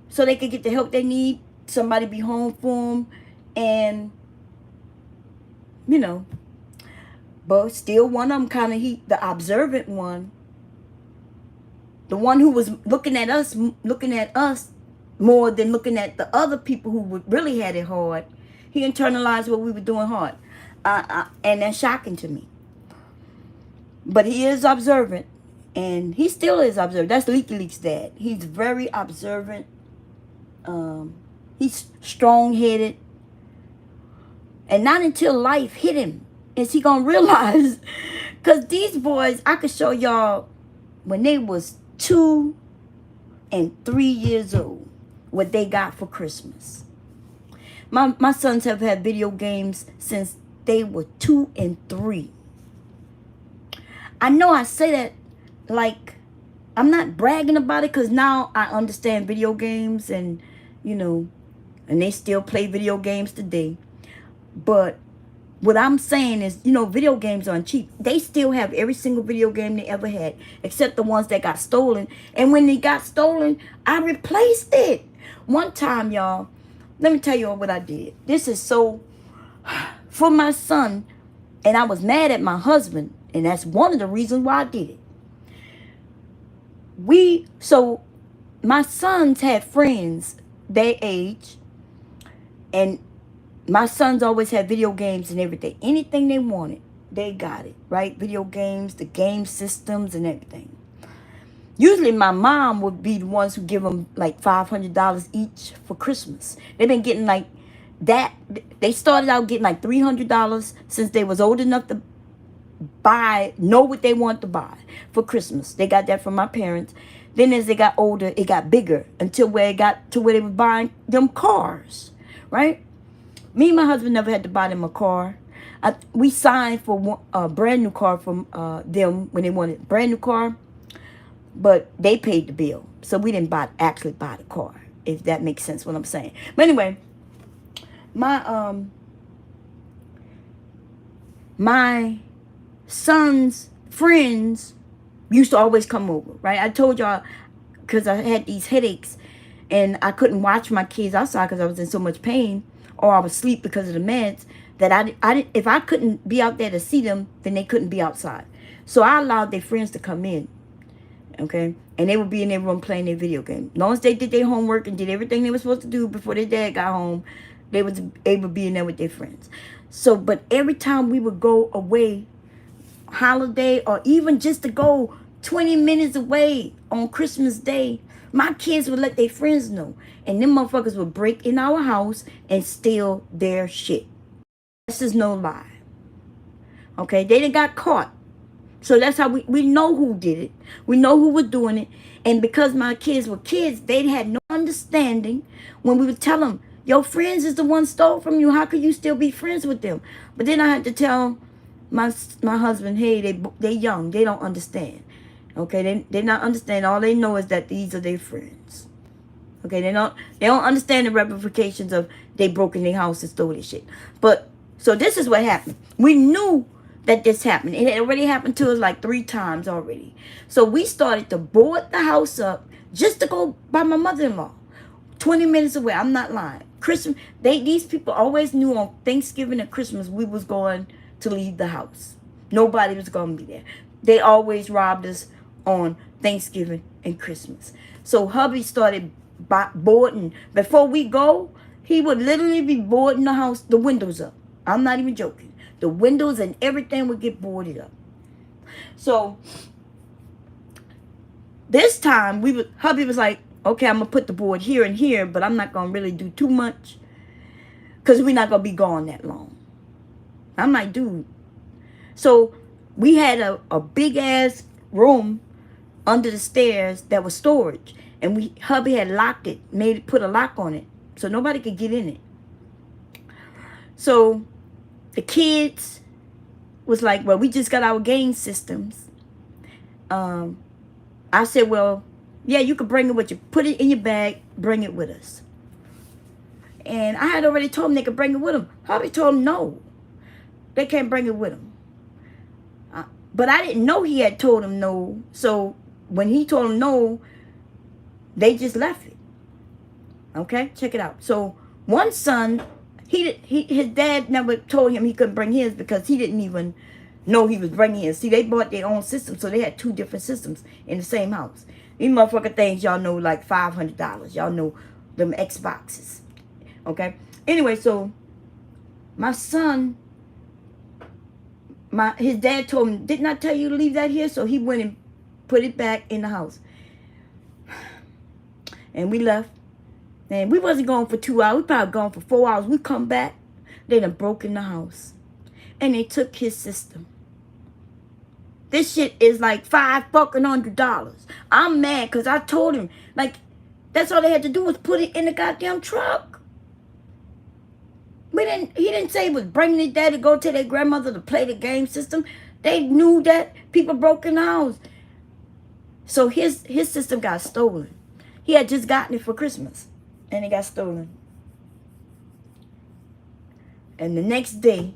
so they could get the help they need, somebody be home for them, and you know, but still one of them kind of, the observant one, the one who was looking at us more than looking at the other people who really had it hard. He internalized what we were doing hard. And that's shocking to me. But he is observant, and he still is observant. That's Leaky Leak's dad. He's very observant. He's strong-headed. And not until life hit him is he gonna realize. Because these boys, I could show y'all when they was 2 and 3 years old what they got for Christmas. My sons have had video games since they were 2 and 3. I know I say that like I'm not bragging about it, because now I understand video games, and you know, and they still play video games today. But what I'm saying is, you know, video games aren't cheap. They still have every single video game they ever had, except the ones that got stolen. And when they got stolen, I replaced it. One time, y'all, let me tell you what I did. This is so, for my son, and I was mad at my husband, and that's one of the reasons why I did it. So my sons had friends their age, and my sons always had video games and everything. Anything they wanted, they got it, right? Video games, the game systems and everything. Usually my mom would be the ones who give them like $500 each for Christmas. They've been getting like that. They started out getting like $300 since they was old enough to know what they want to buy for Christmas. They got that from my parents. Then as they got older, it got bigger until where it got to where they were buying them cars, right? Me and my husband never had to buy them a car. We signed for a brand new car from them when they wanted a brand new car, but they paid the bill. So we didn't actually buy the car, if that makes sense what I'm saying. But anyway, my son's friends used to always come over, right? I told y'all, because I had these headaches and I couldn't watch my kids outside because I was in so much pain, or I was asleep because of the meds, that if I couldn't be out there to see them, then they couldn't be outside. So I allowed their friends to come in, okay? And they would be in their room playing their video game. As long as they did their homework and did everything they were supposed to do before their dad got home, they was able to be in there with their friends. So, but every time we would go away, holiday, or even just to go 20 minutes away on Christmas Day, my kids would let their friends know. And them motherfuckers would break in our house and steal their shit. This is no lie. Okay, they done got caught. So that's how we know who did it. We know who was doing it. And because my kids were kids, they had no understanding when we would tell them, your friends is the one stole from you. How could you still be friends with them? But then I had to tell them, my husband, hey, they young, they don't understand. Okay, they not understand. All they know is that these are their friends. Okay, they don't understand the ramifications of they broke in their house and stole their shit. But so this is what happened. We knew that this happened. It had already happened to us like 3 times already. So we started to board the house up just to go by my mother-in-law. 20 minutes away. I'm not lying. Christmas, these people always knew on Thanksgiving and Christmas we was going to leave the house. Nobody was going to be there. They always robbed us on Thanksgiving and Christmas. So hubby started boarding. Before we go, he would literally be boarding the house, the windows up. I'm not even joking. The windows and everything would get boarded up. So this time hubby was like, okay, I'm going to put the board here and here, but I'm not going to really do too much because we're not going to be gone that long. I'm like, dude. So we had a big ass room under the stairs that was storage, and hubby had locked it, put a lock on it so nobody could get in it. So the kids was like, well, we just got our game systems. I said, well, yeah, you can bring it with you. Put it in your bag, bring it with us. And I had already told them they could bring it with them. Hubby told them no, they can't bring it with them. But I didn't know he had told them no. So when he told them no, they just left it. Okay, check it out. So one son, his dad never told him he couldn't bring his because he didn't even know he was bringing his. See, they bought their own system, so they had 2 different systems in the same house. These motherfucking things, y'all know, like $500. Y'all know them Xboxes. Okay? Anyway, so my son, his dad told him, didn't I tell you to leave that here? So he went and put it back in the house. And we left. And we wasn't going for 2 hours. We probably gone for 4 hours. We come back. They done broke in the house. And they took his system. This shit is like $500. I'm mad because I told him, like, that's all they had to do was put it in the goddamn truck. He didn't say he was bringing it there to go to their grandmother to play the game system. They knew that people broke in the house. So his system got stolen. He had just gotten it for Christmas. And it got stolen. And the next day,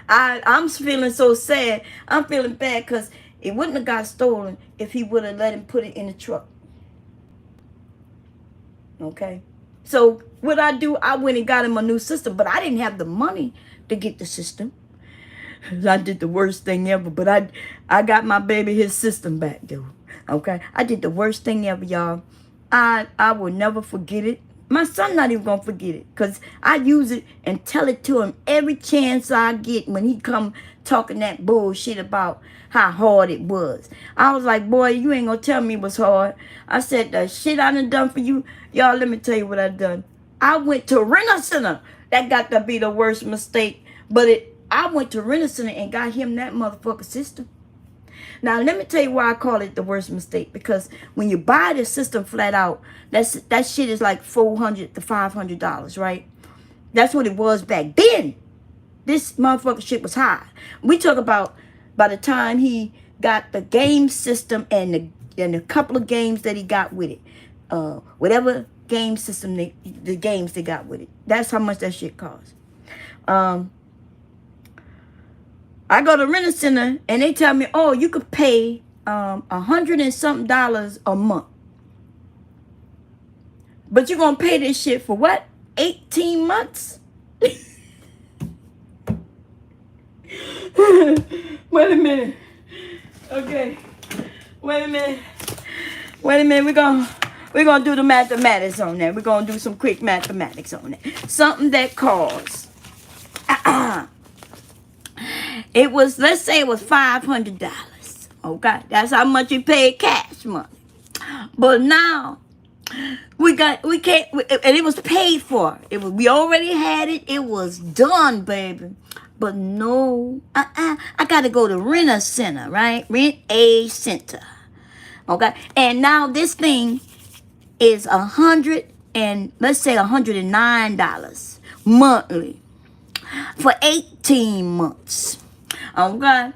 I'm feeling so sad. I'm feeling bad because it wouldn't have got stolen if he would have let him put it in the truck. Okay? So what I do, I went and got him a new system, but I didn't have the money to get the system. I did the worst thing ever, but I got my baby his system back, dude. Okay? I did the worst thing ever, y'all. I will never forget it. My son not even gonna forget it because I use it and tell it to him every chance I get when he come talking that bullshit about how hard it was. I was like, boy, you ain't gonna tell me it was hard. I said, the shit I done for you. Y'all, let me tell you what I done. I went to Rent-A-Center. That got to be the worst mistake. But I went to Rent-A-Center and got him that motherfucker system. Now, let me tell you why I call it the worst mistake. Because when you buy the system flat out, that shit is like $400 to $500, right? That's what it was back then. This motherfucker shit was high. We talk about by the time he got the game system and a couple of games that he got with it. Whatever game system, the games they got with it. That's how much that shit cost. I go to Rent-A-Center and they tell me, oh, you could pay $100 and something a month. But you're going to pay this shit for what? 18 months? Wait a minute. Okay. Wait a minute. We're gonna do the mathematics on that. We're gonna do some quick mathematics on that. Something that costs. It was, let's say it was $500. Okay, that's how much you paid cash money. But now we can't, and it was paid for. We already had it. It was done, baby. But no, I gotta go to Rent-A-Center, right? Rent-A-Center. Okay, and now this thing is $109 monthly. for 18 months. Okay.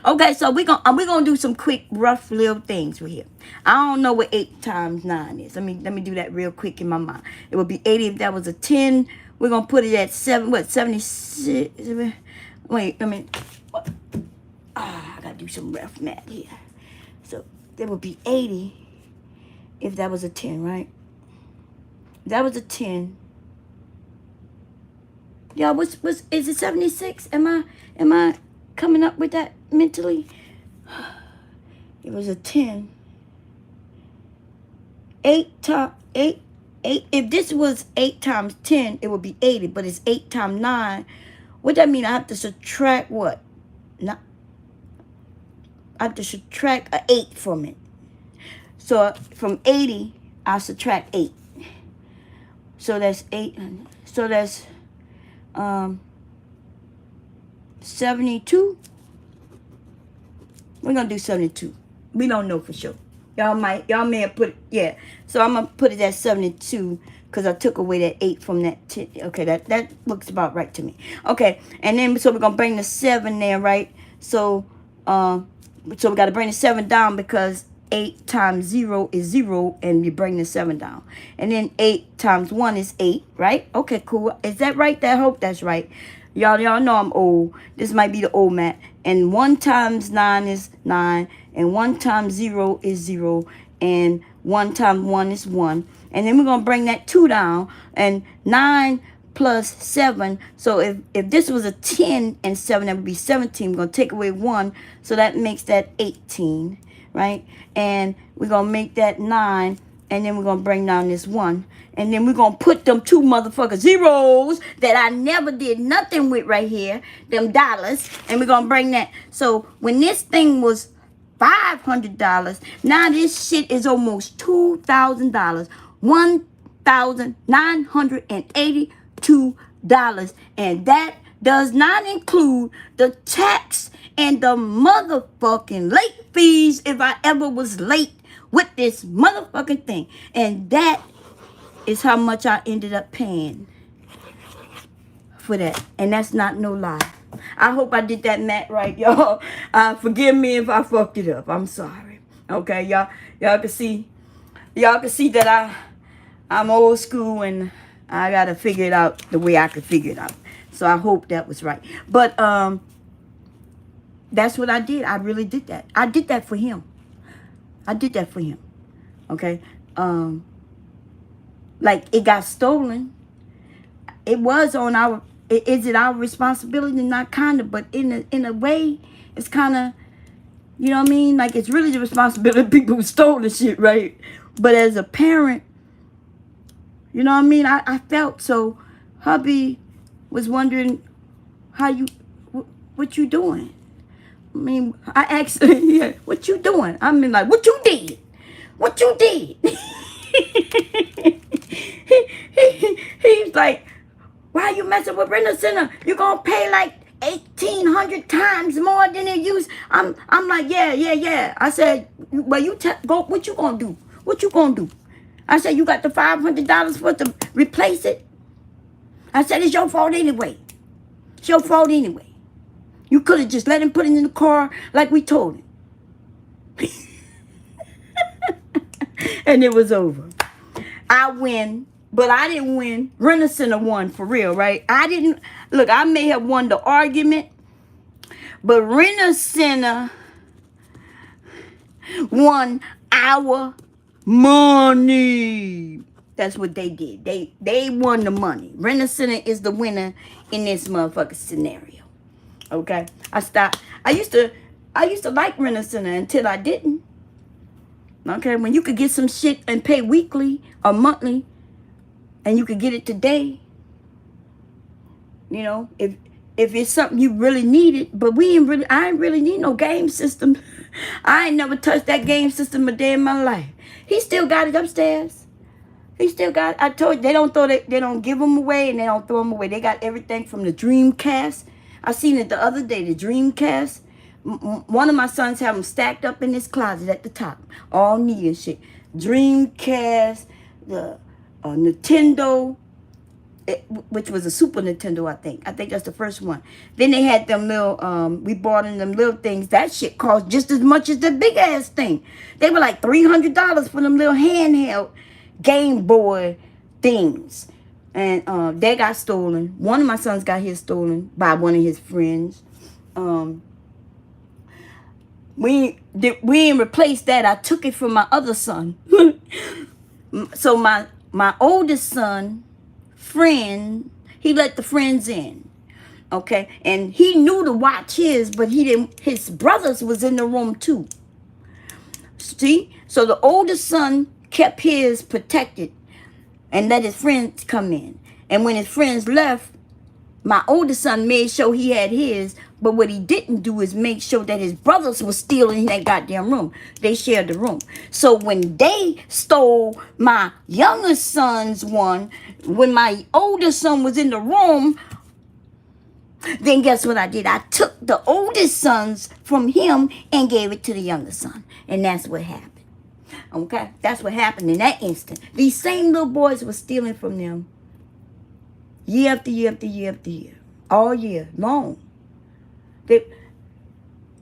Okay, so we're gonna do some quick, rough little things right here. I don't know what 8 times 9 is. Let me do that real quick in my mind. It would be 80 if that was a 10. We're gonna put it at 76. Wait, I gotta do some rough math here. So there would be 80 if that was a 10, right? If that was a 10. Y'all, what's is it 76? Am I coming up with that mentally? It was a 10. 8 times 8. If this was 8 times 10, it would be 80, but it's 8 times 9. What that mean? I have to subtract what? Not. I have to subtract an 8 from it. So from 80, I'll subtract 8. So that's 8. So that's 72. We're gonna do 72. We don't know for sure. Y'all may have put it, yeah. So I'm gonna put it at 72 because I took away that 8 from that 10. Okay, that looks about right to me. Okay, and then so we're gonna bring the 7 there, right? So we gotta bring the 7 down because 8 times 0 is 0, and you bring the 7 down. And then 8 times 1 is 8, right? Okay, cool. Is that right? I hope that's right. Y'all know I'm old. This might be the old math. And 1 times 9 is 9. And 1 times 0 is 0. And 1 times 1 is 1. And then we're going to bring that 2 down. And 9 plus 7. So if this was a 10 and 7, that would be 17. We're going to take away 1. So that makes that 18. Right? And we're going to make that 9. And then we're going to bring down this 1. And then we're going to put them 2 motherfucking zeros that I never did nothing with right here. Them dollars. And we're going to bring that. So when this thing was $500, now this shit is almost $2,000. $1,982. And that does not include the tax and the motherfucking late fees if I ever was late with this motherfucking thing. And that is how much I ended up paying for that. And that's not no lie. I hope I did that math right, y'all. Forgive me if I fucked it up. I'm sorry. Okay, y'all can see that I'm old school and I gotta figure it out the way I could figure it out. So I hope that was right. But that's what I did. I really did that. I did that for him. Okay. Like it got stolen. It was on our. Is it our responsibility? Not kind of, but in a way, it's kind of. You know what I mean? Like it's really the responsibility of people who stole the shit, right? But as a parent, you know what I mean? I felt so. Hubby was wondering what you doing. I mean, I asked her, yeah, what you doing? I mean, like, what you did? What you did? He's like, why are you messing with Rent a Center? You're going to pay like 1,800 times more than it used. I'm like, yeah. I said, well, go. What you going to do? What you going to do? I said, you got the $500 for to replace it? I said, it's your fault anyway. It's your fault anyway. You could have just let him put it in the car like we told him. And it was over. I win, but I didn't win. Rent a Center won for real, right? Look, I may have won the argument, but Rent a Center won our money. That's what they did. They won the money. Rent a Center is the winner in this motherfucking scenario. Okay? I used to like Rent a Center until I didn't. Okay? When you could get some shit and pay weekly or monthly and you could get it today. You know, if it's something you really needed, but I ain't really need no game system. I ain't never touched that game system a day in my life. He still got it upstairs. He still got it. I told you, they don't give them away and they don't throw them away. They got everything from the Dreamcast. I seen it the other day, the Dreamcast. One of my sons have them stacked up in his closet at the top. All neat and shit. Dreamcast, the Nintendo, which was a Super Nintendo, I think. I think that's the first one. Then they had them little, we bought in them little things. That shit cost just as much as the big ass thing. They were like $300 for them little handheld Game Boy things. And they got stolen. One of my sons got his stolen by one of his friends. We didn't replace that. I took it from my other son. So my oldest son, friend, he let the friends in. Okay, and he knew to watch his, but he didn't. His brothers was in the room too. See, so the oldest son kept his protected and let his friends come in. And when his friends left, my oldest son made sure he had his, but what he didn't do is make sure that his brothers were still in that goddamn room. They shared the room. So when they stole my youngest son's one, when my oldest son was in the room, then guess what I did? I took the oldest sons from him and gave it to the youngest son. And that's what happened. Okay? That's what happened in that instant. These same little boys were stealing from them year after year after year after year. All year long.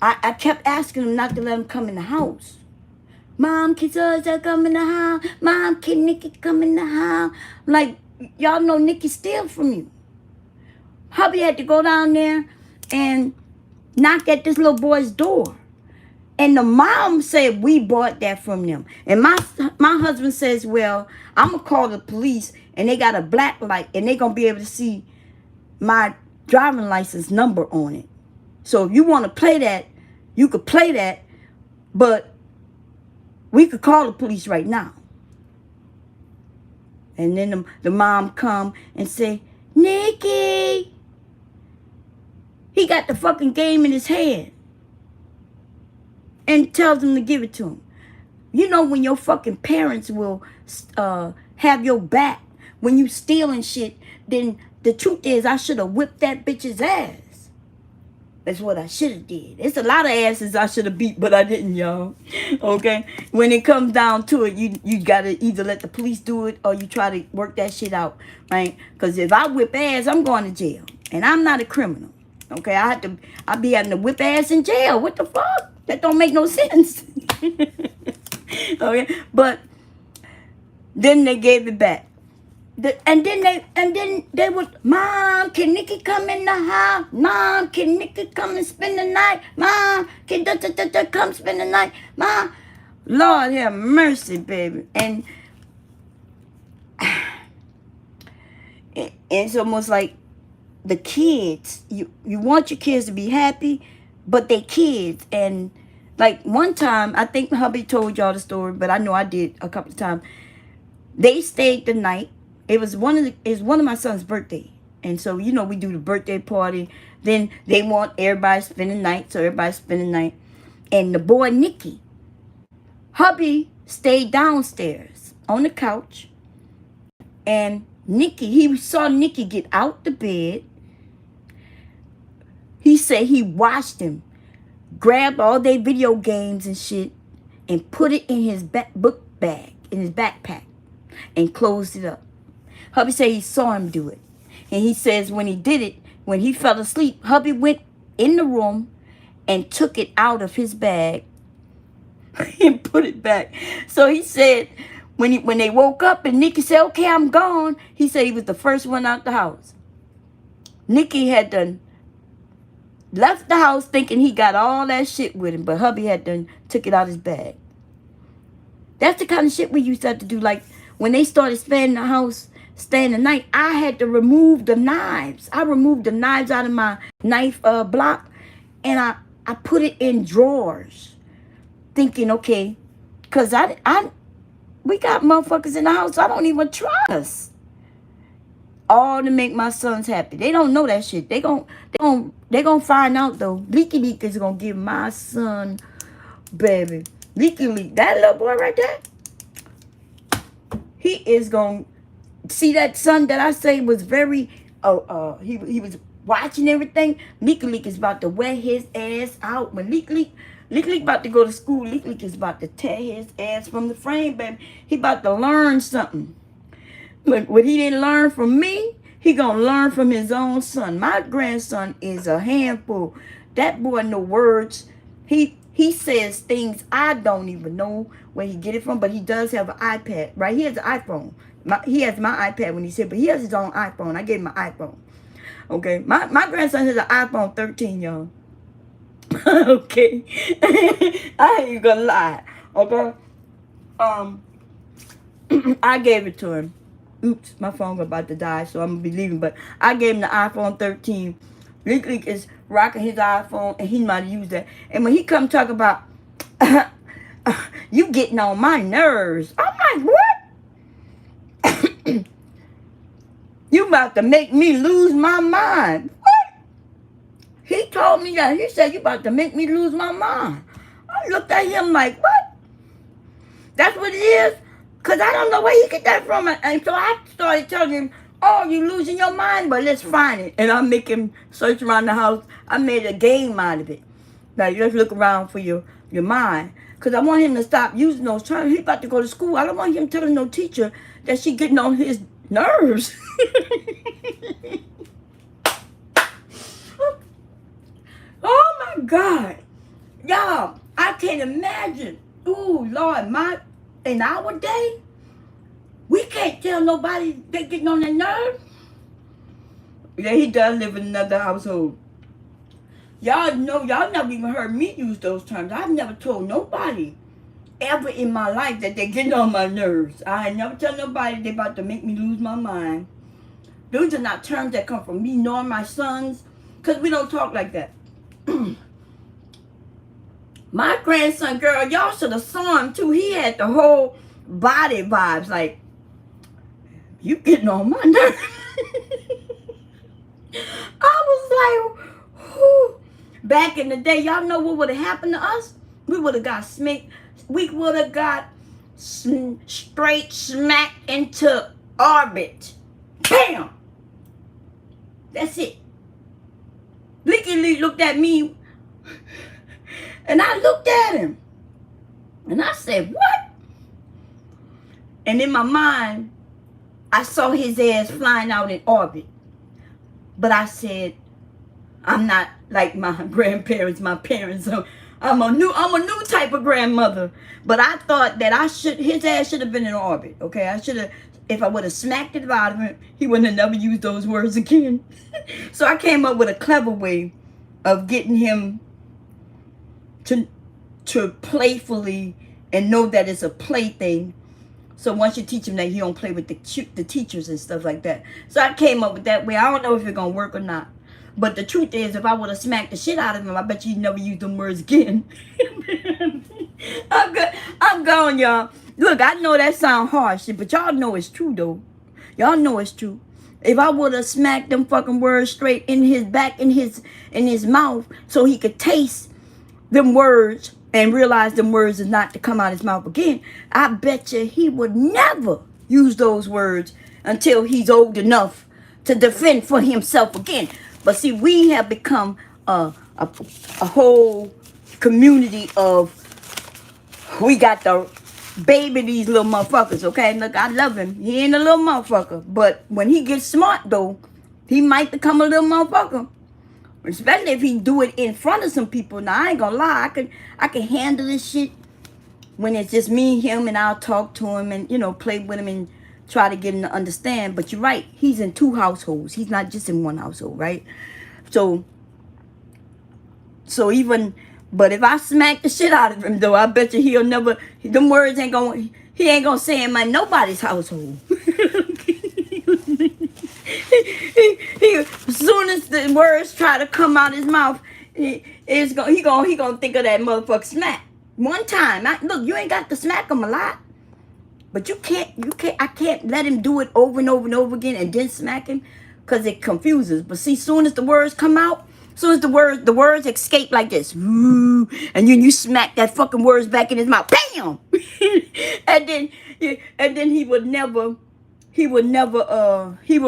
I kept asking them not to let them come in the house. Mom, can Georgia come in the house? Mom, can Nikki come in the house? Like, y'all know Nikki steal from you. Hubby had to go down there and knock at this little boy's door. And the mom said, we bought that from them. And my husband says, well, I'm going to call the police, and they got a black light, and they're going to be able to see my driving license number on it. So if you want to play that, you could play that, but we could call the police right now. And then the mom come and say, Nikki, he got the fucking game in his hand. And tells them to give it to him. You know when your fucking parents will have your back when you stealing shit, then the truth is I should have whipped that bitch's ass. That's what I should have did. It's a lot of asses I should have beat, but I didn't, y'all. Okay? When it comes down to it, you got to either let the police do it or you try to work that shit out, right? Because if I whip ass, I'm going to jail. And I'm not a criminal. Okay? I'd be having to whip ass in jail. What the fuck? That don't make no sense. Okay? But then they gave it back. And then they would, Mom, can Nikki come in the house? Mom, can Nikki come and spend the night? Mom, can come spend the night? Mom, Lord have mercy, baby. And it's almost like the kids. You want your kids to be happy, but they kids. And like one time, I think hubby told y'all the story, but I know I did a couple of times. They stayed the night. It was one of my son's birthday. And so, you know, we do the birthday party. Then they want everybody to spend the night. So everybody spend the night. And the boy, Nikki, hubby stayed downstairs on the couch. And Nikki, he saw Nikki get out the bed. He said he watched him, grabbed all their video games and shit, and put it in his book bag, in his backpack, and closed it up. Hubby said he saw him do it. And he says when he did it, when he fell asleep, hubby went in the room and took it out of his bag and put it back. So he said when they woke up and Nikki said, okay, I'm gone, he said he was the first one out the house. Nikki had done left the house thinking he got all that shit with him, but hubby had done took it out of his bag. That's the kind of shit we used to have to do. Like when they started staying the house, staying the night, I had to remove the knives. I removed the knives out of my knife block, and I put it in drawers, thinking, okay, because we got motherfuckers in the house I don't even trust. All to make my sons happy. They don't know that shit. They gon' find out though. Leaky Leak is gonna give my son, baby. Leaky Leak, that little boy right there. He is gonna see that son that I say was very, he was watching everything. Leaky Leak is about to wear his ass out. When Leaky Leak about to go to school, Leaky Leak is about to tear his ass from the frame, baby. He about to learn something. What he didn't learn from me, He gonna learn from his own son. My grandson is a handful. That boy know words. He says things I don't even know where he get it from, but he does have an iPad, right? He has an iPhone. He has my iPad when he said, but he has his own iPhone. I gave him my iPhone. Okay, my grandson has an iPhone 13, y'all. Okay, I ain't gonna lie. Okay, I gave it to him. Oops, my phone's about to die, so I'm gonna be leaving. But I gave him the iPhone 13. Leak is rocking his iPhone, and he might use that. And when he come talk about you getting on my nerves, I'm like, what? You about to make me lose my mind? What? He told me that. He said you about to make me lose my mind. I looked at him like, what? That's what it is? Because I don't know where he get that from. And so I started telling him, oh, you losing your mind? But let's find it. And I make him search around the house. I made a game out of it. Like, let's look around for your mind. Because I want him to stop using those terms. He's about to go to school. I don't want him telling no teacher that she getting on his nerves. Oh, my God. Y'all, I can't imagine. Ooh, Lord, in our day, we can't tell nobody they getting on their nerves. Yeah, he does live in another household. Y'all know, y'all never even heard me use those terms. I've never told nobody ever in my life that they're getting on my nerves. I ain't never tell nobody they about to make me lose my mind. Those are not terms that come from me nor my sons, because we don't talk like that. My grandson, girl, y'all should have saw him too. He had the whole body vibes, like, you getting on my nerves. I was like, whew. Back in the day, y'all know what would have happened to us? We would have got smacked. We would have got straight smacked into orbit. Bam! That's it. Licky Lee looked at me, and I looked at him, and I said, what? And in my mind, I saw his ass flying out in orbit. But I said, I'm not like my grandparents, my parents. So I'm a new type of grandmother. But I thought that his ass should have been in orbit. Okay, I should have, if I would have smacked it out of him, he wouldn't have never used those words again. So I came up with a clever way of getting him to playfully and know that it's a play thing. So once you teach him that, he don't play with the teachers and stuff like that. So I came up with that way. I don't know if it's going to work or not. But the truth is, if I would have smacked the shit out of him, I bet you never use them words again. I'm gone, y'all. Look, I know that sound harsh, but y'all know it's true, though. Y'all know it's true. If I would have smacked them fucking words straight in his back, in his mouth, so he could taste them words and realize them words is not to come out his mouth again, I bet you he would never use those words until he's old enough to defend for himself again. But see, we have become a whole community of, we got to baby these little motherfuckers, okay? Look, I love him. He ain't a little motherfucker. But when he gets smart, though, he might become a little motherfucker. Especially if he do it in front of some people. Now, I ain't gonna lie. I can handle this shit when it's just me and him, and I'll talk to him and, play with him and try to get him to understand. But you're right. He's in 2 households. He's not just in 1 household, right? So even, but if I smack the shit out of him, though, I bet you he'll never, them words he ain't gonna say them in nobody's household. As soon as the words try to come out his mouth, he gonna think of that motherfucker smack. One time, look, you ain't got to smack him a lot, but I can't let him do it over and over and over again and then smack him, because it confuses. But see, soon as the words come out, soon as the words escape like this, and then you smack that fucking words back in his mouth, bam, and then he would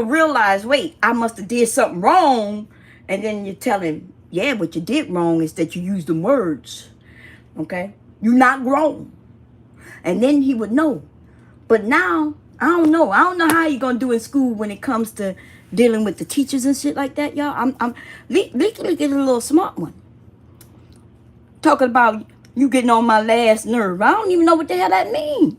realize, wait, I must have did something wrong. And then you tell him, yeah, what you did wrong is that you used them words. Okay? You're not grown. And then he would know. But now, I don't know. I don't know how you gonna do in school when it comes to dealing with the teachers and shit like that, y'all. Look at a little smart one talking about you getting on my last nerve. I don't even know what the hell that means.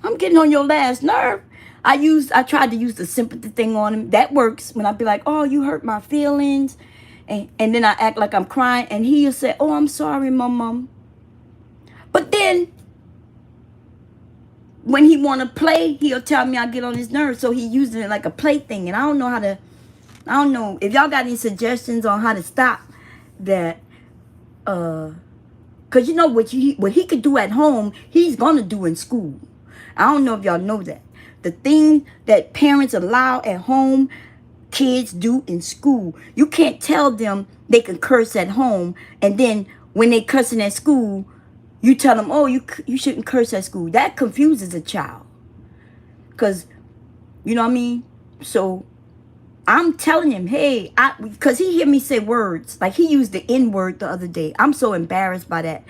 I'm getting on your last nerve. I tried to use the sympathy thing on him. That works when I be like, oh, you hurt my feelings. And then I act like I'm crying. And he'll say, oh, I'm sorry, mom. But then when he want to play, he'll tell me I get on his nerves. So he using it like a play thing. And I don't know if y'all got any suggestions on how to stop that. Because you know what he could do at home, he's going to do in school. I don't know if y'all know that. The thing that parents allow at home, kids do in school. You can't tell them they can curse at home, and then when they cursing at school, you tell them, oh, you shouldn't curse at school. That confuses a child. Because, you know what I mean? So, I'm telling him, hey, because he hear me say words. Like, he used the N-word the other day. I'm so embarrassed by that.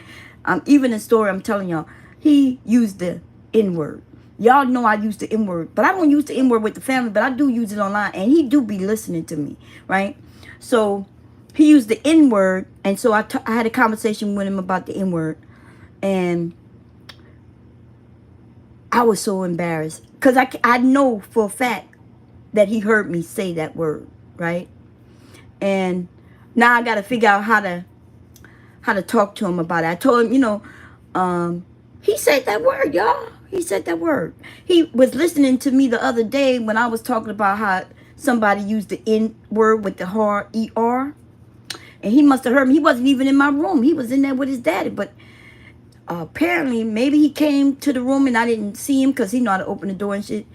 Even the story I'm telling y'all, he used the N-word. Y'all know I use the N-word, but I don't use the N-word with the family, but I do use it online, and he do be listening to me, right? So he used the N-word, and so I had a conversation with him about the N-word, and I was so embarrassed because I know for a fact that he heard me say that word, right? And now I got to figure out how to talk to him about it. I told him, he said that word, y'all. He said that word. He was listening to me the other day when I was talking about how somebody used the N word with the hard ER. And he must have heard me. He wasn't even in my room. He was in there with his daddy. But apparently, maybe he came to the room and I didn't see him because he know how to open the door and shit.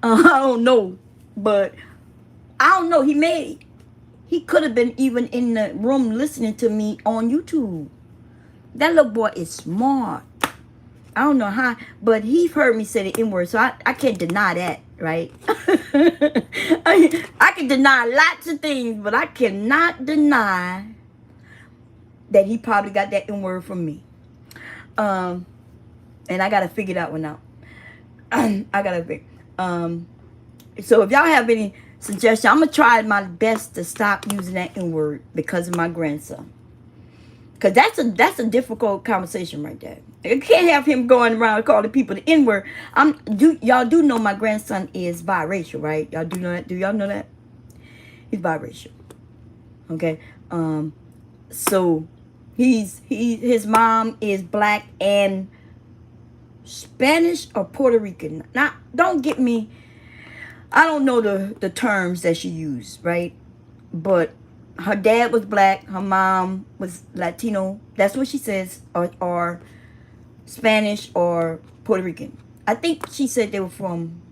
I don't know. But I don't know. He could have been even in the room listening to me on YouTube. That little boy is smart. I don't know how, but he heard me say the N-word, so I can't deny that, right? I can deny lots of things, but I cannot deny that he probably got that N-word from me. And I got to figure that one out. I got to figure. So if y'all have any suggestions, I'm going to try my best to stop using that N-word because of my grandson. Because that's a difficult conversation right there. You can't have him going around calling people the N-word. Y'all do know my grandson is biracial, right? Y'all do know that? Do y'all know that? He's biracial. Okay. So his mom is black and Spanish or Puerto Rican. Now, don't get me. I don't know the terms that she used, right? But her dad was black. Her mom was Latino. That's what she says. Or Spanish or Puerto Rican. I think she said they were from,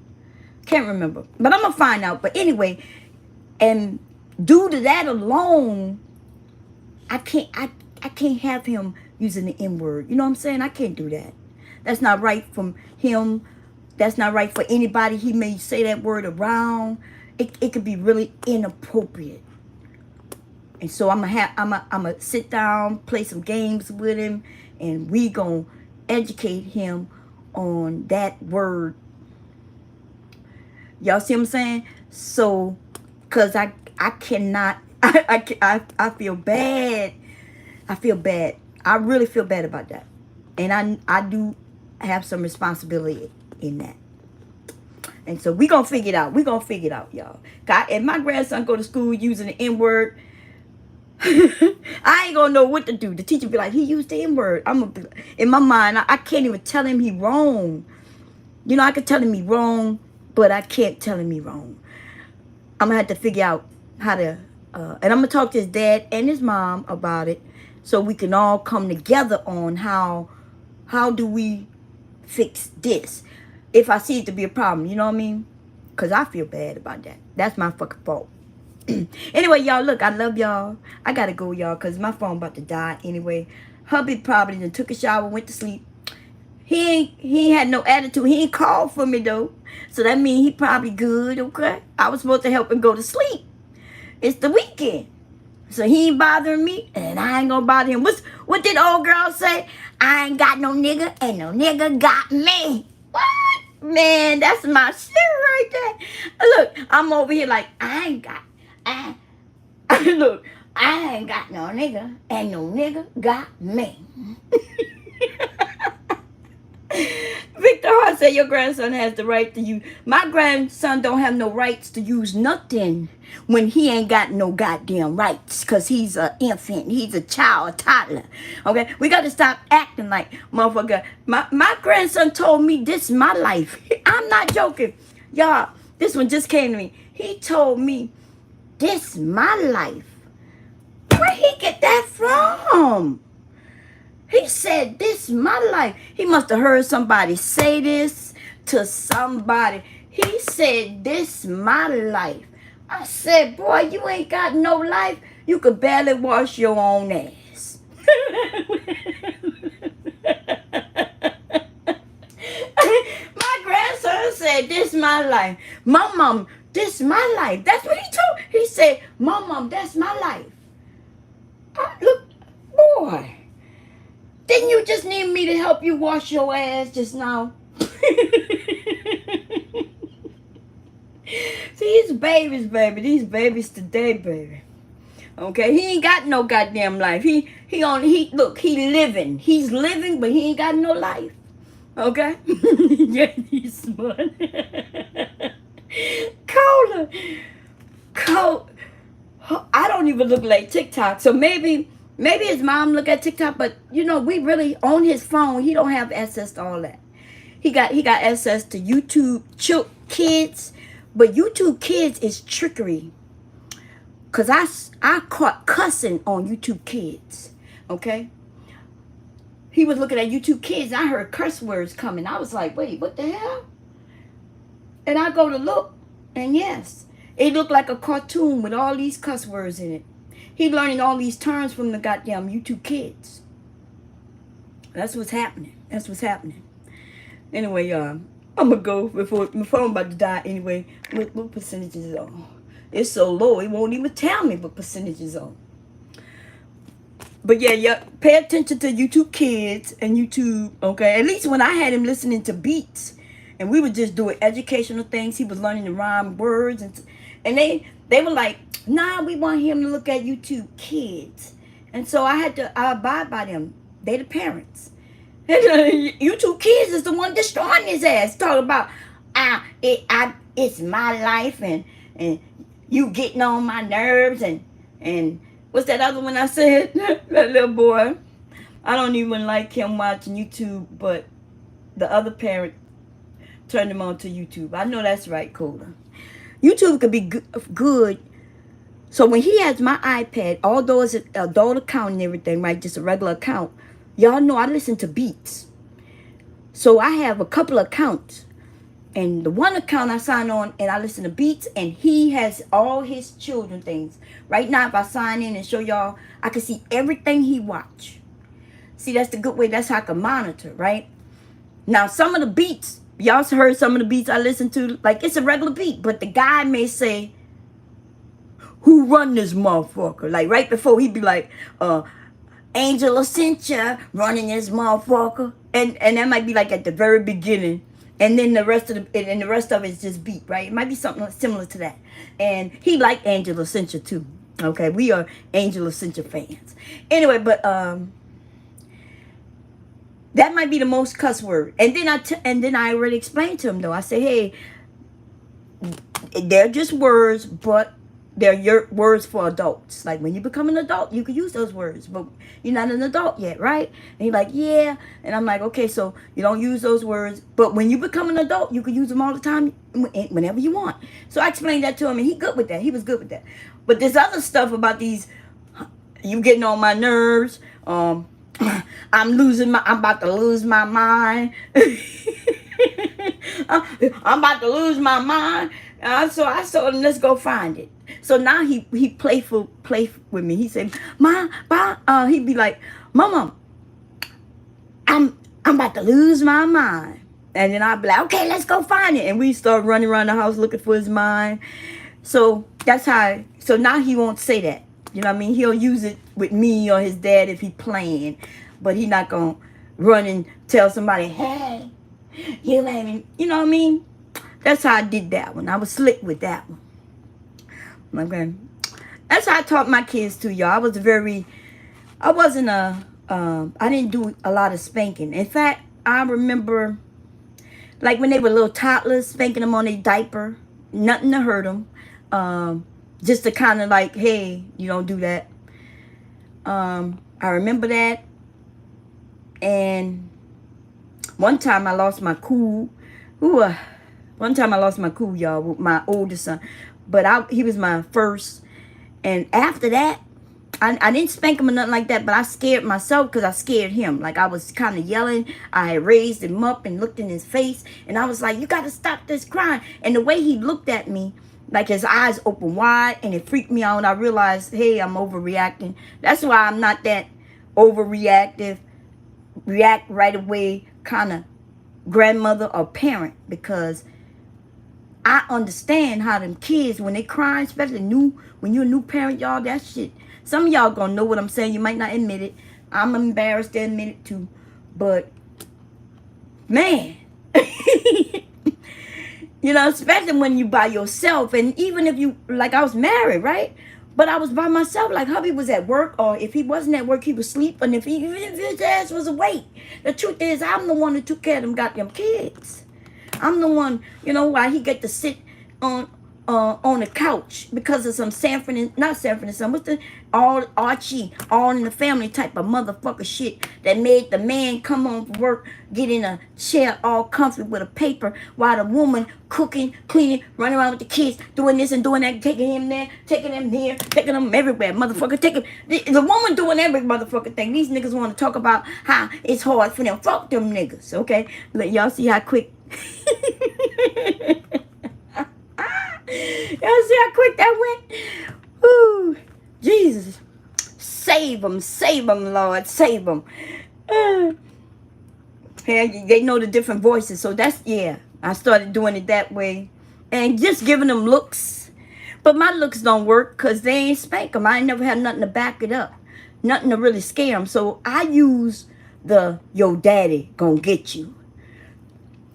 can't remember. But I'm going to find out. But anyway, and due to that alone, I can't have him using the N-word. You know what I'm saying? I can't do that. That's not right from him. That's not right for anybody he may say that word around. It could be really inappropriate. And so I'm gonna sit down, play some games with him, and we gonna educate him on that word. Y'all see what I'm saying? So, cause I cannot. I feel bad. I feel bad. I really feel bad about that, and I do have some responsibility in that. And so we gonna figure it out. We gonna figure it out, y'all. If my grandson go to school using the N-word, I ain't gonna know what to do. The teacher be like, he used the N-word. I'm gonna be, in my mind, I can't even tell him he wrong. You know, I could tell him he wrong, but I can't tell him he wrong. I'm gonna have to figure out how to, and I'm gonna talk to his dad and his mom about it, so we can all come together on how do we fix this if I see it to be a problem. You know what I mean? Because I feel bad about that. That's my fucking fault. Anyway, y'all, look, I love y'all. I gotta go, y'all, because my phone about to die anyway. Hubby probably done took a shower, went to sleep. He ain't had no attitude. He ain't called for me, though. So that means he probably good, okay? I was supposed to help him go to sleep. It's the weekend. So he ain't bothering me, and I ain't gonna bother him. What did old girl say? I ain't got no nigga, and no nigga got me. What? Man, that's my shit right there. Look, I'm over here like, I look, I ain't got no nigga, and no nigga got me. Victor Hart said your grandson has the right to use. My grandson don't have no rights to use nothing when he ain't got no goddamn rights, because he's an infant. He's a child, a toddler. Okay? We got to stop acting like motherfucker. My grandson told me this is my life. I'm not joking. Y'all, this one just came to me. He told me this is my life. Where he get that from? He said, this is my life. He must have heard somebody say this to somebody. He said, this is my life. I said, boy, you ain't got no life. You could barely wash your own ass. My grandson said, this is my life. My mom, this is my life. That's what he told. He said, my mom, that's my life. Look, boy. Didn't you just need me to help you wash your ass just now? See, these babies, baby. These babies today, baby. Okay, he ain't got no goddamn life. He living. He's living, but he ain't got no life. Okay? Yeah, he's smart. Cola. I don't even look like TikTok, so maybe his mom look at TikTok, but you know, we really on his phone. He don't have access to all that. He got access to YouTube Kids, but YouTube Kids is trickery. Cause I caught cussing on YouTube Kids. Okay, he was looking at YouTube Kids. I heard curse words coming. I was like, wait, what the hell? And I go to look, and yes, it looked like a cartoon with all these cuss words in it. He learning all these terms from the goddamn YouTube Kids. That's what's happening. That's what's happening. Anyway, y'all, I'm going to go before my phone about to die anyway. What percentage is it on? It's so low, it won't even tell me what percentage is on. But yeah, pay attention to YouTube Kids and YouTube, okay? At least when I had him listening to beats, and we were just doing educational things, he was learning to rhyme words, and they were like, nah, we want him to look at YouTube Kids. And so I abide by them. They the parents. YouTube Kids is the one destroying his ass. Talking about, it's my life, and you getting on my nerves, and what's that other one I said? That little boy. I don't even like him watching YouTube, but the other parent turned him on to YouTube. I know that's right, Cola. YouTube could be good. So when he has my iPad, although it's an adult account and everything, right, just a regular account, y'all know I listen to beats. So I have a couple of accounts. And the one account I sign on and I listen to beats, and he has all his children things. Right now, if I sign in and show y'all, I can see everything he watch. See, that's the good way. That's how I can monitor, right? Now, some of the beats, y'all heard some of the beats I listen to, like it's a regular beat, but the guy may say, who run this motherfucker? Like right before he'd be like, Angela Cincha running this motherfucker. And that might be like at the very beginning. And then the rest of it is just beat, right? It might be something similar to that. And he liked Angela Cincha too. Okay, we are Angela Cincha fans. Anyway, but that might be the most cuss word. And then I already explained to him though. I say, hey, they're just words, but they're your words for adults. Like when you become an adult, you can use those words, but you're not an adult yet, right? And he's like, yeah. And I'm like, okay, so you don't use those words, but when you become an adult, you can use them all the time, whenever you want. So I explained that to him, and he good with that. He was good with that. But this other stuff about these, you getting on my nerves. I'm about to lose my mind. I'm about to lose my mind. So I told him, let's go find it. So now he play with me. He said, Mom, he'd be like, Mama, I'm about to lose my mind. And then I'd be like, okay, let's go find it. And we start running around the house looking for his mind. So that's how, so now he won't say that. You know what I mean? He'll use it with me or his dad if he playing. But he not going to run and tell somebody, hey, You made me, you know what I mean? That's how I did that one. I was slick with that one. Okay. That's how I taught my kids too, y'all. I wasn't I didn't do a lot of spanking. In fact, I remember, like when they were little toddlers, spanking them on their diaper. Nothing to hurt them. Just to kind of like, hey, you don't do that. I remember that. And one time I lost my cool. One time I lost my cool, y'all, with my oldest son. But he was my first. And after that, I didn't spank him or nothing like that, but I scared myself because I scared him. Like, I was kind of yelling. I had raised him up and looked in his face. And I was like, you got to stop this crying. And the way he looked at me, like his eyes open wide, and it freaked me out. And I realized, hey, I'm overreacting. That's why I'm not that overreactive, react right away kind of grandmother or parent, because I understand how them kids, when they cry, especially when you're a new parent, y'all, that shit. Some of y'all gonna know what I'm saying. You might not admit it. I'm embarrassed to admit it too. But, man. You know, especially when you by yourself. And even if you, like, I was married, right? But I was by myself. Like, hubby was at work, or if he wasn't at work, he was asleep. And even if his ass was awake, the truth is, I'm the one that took care of them goddamn kids. I'm the one, you know, why he get to sit on the couch because of some not Sanford and Son, what's the Archie, all in the family type of motherfucker shit that made the man come home from work, get in a chair all comfy with a paper, while the woman cooking, cleaning, running around with the kids, doing this and doing that, taking him there, taking them here, taking them everywhere, motherfucker, taking the woman doing every motherfucker thing. These niggas want to talk about how it's hard for them. Fuck them niggas, okay? Let y'all see how quick. Y'all see how quick that went? Woo, Jesus. Save them, Lord. Save them. They know the different voices. So that's, yeah. I started doing it that way. And just giving them looks. But my looks don't work because they ain't spank them. I ain't never had nothing to back it up. Nothing to really scare them. So I use your daddy gonna get you.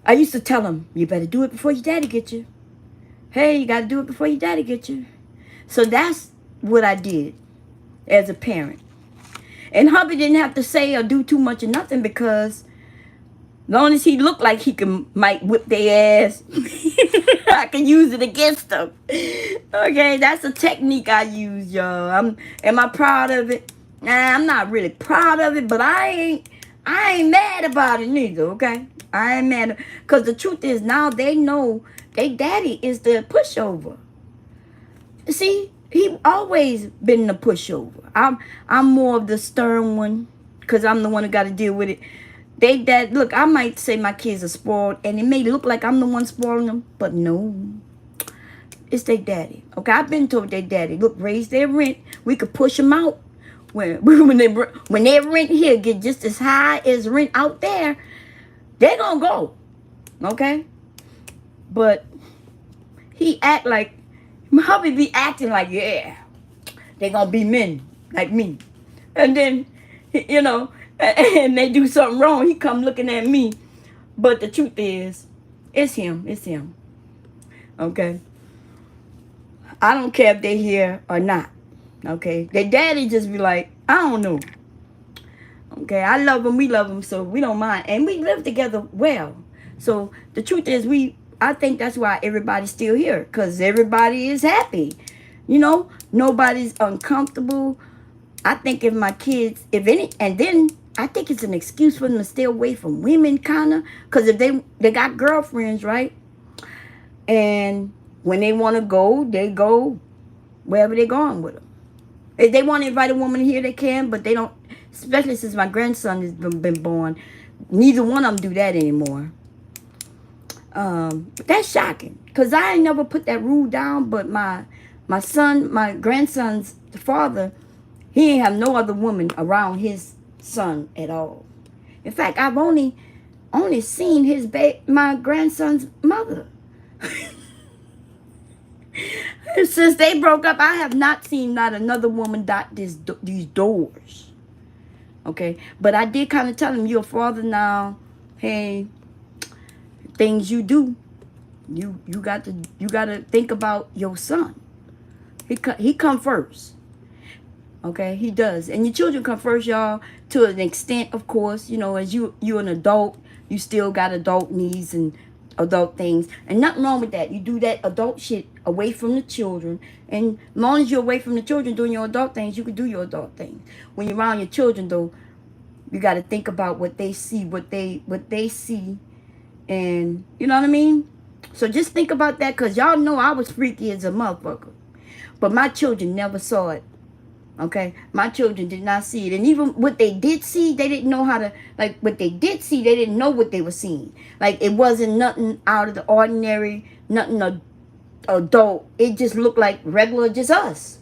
I used to tell them, you better do it before your daddy get you. Hey, you got to do it before your daddy get you. So that's what I did as a parent. And hubby didn't have to say or do too much of nothing, because as long as he looked like he might whip their ass, I can use it against them. Okay, that's a technique I use, y'all. Am I proud of it? Nah, I'm not really proud of it, but I ain't mad about it neither, okay? I ain't mad. Because the truth is, now they know they daddy is the pushover. See, he always been the pushover. I'm more of the stern one, because I'm the one who got to deal with it. Look, I might say my kids are spoiled, and it may look like I'm the one spoiling them, but no. It's their daddy. Okay, I've been told their daddy, look, raise their rent. We could push them out. When their rent here get just as high as rent out there, they're going to go. Okay? But he act like, my hubby be acting like, yeah, they going to be men like me. And then, you know, and they do something wrong, he come looking at me. But the truth is, it's him. It's him. Okay? I don't care if they're here or not. Okay? Their daddy just be like, I don't know. Okay? I love him. We love him. So we don't mind. And we live together well. So the truth is, I think that's why everybody's still here. Because everybody is happy. You know? Nobody's uncomfortable. I think if my kids, and then I think it's an excuse for them to stay away from women, kind of. Because if they got girlfriends, right? And when they want to go, they go wherever they're going with them. If they want to invite a woman here, they can, but they don't, especially since my grandson has been born, neither one of them do that anymore. That's shocking, because I ain't never put that rule down, but my grandson's father, he ain't have no other woman around his son at all. In fact, I've only seen my grandson's mother. Since they broke up, I have not seen not another woman dot these doors. Okay, but I did kind of tell him, you're a father now. Hey, things you do, you got to think about your son. He come first. Okay, he does. And your children come first, y'all, to an extent, of course. You know, as you an adult, you still got adult needs and adult things. And nothing wrong with that. You do that adult shit away from the children. And as long as you're away from the children doing your adult things, you can do your adult things. When you're around your children, though, you got to think about what they see, what they see. And you know what I mean? So just think about that, because y'all know I was freaky as a motherfucker. But my children never saw it. Okay, my children did not see it. And even what they did see, they didn't know how to, like, what they did see, they didn't know what they were seeing. Like, it wasn't nothing out of the ordinary, nothing adult. It just looked like regular, just us.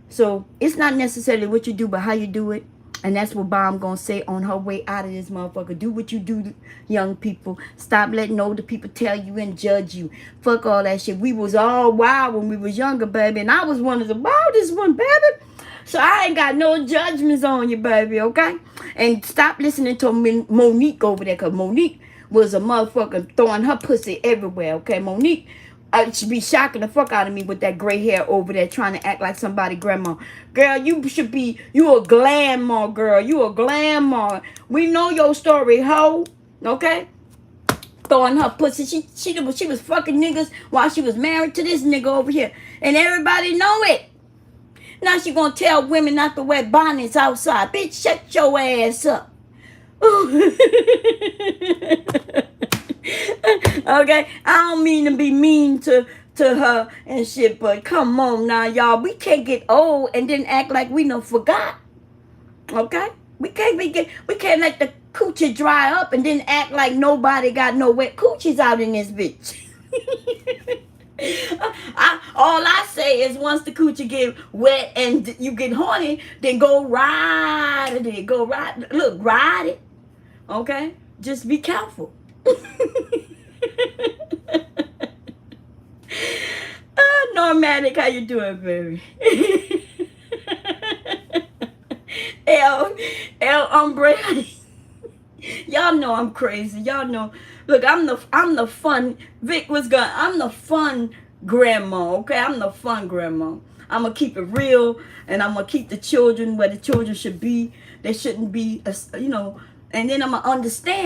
So it's not necessarily what you do, but how you do it. And that's what Bomb gonna say on her way out of this motherfucker. Do what you do, young people. Stop letting older people tell you and judge you. Fuck all that shit. We was all wild when we was younger, baby. And I was one of the wildest one, baby. So I ain't got no judgments on you, baby, okay? And stop listening to Monique over there, because Monique was a motherfucker throwing her pussy everywhere, okay? Monique should be shocking the fuck out of me with that gray hair over there trying to act like somebody grandma. Girl, you a grandma, girl. You a grandma. We know your story, hoe, okay? Throwing her pussy. She was fucking niggas while she was married to this nigga over here. And everybody know it. Now she gonna tell women not to wear bonnets outside. Bitch, shut your ass up. Okay, I don't mean to be mean to her and shit, but come on now, y'all. We can't get old and then act like we done forgot. Okay? We can't let the coochie dry up and then act like nobody got no wet coochies out in this bitch. All I say is once the coochie get wet and you get horny, then go ride it. Go ride. Look, ride it. Okay? Just be careful. Normatic, how you doing, baby? El Hombre. Y'all know I'm crazy. Y'all know. Look, I'm the fun. Vic was gone. I'm the fun grandma. Okay, I'm the fun grandma. I'm gonna keep it real, and I'm gonna keep the children where the children should be. They shouldn't be, you know. And then I'm gonna understand.